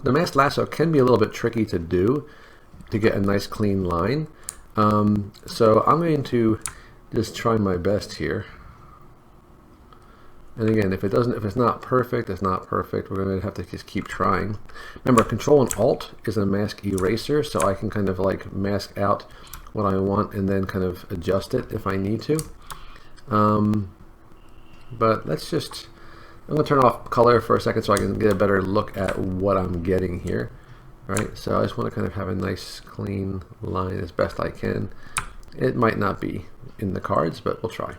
the mask lasso can be a little bit tricky to do to get a nice clean line. So I'm going to just try my best here. And again, if it's not perfect, it's not perfect. We're going to have to just keep trying. Remember, Control and Alt is a mask eraser, so I can kind of like mask out what I want and then kind of adjust it if I need to. But let's just, I'm going to turn off color for a second so I can get a better look at what I'm getting here. Right, so I just want to kind of have a nice clean line as best I can. It might not be in the cards, but we'll try.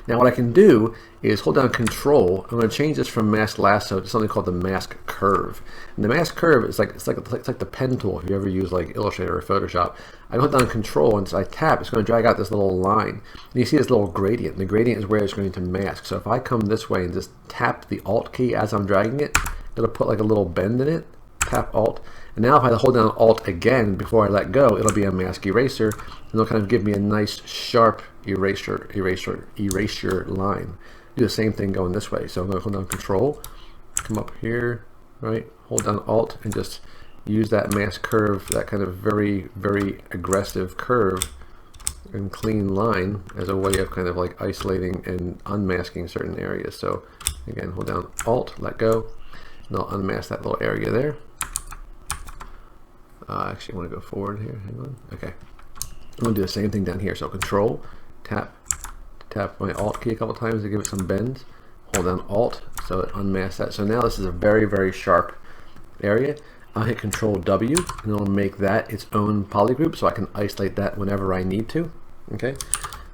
Now what I can do is hold down Control. I'm going to change this from mask lasso to something called the mask curve. And the mask curve is like it's like the pen tool if you ever use like Illustrator or Photoshop. I hold down Control and as I tap, it's going to drag out this little line. And you see this little gradient. And the gradient is where it's going to mask. So if I come this way and just tap the Alt key as I'm dragging it, it'll put like a little bend in it. Tap Alt, and now if I hold down Alt again before I let go, it'll be a mask eraser, and it'll kind of give me a nice sharp erasure line. Do the same thing going this way. So I'm going to hold down Control, come up here, right, hold down Alt, and just use that mask curve, that kind of very, very aggressive curve and clean line as a way of kind of like isolating and unmasking certain areas. So again, hold down Alt, let go, and I'll unmask that little area there. Actually, I want to go forward here. Hang on. Okay. I'm going to do the same thing down here. So Control, tap my Alt key a couple times to give it some bends. Hold down Alt, so it unmasks that. So now this is a very, very sharp area. I'll hit Control W, and it'll make that its own polygroup, so I can isolate that whenever I need to. Okay.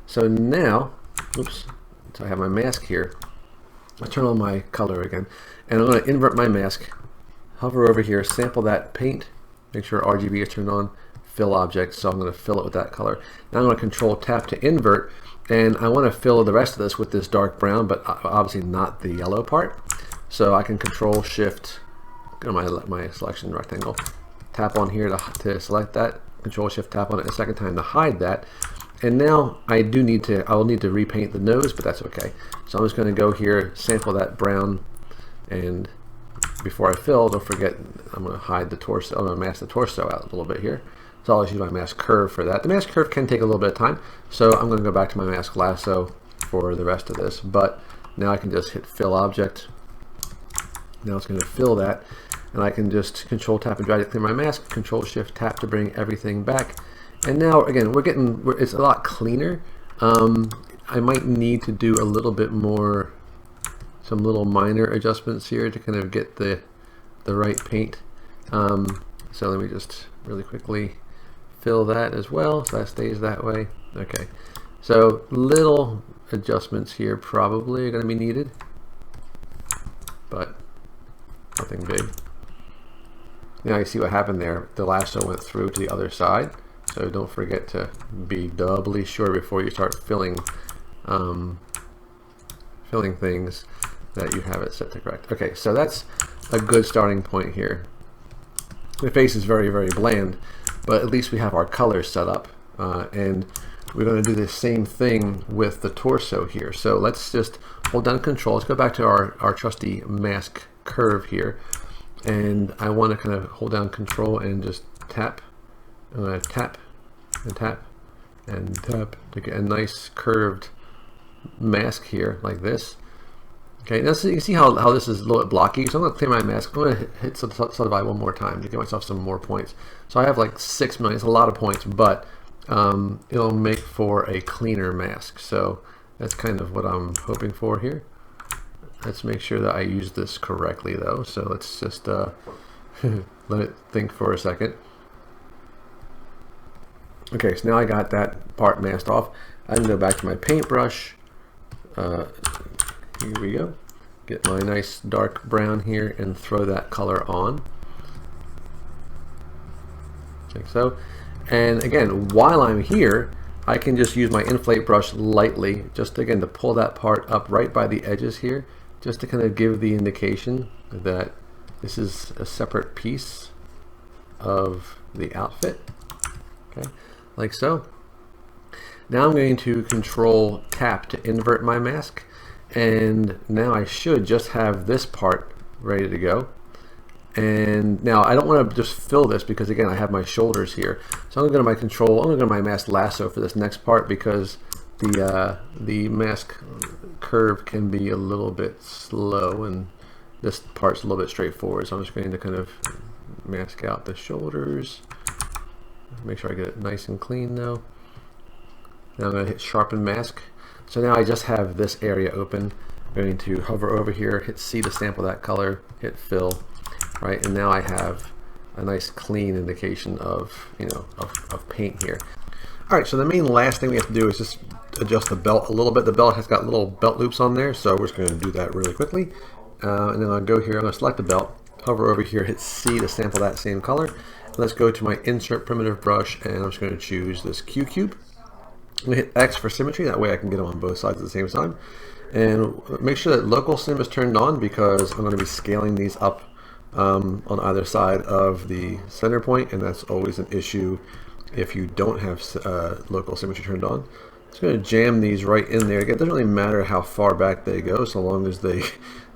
So now, oops. So I have my mask here. I'll turn on my color again, and I'm going to invert my mask. Hover over here, sample that paint. Make sure RGB is turned on, fill object, so I'm going to fill it with that color. Now I'm going to Control Tap to invert, and I want to fill the rest of this with this dark brown, but obviously not the yellow part. So I can Control Shift, go to my selection rectangle, tap on here to select that, Control Shift tap on it a second time to hide that. And now I will need to repaint the nose, but that's okay. So I'm just going to go here, sample that brown, and before I fill, don't forget, I'm going to hide the torso. I'm going to mask the torso out a little bit here. So I'll just use my mask curve for that. The mask curve can take a little bit of time, so I'm going to go back to my mask lasso for the rest of this. But now I can just hit fill object. Now it's going to fill that, and I can just Control Tap and drag to clear my mask. Control Shift Tap to bring everything back. And now again, it's a lot cleaner. I might need to do a little bit more. Some little minor adjustments here to kind of get the right paint. So let me just really quickly fill that as well, so that stays that way. Okay, so little adjustments here probably are going to be needed, but nothing big. Now you see what happened there. The lasso went through to the other side, so don't forget to be doubly sure before you start filling things that you have it set to correct. Okay, so that's a good starting point here. The face is very, very bland, but at least we have our colors set up. And we're going to do the same thing with the torso here. So let's just hold down Control. Let's go back to our trusty mask curve here. And I want to kind of hold down Control and just tap. I'm going to tap and tap and tap to get a nice curved mask here like this. Okay, now so you can see how this is a little bit blocky. So I'm going to clear my mask. I'm going to hit subdivide one more time to get myself some more points. So I have like 6 million. It's a lot of points, but it'll make for a cleaner mask. So that's kind of what I'm hoping for here. Let's make sure that I use this correctly though. So let's just let it think for a second. Okay, so now I got that part masked off. I can go back to my paintbrush. Here we go. Get my nice dark brown here and throw that color on. Like so. And again, while I'm here, I can just use my inflate brush lightly, just again to pull that part up right by the edges here, just to kind of give the indication that this is a separate piece of the outfit. Okay, like so. Now I'm going to Control tap to invert my mask. And now I should just have this part ready to go. And now I don't want to just fill this because again I have my shoulders here. So I'm going to go to my Control, I'm going to go to my mask lasso for this next part because the mask curve can be a little bit slow and this part's a little bit straightforward. So I'm just going to kind of mask out the shoulders. Make sure I get it nice and clean though. Now I'm going to hit sharpen mask. So now I just have this area open. I'm going to hover over here, hit C to sample that color, hit fill, right? And now I have a nice clean indication of, of paint here. All right, so the main last thing we have to do is just adjust the belt a little bit. The belt has got little belt loops on there, so we're just going to do that really quickly. And then I'll go here, I'm going to select the belt, hover over here, hit C to sample that same color. Let's go to my insert primitive brush, and I'm just going to choose this Q cube. I'm going to hit X for symmetry, that way I can get them on both sides at the same time. And make sure that local sim is turned on because I'm going to be scaling these up on either side of the center point, and that's always an issue if you don't have local symmetry turned on. Just going to jam these right in there. Again, it doesn't really matter how far back they go, so long as they,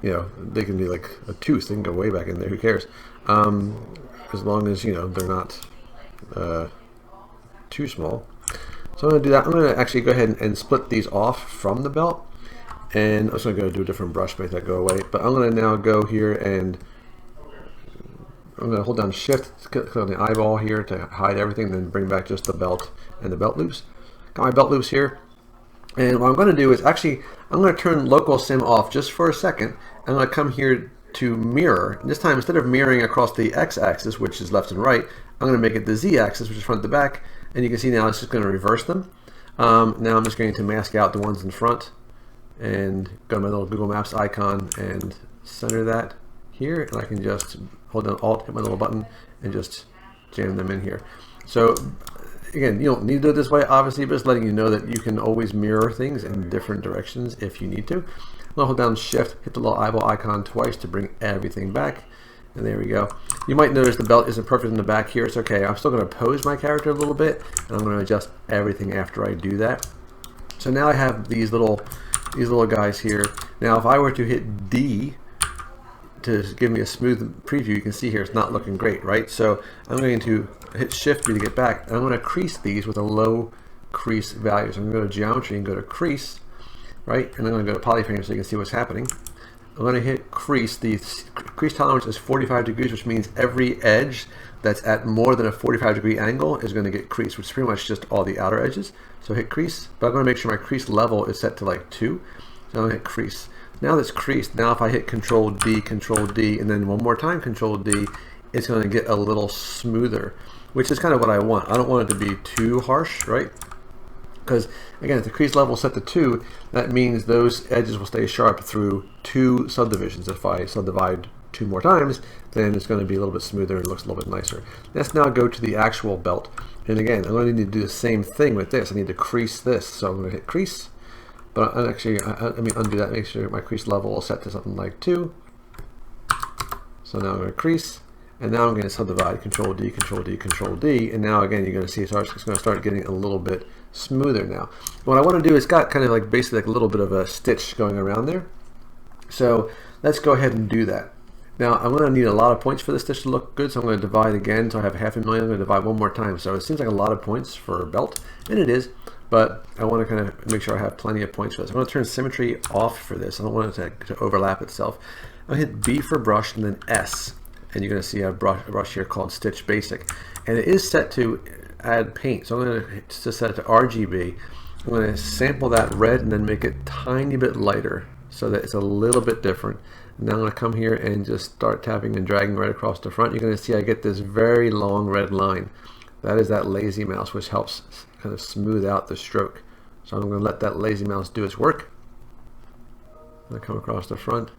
they can be like a tooth, they can go way back in there, who cares? As long as, they're not too small. So I'm going to do that. I'm going to actually go ahead and split these off from the belt. And I'm just going to go do a different brush, make that go away. But I'm going to now go here and I'm going to hold down Shift, click on the eyeball here to hide everything, then bring back just the belt and the belt loops. Got my belt loops here. And what I'm going to do is actually, I'm going to turn local sim off just for a second. I'm going to come here to mirror. And this time, instead of mirroring across the X-axis, which is left and right, I'm going to make it the Z-axis, which is front to back. And you can see now it's just going to reverse them. Now I'm just going to mask out the ones in front and go to my little Google Maps icon and center that here. And I can just hold down Alt, hit my little button, and just jam them in here. So again, you don't need to do it this way, obviously, but just letting you know that you can always mirror things in different directions if you need to. I'm going to hold down Shift, hit the little eyeball icon twice to bring everything back. And there we go. You might notice the belt isn't perfect in the back here. It's okay. I'm still going to pose my character a little bit, and I'm going to adjust everything after I do that. So now I have these little guys here. Now if I were to hit D to give me a smooth preview, you can see here it's not looking great, right? So I'm going to hit Shift B to get back, and I'm going to crease these with a low crease value. So I'm going to go to Geometry and go to Crease, right? And then I'm going to go to Polyframe so you can see what's happening. I'm going to hit Crease. The crease tolerance is 45 degrees, which means every edge that's at more than a 45-degree angle is going to get creased, which is pretty much just all the outer edges. So hit Crease, but I'm going to make sure my crease level is set to like 2. So I'm going to hit Crease. Now that's creased. Now if I hit Control D, and then one more time Control D, it's going to get a little smoother, which is kind of what I want. I don't want it to be too harsh, right? Because again, if the crease level is set to 2, that means those edges will stay sharp through 2 subdivisions. If I subdivide 2 more times, then it's going to be a little bit smoother and it looks a little bit nicer. Let's now go to the actual belt. And again, I'm going to need to do the same thing with this. I need to crease this. So I'm going to hit Crease. But actually, let me undo that, make sure my crease level is set to something like 2. So now I'm going to crease. And now I'm going to subdivide, Control D, Control D, Control D, and now again you're going to see it's going to start getting a little bit smoother now. What I want to do is got kind of like basically like a little bit of a stitch going around there. So let's go ahead and do that. Now I'm going to need a lot of points for this stitch to look good, so I'm going to divide again. So I have 500,000. I'm going to divide one more time. So it seems like a lot of points for a belt, and it is, but I want to kind of make sure I have plenty of points for this. I'm going to turn symmetry off for this. I don't want it to overlap itself. I'll hit B for brush and then S. And you're going to see a brush here called Stitch Basic. And it is set to add paint. So I'm going to just set it to RGB. I'm going to sample that red and then make it a tiny bit lighter so that it's a little bit different. Now I'm going to come here and just start tapping and dragging right across the front. You're going to see I get this very long red line. That is that lazy mouse, which helps kind of smooth out the stroke. So I'm going to let that lazy mouse do its work. I'm going to come across the front,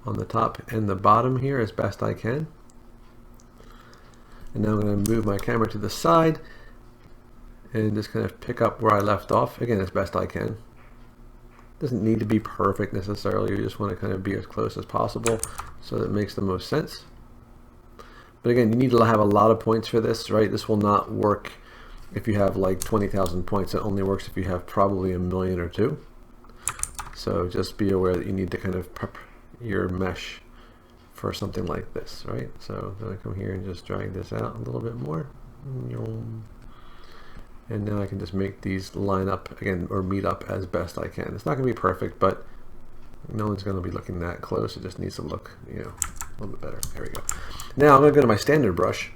on the top and the bottom here as best I can. And now I'm going to move my camera to the side and just kind of pick up where I left off, again as best I can. Doesn't need to be perfect necessarily, you just want to kind of be as close as possible so that it makes the most sense. But again, you need to have a lot of points for this, right? This will not work if you have like 20,000 points. It only works if you have probably 1 million or 2. So just be aware that you need to kind of prep your mesh for something like this, right? So then I come here and just drag this out a little bit more, and now I can just make these line up again or meet up as best I can. It's not going to be perfect, but no one's going to be looking that close. It just needs to look, you know, a little bit better. There we go. Now I'm going to go to my standard brush,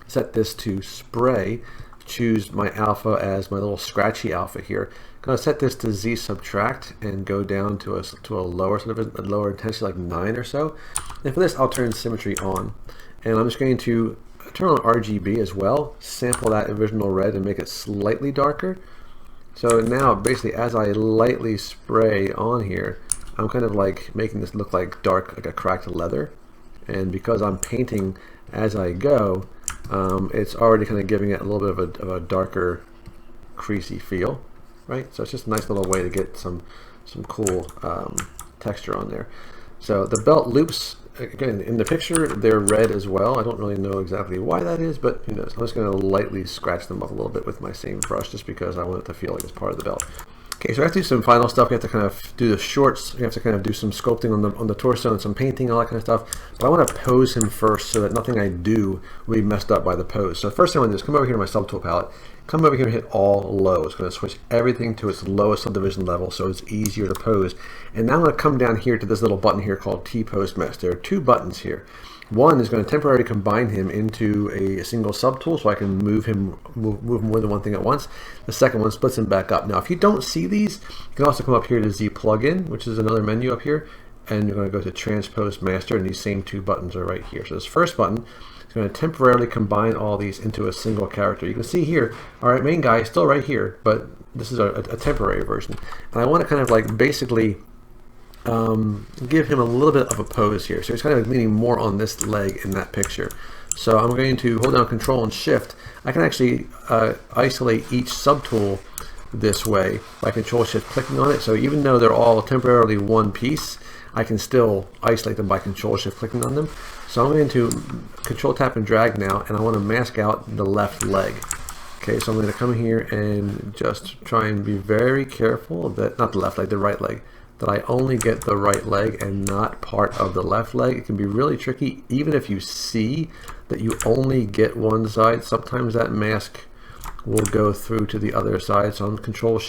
set this to spray, choose my alpha as my little scratchy alpha here. I'm going to set this to Z subtract and go down to a lower sort of a lower intensity, like 9 or so. And for this, I'll turn symmetry on, and I'm just going to turn on RGB as well. Sample that original red and make it slightly darker. So now, basically, as I lightly spray on here, I'm kind of like making this look like dark, like a cracked leather. And because I'm painting as I go, it's already kind of giving it a little bit of a darker, creasy feel. Right, so it's just a nice little way to get some cool texture on there. So the belt loops, again, in the picture, they're red as well. I don't really know exactly why that is, but who knows. I'm just going to lightly scratch them up a little bit with my same brush just because I want it to feel like it's part of the belt. Okay, so we have to do some final stuff. We have to kind of do the shorts. We have to kind of do some sculpting on the torso and some painting, all that kind of stuff. But I want to pose him first so that nothing I do will be messed up by the pose. So the first thing I want to do is come over here to my subtool palette, come over here and hit all low. It's going to switch everything to its lowest subdivision level so it's easier to pose. And now I'm going to come down here to this little button here called T-Pose Mesh. There are 2 buttons here. One is going to temporarily combine him into a single subtool so I can move more than one thing at once. The second one splits him back up. Now if you don't see these, you can also come up here to Z Plugin, which is another menu up here, and you're going to go to Transpose Master, and these same 2 buttons are right here. So this first button is going to temporarily combine all these into a single character. You can see here, our main guy is still right here, but this is a temporary version. And I want to kind of like basically give him a little bit of a pose here. So he's kind of leaning more on this leg in that picture. So I'm going to hold down Control and Shift. I can actually isolate each subtool this way by Control Shift clicking on it. So even though they're all temporarily one piece, I can still isolate them by Control Shift clicking on them. So I'm going to Control Tap and Drag now, and I want to mask out the left leg. Okay, so I'm going to come here and just try and be very careful that, not the left leg, the right leg, that I only get the right leg and not part of the left leg. It can be really tricky, even if you see that you only get one side. Sometimes that mask will go through to the other side. So I'm Control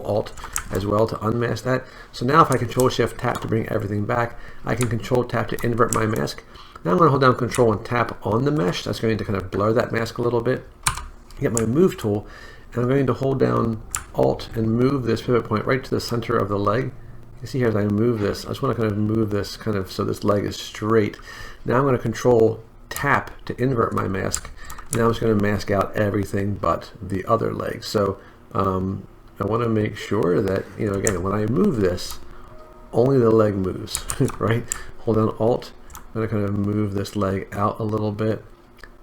Alt as well to unmask that. So now if I Control Shift Tap to bring everything back, I can Control Tap to invert my mask. Now I'm going to hold down Control and tap on the mesh. That's going to kind of blur that mask a little bit. Get my Move tool, and I'm going to hold down Alt and move this pivot point right to the center of the leg. You see here as I move this, I just want to kind of move this kind of so this leg is straight. Now I'm going to Control Tap to invert my mask. Now I'm just going to mask out everything but the other leg. So I want to make sure that, you know, again, when I move this, only the leg moves, right? Hold down Alt. I'm going to kind of move this leg out a little bit,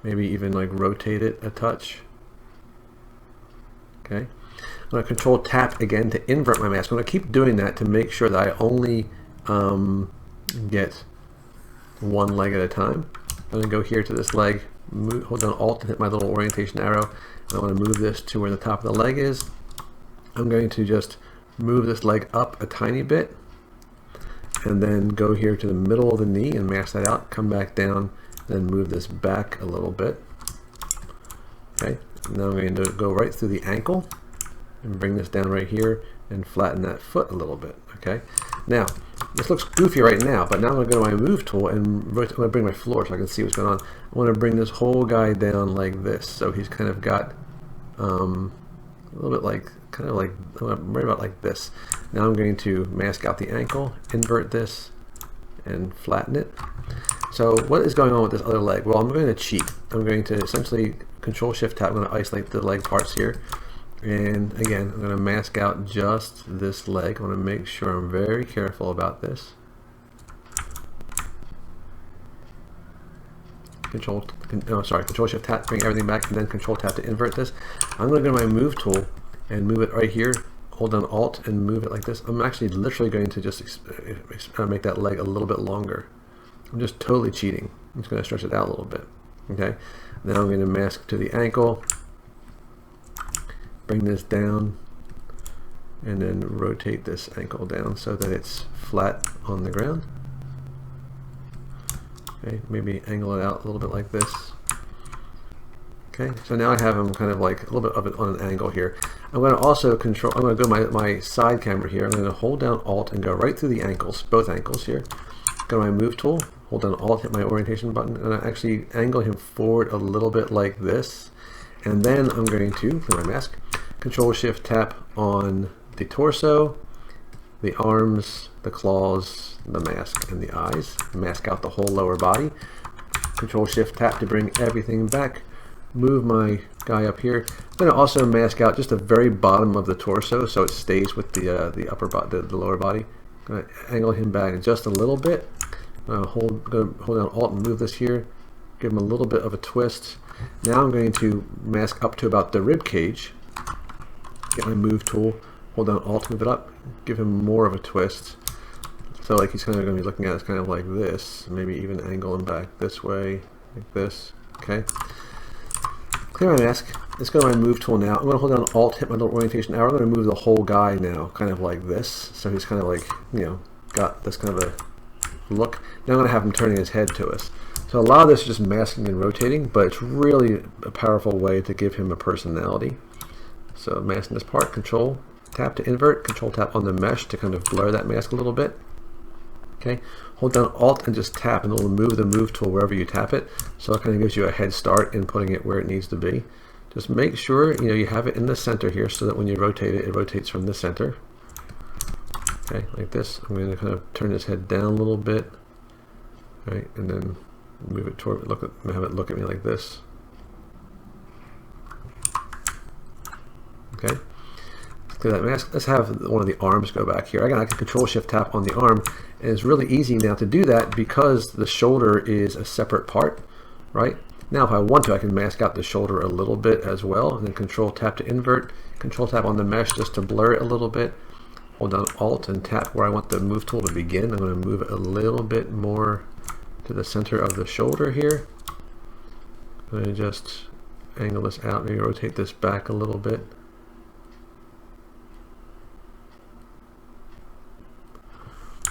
maybe even like rotate it a touch. Okay. I'm going to Control Tap again to invert my mask. I'm going to keep doing that to make sure that I only get one leg at a time. I'm going to go here to this leg, hold down Alt and hit my little orientation arrow. And I want to move this to where the top of the leg is. I'm going to just move this leg up a tiny bit and then go here to the middle of the knee and mask that out, come back down, then move this back a little bit. Okay, now I'm going to go right through the ankle and bring this down right here and flatten that foot a little bit. Okay, now this looks goofy right now, but now I'm going to go to my move tool and I'm going to bring my floor so I can see what's going on. I want to bring this whole guy down like this, so he's kind of got a little bit like, right about like this. Now I'm going to mask out the ankle, invert this, and flatten it. So what is going on with this other leg? Well, I'm going to cheat. I'm going to essentially Control-Shift-Tap. I'm going to isolate the leg parts here. And again, I'm going to mask out just this leg. I want to make sure I'm very careful about this. Control-Shift-Tap, bring everything back, and then Control-Tap to invert this. I'm going to go to my Move tool and move it right here. Hold down Alt and move it like this. I'm actually literally going to just make that leg a little bit longer. I'm just totally cheating. I'm just going to stretch it out a little bit. Okay. Now I'm going to mask to the ankle. Bring this down and then rotate this ankle down so that it's flat on the ground. Okay, maybe angle it out a little bit like this. Okay, so now I have him kind of like a little bit of it on an angle here. I'm going to also I'm going to go my side camera here. I'm going to hold down Alt and go right through the ankles, both ankles here. Go to my Move tool, hold down Alt, hit my orientation button, and I actually angle him forward a little bit like this. And then I'm going to clear my mask, Control-Shift-Tap on the torso, the arms, the claws, the mask, and the eyes. Mask out the whole lower body. Control-Shift-Tap to bring everything back. Move my guy up here. I'm going to also mask out just the very bottom of the torso so it stays with the upper body, the lower body. I'm going to angle him back just a little bit. Hold down Alt and move this here. Give him a little bit of a twist. Now I'm going to mask up to about the rib cage. Get my Move tool, hold down Alt, move it up, give him more of a twist. So like he's kind of going to be looking at it kind of like this. Maybe even angle him back this way, like this. Okay. Clear my mask. Let's go to my Move tool now. I'm going to hold down Alt, hit my little orientation arrow. I'm going to move the whole guy now, kind of like this. So he's kind of like, you know, got this kind of a look. Now I'm going to have him turning his head to us. So a lot of this is just masking and rotating, but it's really a powerful way to give him a personality. So masking this part, Control-Tap to invert, Control-Tap on the mesh to kind of blur that mask a little bit. Okay, hold down Alt and just tap, and it'll move the Move tool wherever you tap it. So it kind of gives you a head start in putting it where it needs to be. Just make sure you have it in the center here, so that when you rotate it, it rotates from the center. Okay, like this. I'm going to kind of turn his head down a little bit, right, and then move it toward, have it look at me like this. Okay, clear that mask. Let's have one of the arms go back here. I can Control-Shift-Tap on the arm, and it's really easy now to do that because the shoulder is a separate part, right? Now if I want to, I can mask out the shoulder a little bit as well, and then Control-Tap to invert, Control-Tap on the mesh just to blur it a little bit. Hold down Alt and tap where I want the Move tool to begin. I'm going to move it a little bit more to the center of the shoulder here. I'm going to just angle this out, maybe rotate this back a little bit.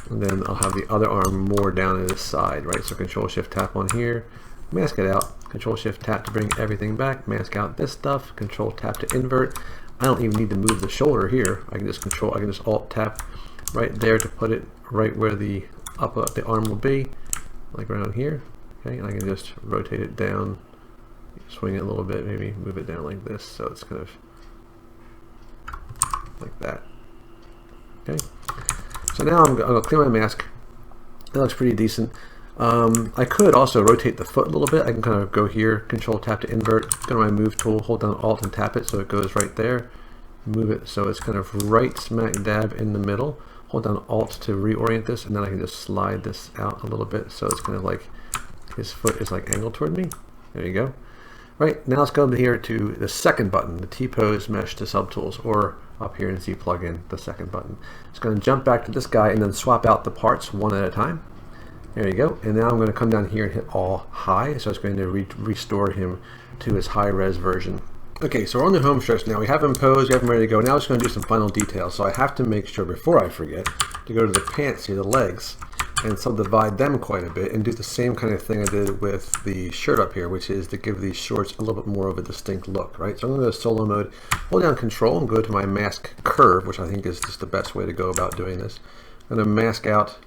And then I'll have the other arm more down at this side, right? So Control-Shift-Tap on here, mask it out, Control-Shift-Tap to bring everything back, mask out this stuff, Control-Tap to invert. I don't even need to move the shoulder here. I can just Alt-Tap right there to put it right where the the arm will be, like around here. Okay, and I can just rotate it down, swing it a little bit, maybe move it down like this, so it's kind of like that. Okay. So now I'm going to clear my mask. That looks pretty decent. I could also rotate the foot a little bit. I can kind of go here, Control-Tap to invert, go to my Move tool, hold down Alt and tap it so it goes right there. Move it so it's kind of right smack dab in the middle. Hold down Alt to reorient this, and then I can just slide this out a little bit so it's kind of like his foot is like angled toward me. There you go. Right, now let's go here to the second button, the T-Pose Mesh to Subtools, or up here in Z Plugin, the second button. It's going to jump back to this guy and then swap out the parts one at a time. There you go. And now I'm going to come down here and hit all high. So it's going to restore him to his high res version. Okay, so we're on the home stretch now. We have him posed, we have him ready to go. Now I'm just going to do some final details. So I have to make sure before I forget to go to the pants here, the legs, and subdivide them quite a bit and do the same kind of thing I did with the shirt up here, which is to give these shorts a little bit more of a distinct look, right? So I'm going to go to solo mode, hold down control and go to my mask curve, which I think is just the best way to go about doing this. I'm going to mask out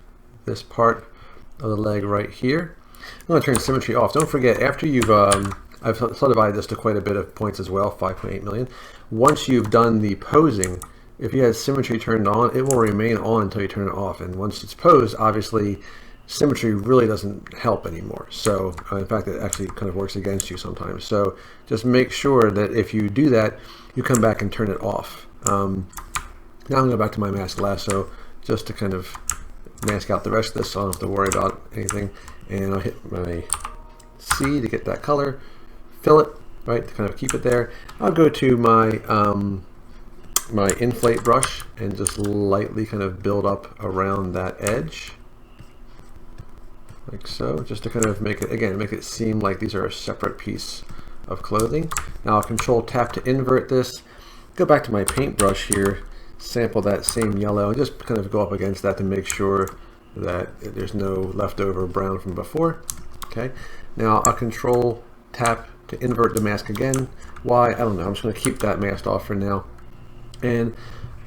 this part of the leg right here. I'm going to turn symmetry off. Don't forget, after you've I've subdivided this to quite a bit of points as well, 5.8 million. Once you've done the posing, if you have symmetry turned on, it will remain on until you turn it off. And once it's posed, obviously, symmetry really doesn't help anymore. So, in fact, it actually kind of works against you sometimes. So just make sure that if you do that, you come back and turn it off. Now I'm going to go back to my mask lasso just to kind of mask out the rest of this, so I don't have to worry about anything. And I'll hit my C to get that color. Fill it, right, to kind of keep it there. I'll go to my my inflate brush and just lightly kind of build up around that edge, like so, just to kind of make it, again, make it seem like these are a separate piece of clothing. Now I'll control tap to invert this, go back to my paintbrush here, sample that same yellow, and just kind of go up against that to make sure that there's no leftover brown from before. Okay, now I'll control tap to invert the mask again. Why? I don't know. I'm just going to keep that masked off for now. And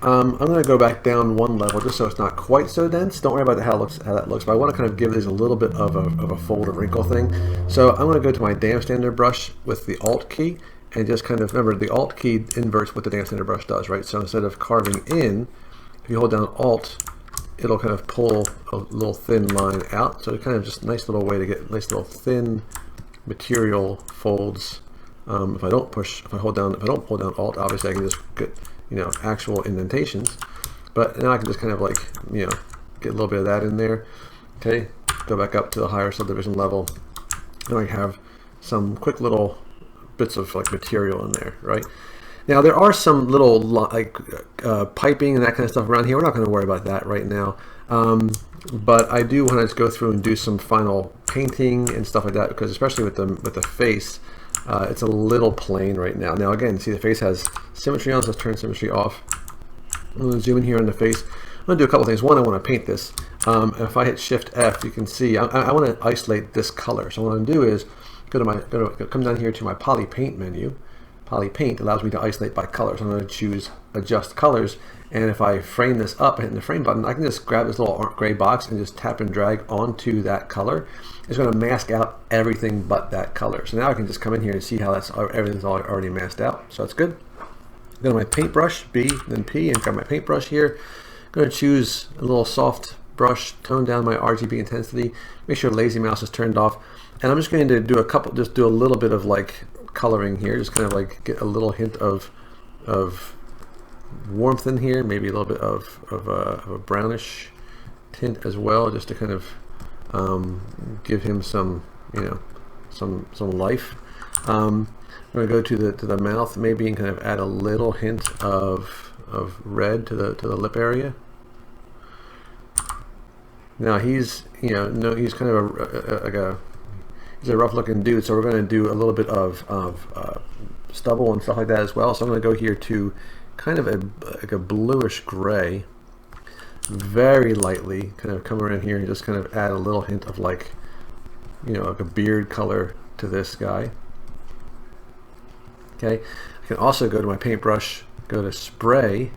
I'm going to go back down one level just so it's not quite so dense. Don't worry about how that looks, but I want to kind of give these a little bit of a fold or wrinkle thing. So I'm going to go to my dam standard brush with the Alt key and just kind of, remember, the Alt key inverts what the dam standard brush does, right? So instead of carving in, if you hold down Alt, it'll kind of pull a little thin line out. So it's kind of just a nice little way to get nice little thin material folds. If I don't hold down Alt, obviously I can just get, you know, actual indentations. But now I can just kind of like, you know, get a little bit of that in there. Okay, go back up to the higher subdivision level. And I have some quick little bits of like material in there, right? Now there are some little like piping and that kind of stuff around here. We're not going to worry about that right now. But I do want to go through and do some final painting and stuff like that, because especially with the face, it's a little plain right now. Now again, see the face has symmetry on, so let's turn symmetry off. I'm going to zoom in here on the face. I'm going to do a couple things. One, I want to paint this. If I hit Shift F, you can see I want to isolate this color. So what I'm going to do is come down here to my Poly Paint menu. Poly Paint allows me to isolate by color. So I'm going to choose Adjust Colors. And if I frame this up and hit the frame button, I can just grab this little gray box and just tap and drag onto that color. It's going to mask out everything but that color. So now I can just come in here and see how everything's already masked out. So that's good. Go to my paintbrush, B, then P, and grab my paintbrush here. I'm going to choose a little soft brush, tone down my RGB intensity, make sure lazy mouse is turned off. And I'm just going to do a little bit of like coloring here, just kind of like get a little hint of warmth in here, maybe a little bit of a brownish tint as well, just to kind of give him some, you know, some life. I'm going to go to the mouth maybe and kind of add a little hint of red to the lip area. Now he's, you know, he's kind of he's a rough looking dude, so we're going to do a little bit of stubble and stuff like that as well. So I'm going to go here to kind of like a bluish gray, very lightly kind of come around here and just kind of add a little hint of like, you know, like a beard color to this guy. Okay, I can also go to my paintbrush, go to spray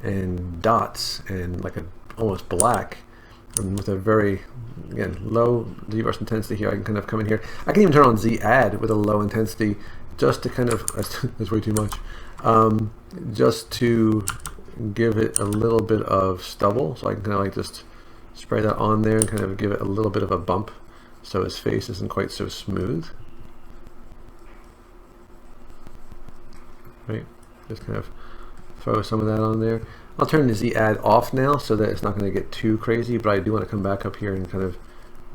and dots, and like a almost black, and with a very, again, low Z-brush intensity here, I can kind of come in here. I can even turn on Z-add with a low intensity just to kind of, that's way too much, just to give it a little bit of stubble. So I can kind of like just spray that on there and kind of give it a little bit of a bump so his face isn't quite so smooth. Right, just kind of throw some of that on there. I'll turn the Z-add off now so that it's not going to get too crazy, but I do want to come back up here and kind of,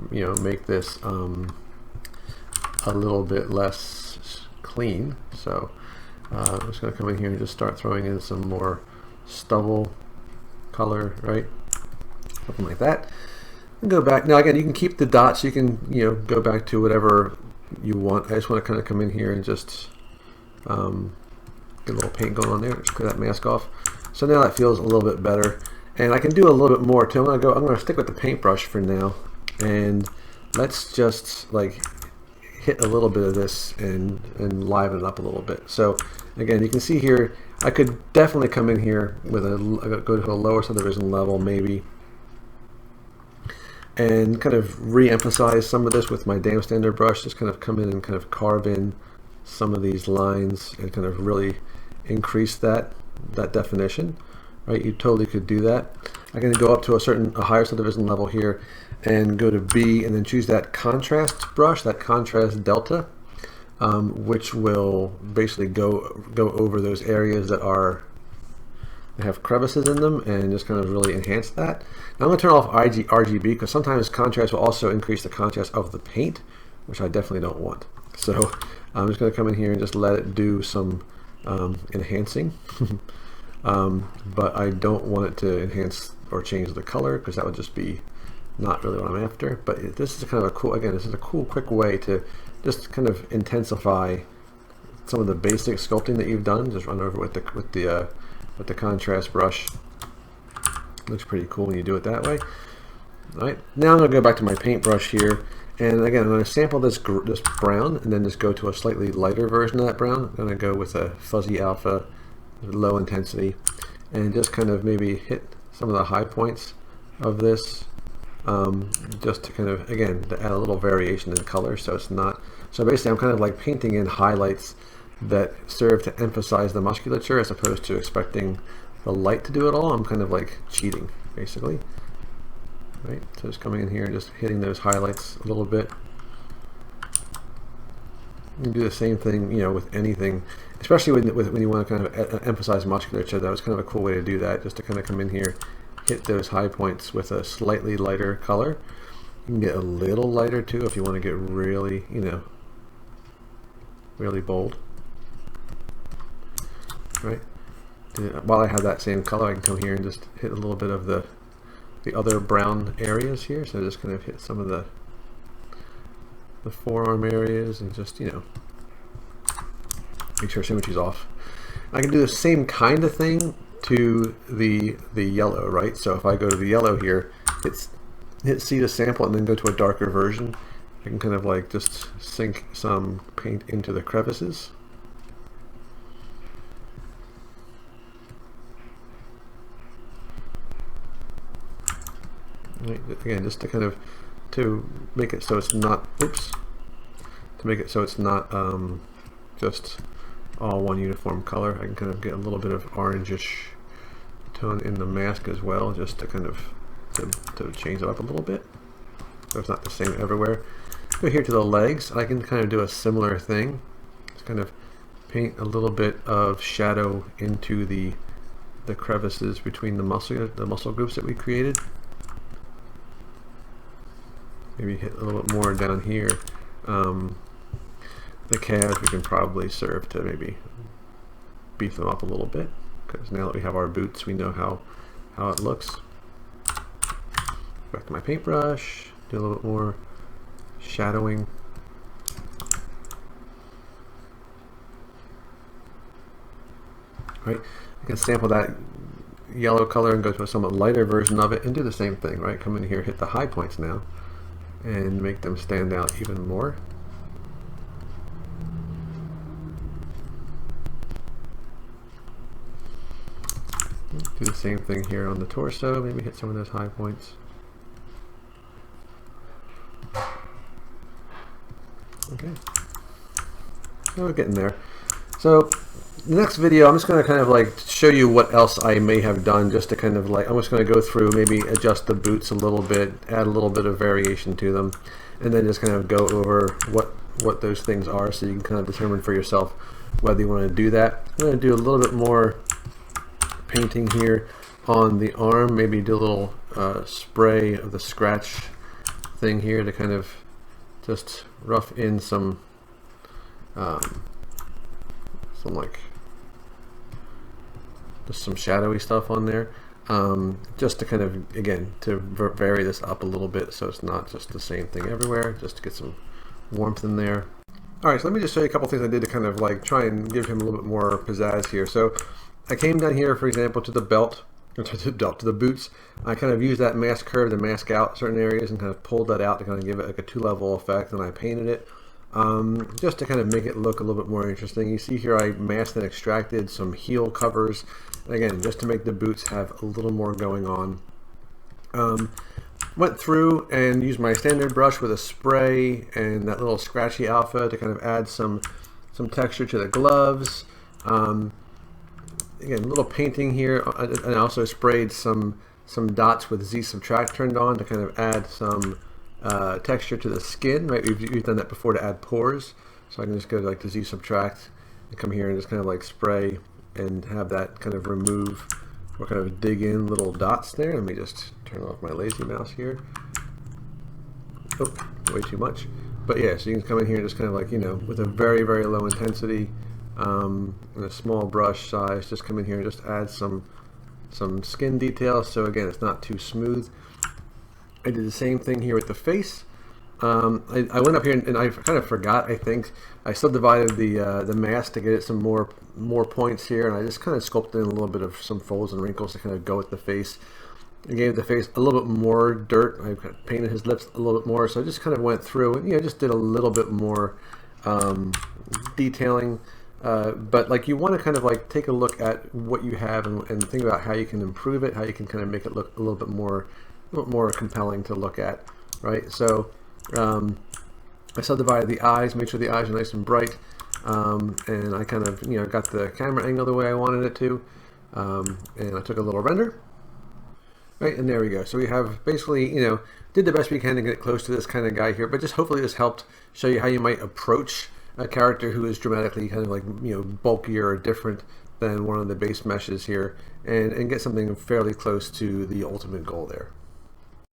you know, make this a little bit less clean. So I'm just going to come in here and just start throwing in some more stubble color, right? Something like that. And go back. Now again, you can keep the dots. You can, you know, go back to whatever you want. I just want to kind of come in here and just get a little paint going on there. Just clear that mask off. So now that feels a little bit better. And I can do a little bit more too. I'm going to stick with the paintbrush for now. And let's just like hit a little bit of this and liven it up a little bit. So again, you can see here, I could definitely come in here with go to a lower subdivision level maybe, and kind of re-emphasize some of this with my dam standard brush. Just kind of come in and kind of carve in some of these lines and kind of really increase that definition. Right, you totally could do that. I'm going to go up to a higher subdivision level here and go to B and then choose that contrast brush, that contrast delta, which will basically go over those areas that have crevices in them and just kind of really enhance that. Now I'm going to turn off RGB because sometimes contrast will also increase the contrast of the paint, which I definitely don't want. So I'm just going to come in here and just let it do some enhancing. But I don't want it to enhance or change the color because that would just be not really what I'm after. But this is kind of a cool, again, this is a cool, quick way to just kind of intensify some of the basic sculpting that you've done. Just run over with the contrast brush. Looks pretty cool when you do it that way. All right, now I'm going to go back to my paintbrush here, and again, I'm going to sample this brown, and then just go to a slightly lighter version of that brown. I'm going to go with a fuzzy alpha, low intensity, and just kind of maybe hit some of the high points of this, just to kind of, again, to add a little variation in color. So it's not, so basically I'm kind of like painting in highlights that serve to emphasize the musculature as opposed to expecting the light to do it all. I'm kind of like cheating basically. Right, so just coming in here and just hitting those highlights a little bit. You can do the same thing, you know, with anything, especially when you want to kind of emphasize musculature. That was kind of a cool way to do that, just to kind of come in here, hit those high points with a slightly lighter color. You can get a little lighter too if you want to get really, you know, really bold. Right. While I have that same color, I can come here and just hit a little bit of the other brown areas here. So just kind of hit some of the forearm areas and just, you know, make sure symmetry's off. I can do the same kind of thing to the yellow, right? So if I go to the yellow here, hit C to sample and then go to a darker version, I can kind of like just sink some paint into the crevices. Right, again, just to kind of make it so it's not, oops, to make it so it's not just all one uniform color. I can kind of get a little bit of orangish tone in the mask as well, just to kind of to change it up a little bit, so it's not the same everywhere. Go here to the legs. I can kind of do a similar thing. Just kind of paint a little bit of shadow into the crevices between the muscle groups that we created. Maybe hit a little bit more down here. The calves we can probably serve to maybe beef them up a little bit, because now that we have our boots, we know how it looks. Back to my paintbrush, do a little bit more shadowing. Right, you can sample that yellow color and go to a somewhat lighter version of it and do the same thing. Right, come in here, hit the high points now, and make them stand out even more. Do the same thing here on the torso, maybe hit some of those high points. Okay, so we're getting there. So the next video, I'm just going to kind of like show you what else I may have done, just to kind of like, I'm just going to go through, maybe adjust the boots a little bit, add a little bit of variation to them, and then just kind of go over what those things are, so you can kind of determine for yourself whether you want to do that. I'm going to do a little bit more painting here on the arm, maybe do a little spray of the scratch thing here to kind of just rough in some like just some shadowy stuff on there. just to kind of, again, to vary this up a little bit so it's not just the same thing everywhere, just to get some warmth in there. All right, so let me just show you a couple things I did to kind of like try and give him a little bit more pizzazz here. So I came down here, for example, to the belt, to the boots. I kind of used that mask curve to mask out certain areas and kind of pulled that out to kind of give it like a 2-level effect, and I painted it just to kind of make it look a little bit more interesting. You see here I masked and extracted some heel covers, again, just to make the boots have a little more going on. Went through and used my standard brush with a spray and that little scratchy alpha to kind of add some texture to the gloves. Again, a little painting here, and I also sprayed some dots with Z subtract turned on to kind of add some texture to the skin. Right, we've done that before to add pores, so I can just go to like the Z subtract and come here and just kind of like spray and have that kind of remove or kind of dig in little dots there. Let me just turn off my lazy mouse here. Oh, way too much. But yeah, so you can come in here and just kind of like, you know, with a very, very low intensity and a small brush size, just come in here and just add some skin details. So again, it's not too smooth. I did the same thing here with the face. I went up here and I kind of forgot, I think. I subdivided the mask to get it some more points here, and I just kind of sculpted in a little bit of some folds and wrinkles to kind of go with the face. I gave the face a little bit more dirt. I painted his lips a little bit more, so I just kind of went through and, you know, just did a little bit more detailing. But like, you want to kind of like take a look at what you have and think about how you can improve it, how you can kind of make it look a little bit more compelling to look at, right? So I subdivided the eyes, made sure the eyes are nice and bright, and I kind of, you know, got the camera angle the way I wanted it to, and I took a little render. Right, and there we go. So we have basically, you know, did the best we can to get close to this kind of guy here, but just hopefully this helped show you how you might approach a character who is dramatically kind of like, you know, bulkier or different than one of the base meshes here, and get something fairly close to the ultimate goal there.